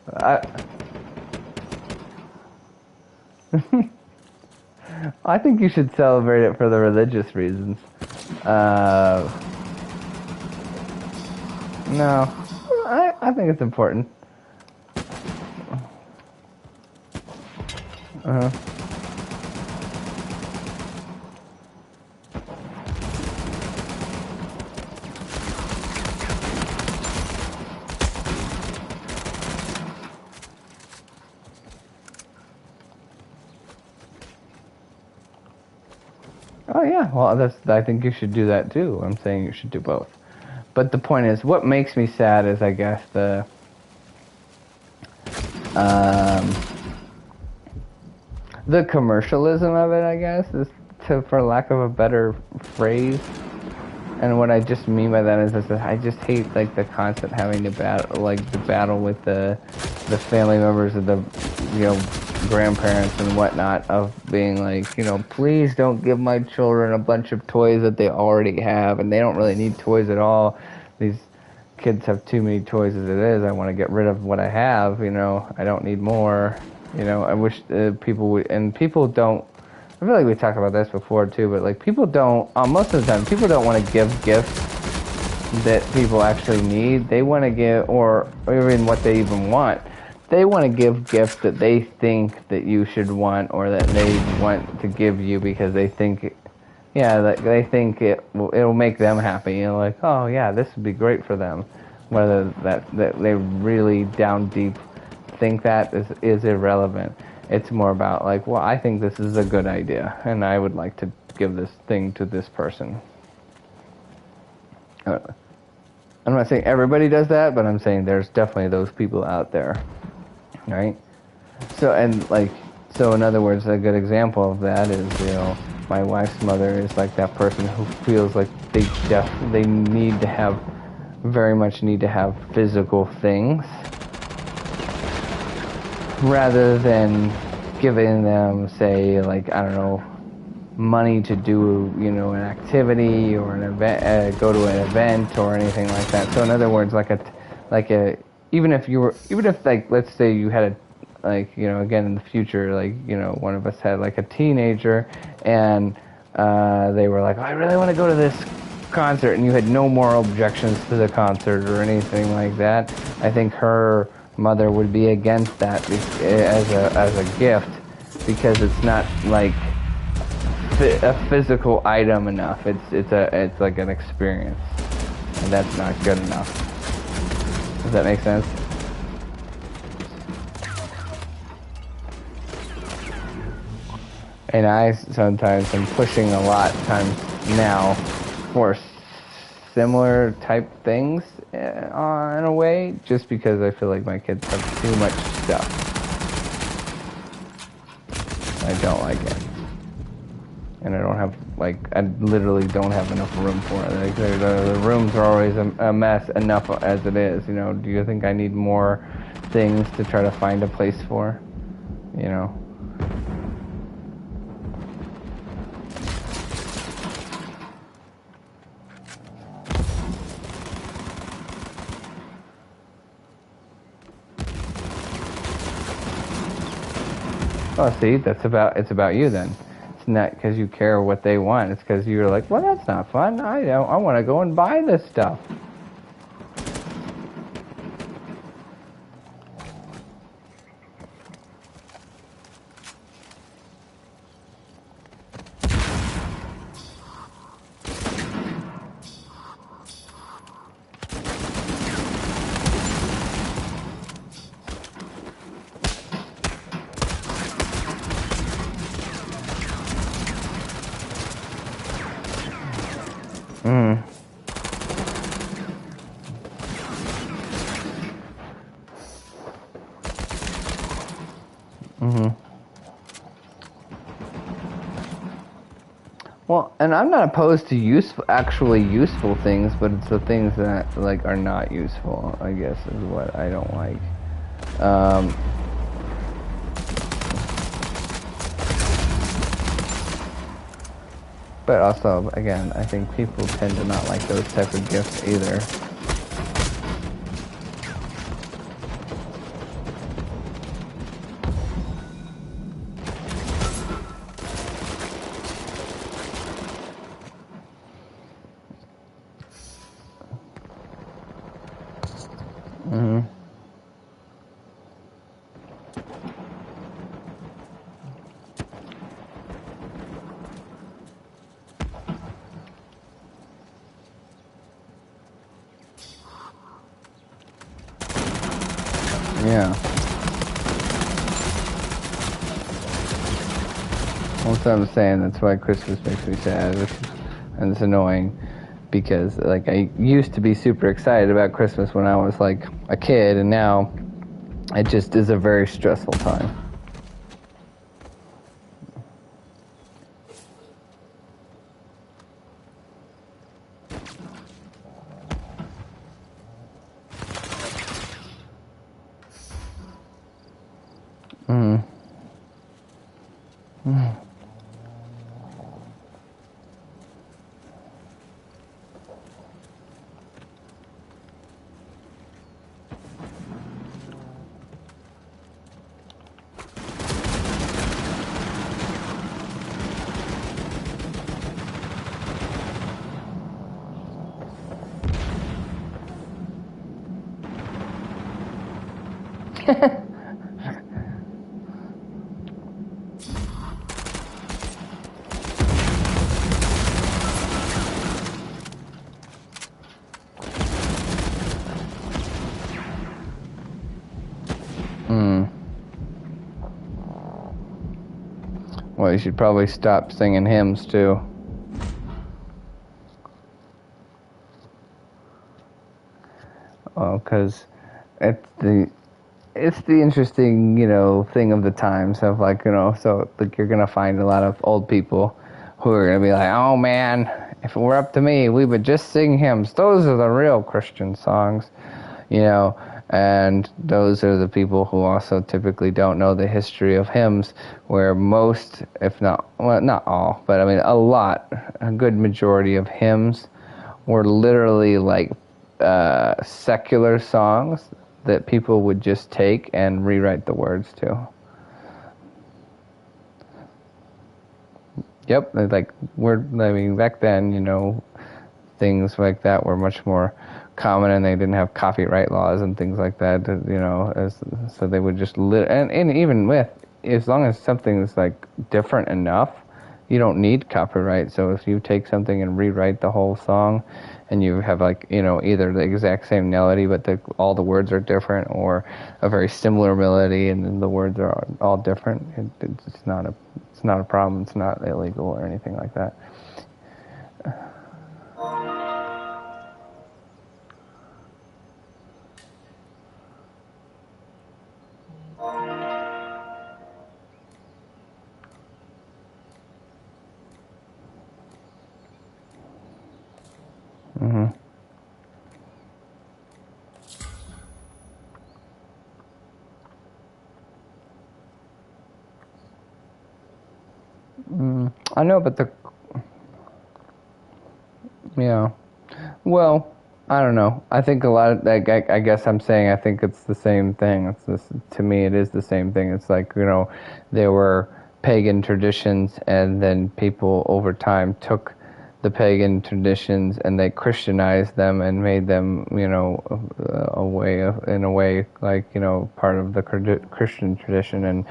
Speaker 2: I think you should celebrate it for the religious reasons. Uh, no, I think it's important. Uh-huh. Oh yeah, well I think you should do that too. I'm saying you should do both. But the point is, what makes me sad is, I guess, um, the commercialism of it, I guess, is for lack of a better phrase. And what I just mean by that is that I just hate like the constant having to battle with the family members of the, you know, grandparents and whatnot, of being like, you know, please don't give my children a bunch of toys that they already have, and they don't really need toys at all. These kids have too many toys as it is. I want to get rid of what I have, you know. I don't need more, you know. I wish people would, and people don't. I feel like we talked about this before too, but like people don't, most of the time, people don't want to give gifts that people actually need. They want to give, or even what they even want. They want to give gifts that they think that you should want, or that they want to give you because they think, yeah, that they think it'll make them happy. You know, like, oh yeah, this would be great for them. Whether that they really down deep think that is irrelevant. It's more about like, well, I think this is a good idea, and I would like to give this thing to this person. I'm not saying everybody does that, but I'm saying there's definitely those people out there, right? So, and like, so in other words, a good example of that is, you know, my wife's mother is like that person who feels like they need to have, very much need to have physical things, rather than giving them, say, like, I don't know, money to do, an activity or an event, go to an event or anything like that. So in other words, like a, even if like, let's say you had again in the future, one of us had like a teenager and they were like, oh, I really want to go to this concert, and you had no moral objections to the concert or anything like that. I think her mother would be against that as a gift, because it's not like a physical item enough. It's like an experience, and that's not good enough. Does that make sense? And I sometimes am pushing a lot times now for similar type things in a way, just because I feel like my kids have too much stuff. I don't like it. And I don't have, I literally don't have enough room for it. The rooms are always a mess enough as it is, Do you think I need more things to try to find a place for, Oh, see, it's about you then. It's not because you care what they want. It's because you're like, well, that's not fun. I want to go and buy this stuff. Well, and I'm not opposed to actually useful things, but it's the things that are not useful, I guess, is what I don't like. But also, again, I think people tend to not like those type of gifts either. Yeah. Well, that's what I'm saying. That's why Christmas makes me sad, and it's annoying, because I used to be super excited about Christmas when I was a kid, and now it just is a very stressful time. Well, you should probably stop singing hymns too. Because it's the interesting, thing of the times of so you're gonna find a lot of old people who are gonna be like, oh man, if it were up to me, we would just sing hymns. Those are the real Christian songs, And those are the people who also typically don't know the history of hymns, where most, if not, well, not all, but I mean a good majority of hymns were literally like secular songs that people would just take and rewrite the words to. Yep, like I mean, back then, things like that were much more common, and they didn't have copyright laws and things like that. So they would just and even with, as long as something's like different enough, you don't need copyright. So if you take something and rewrite the whole song, and you have like either the exact same melody but all the words are different, or a very similar melody and then the words are all different, it's not a problem. It's not illegal or anything like that. I know, but well, I don't know. I think a lot of, like, I guess I'm saying I think it's the same thing. To me, it is the same thing. It's like, there were pagan traditions, and then people over time took the pagan traditions and they Christianized them and made them, in a way, like, part of the Christian tradition, and,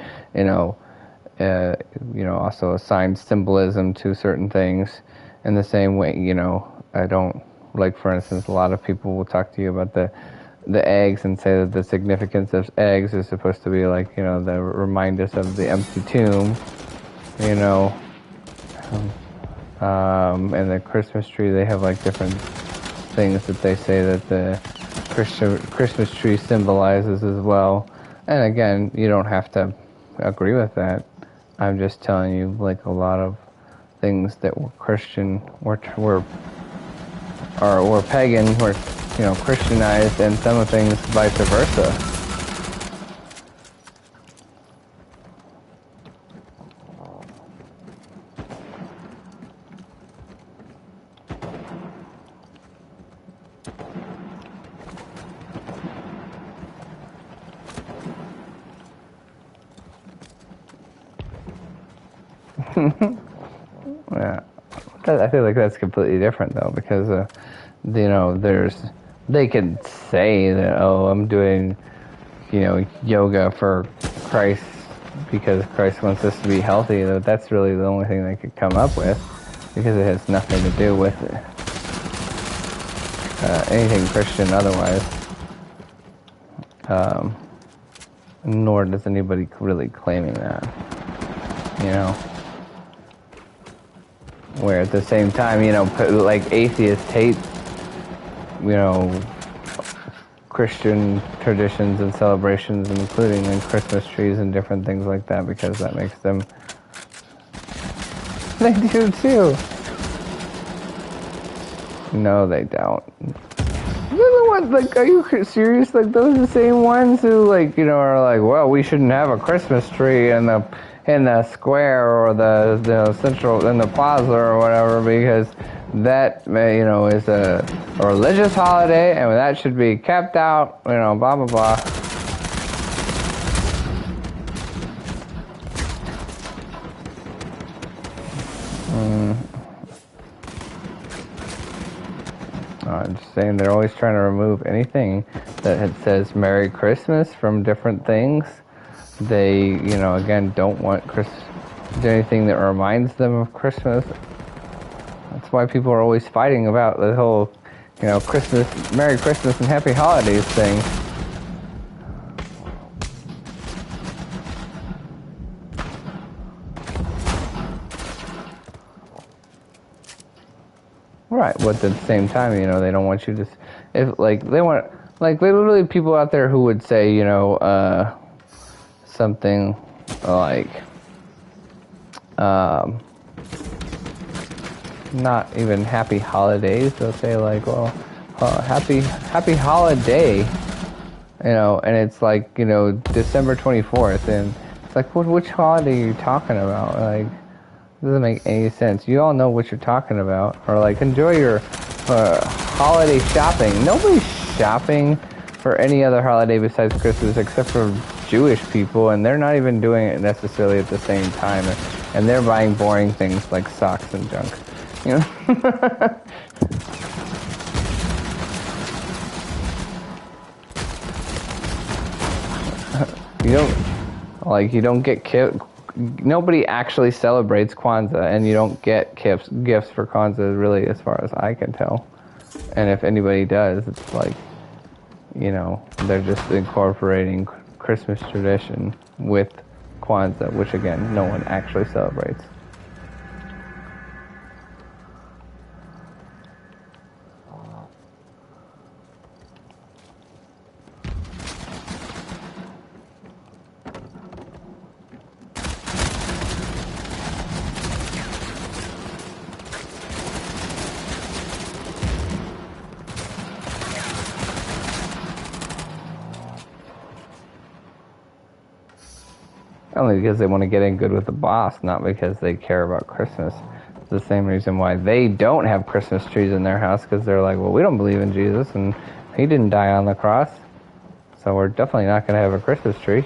Speaker 2: also assigned symbolism to certain things in the same way. I don't, like, for instance, a lot of people will talk to you about the eggs and say that the significance of eggs is supposed to be like, they remind us of the empty tomb, and the Christmas tree, they have like different things that they say that the Christmas tree symbolizes as well. And again, you don't have to agree with that. I'm just telling you, like, a lot of things that were Christian were pagan were, Christianized, and some of things vice versa. Yeah, I feel like that's completely different though, because they could say that, oh, I'm doing yoga for Christ because Christ wants us to be healthy. That's really the only thing they could come up with, because it has nothing to do with anything Christian otherwise. Nor does anybody really claiming that, where at the same time, like atheists hate, Christian traditions and celebrations, including in Christmas trees and different things like that, because that makes them... They do too! No, they don't. They're the ones, like, are you serious? Like, those are the same ones who, like, are like, well, we shouldn't have a Christmas tree in the square or the central, in the plaza or whatever, because that, is a religious holiday and that should be kept out, blah, blah, blah. I'm just saying, they're always trying to remove anything that says Merry Christmas from different things. They, again, don't want anything that reminds them of Christmas. That's why people are always fighting about the whole, Christmas, Merry Christmas and Happy Holidays thing. Right, but at the same time, they don't want you to, they literally people out there who would say, something like, not even happy holidays, they'll say like, well, happy holiday, You know, and it's like, you know, December 24th, and it's like, which holiday are you talking about? Like, it doesn't make any sense. You all know what you're talking about. Or like, enjoy your holiday shopping. Nobody's shopping for any other holiday besides Christmas except for Jewish people, and they're not even doing it necessarily at the same time. And they're buying boring things like socks and junk. You know? You don't get nobody actually celebrates Kwanzaa, and you don't get gifts for Kwanzaa, really, as far as I can tell. And if anybody does, it's like, you know, they're just incorporating Christmas tradition with Kwanzaa, which again, no one actually celebrates. Only because they want to get in good with the boss, not because they care about Christmas. It's the same reason why they don't have Christmas trees in their house, because they're like, well, we don't believe in Jesus, and he didn't die on the cross, so we're definitely not going to have a Christmas tree.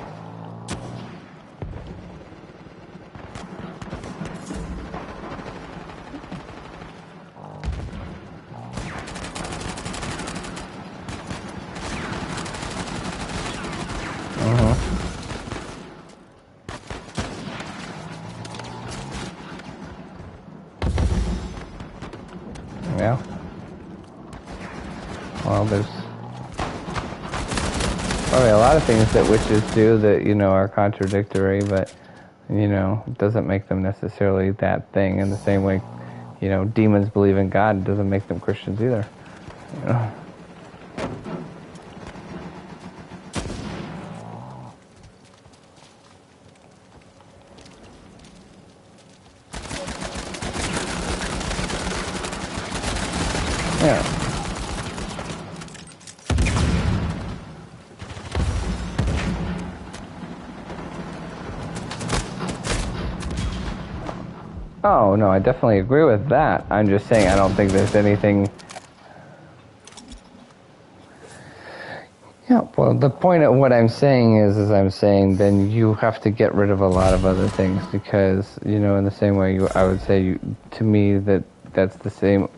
Speaker 2: Yeah. Well, there's probably a lot of things that witches do that, you know, are contradictory, but, you know, it doesn't make them necessarily that thing. In the same way, you know, demons believe in God, it doesn't make them Christians either. You know? Yeah. Oh, no, I definitely agree with that. I'm just saying I don't think there's anything... Yeah, well, the point of what I'm saying is I'm saying then you have to get rid of a lot of other things, because, you know, in the same way I would say to me that's the same,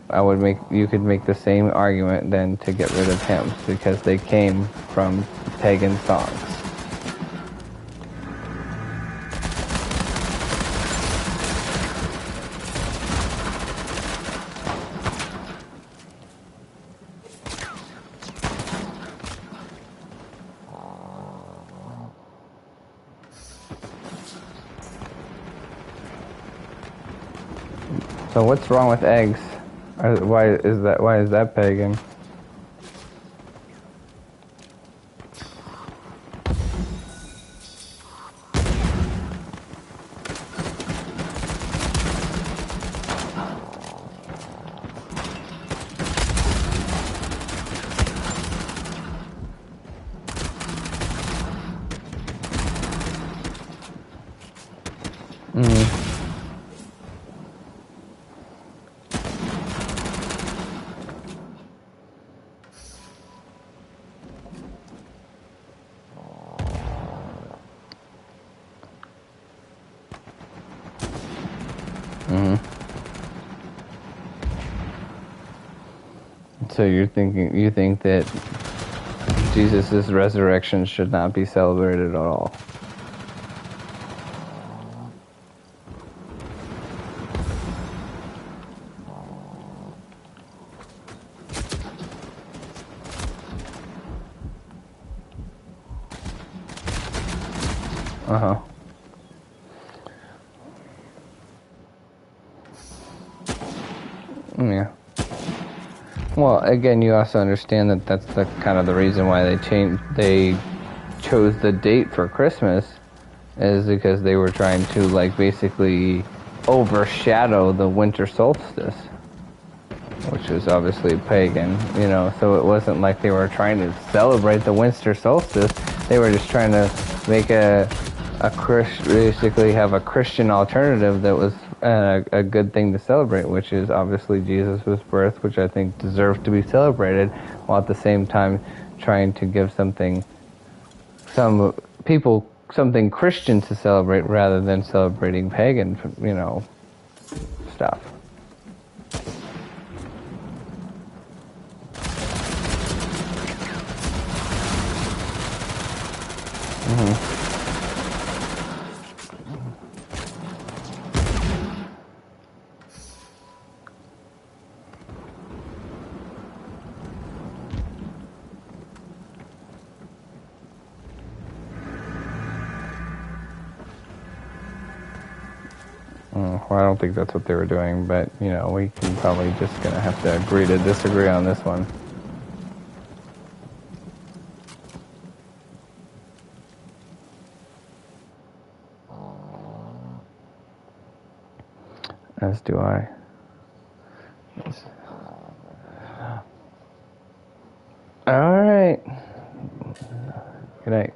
Speaker 2: you could make the same argument then to get rid of hymns, because they came from pagan songs. So what's wrong with eggs? Why is that pagan? So you think that Jesus' resurrection should not be celebrated at all? Uh-huh. Yeah. Well, again, you also understand that that's the kind of the reason why they chose the date for Christmas, is because they were trying to, like, basically overshadow the winter solstice. which is obviously pagan, so it wasn't like they were trying to celebrate the winter solstice. They were just trying to make basically have a Christian alternative that was a good thing to celebrate, which is obviously Jesus' birth, which I think deserves to be celebrated, while at the same time trying to give some people something Christian to celebrate rather than celebrating pagan, stuff. Well, I don't think that's what they were doing, but, we can probably just gonna have to agree to disagree on this one. As do I. All right. Good night.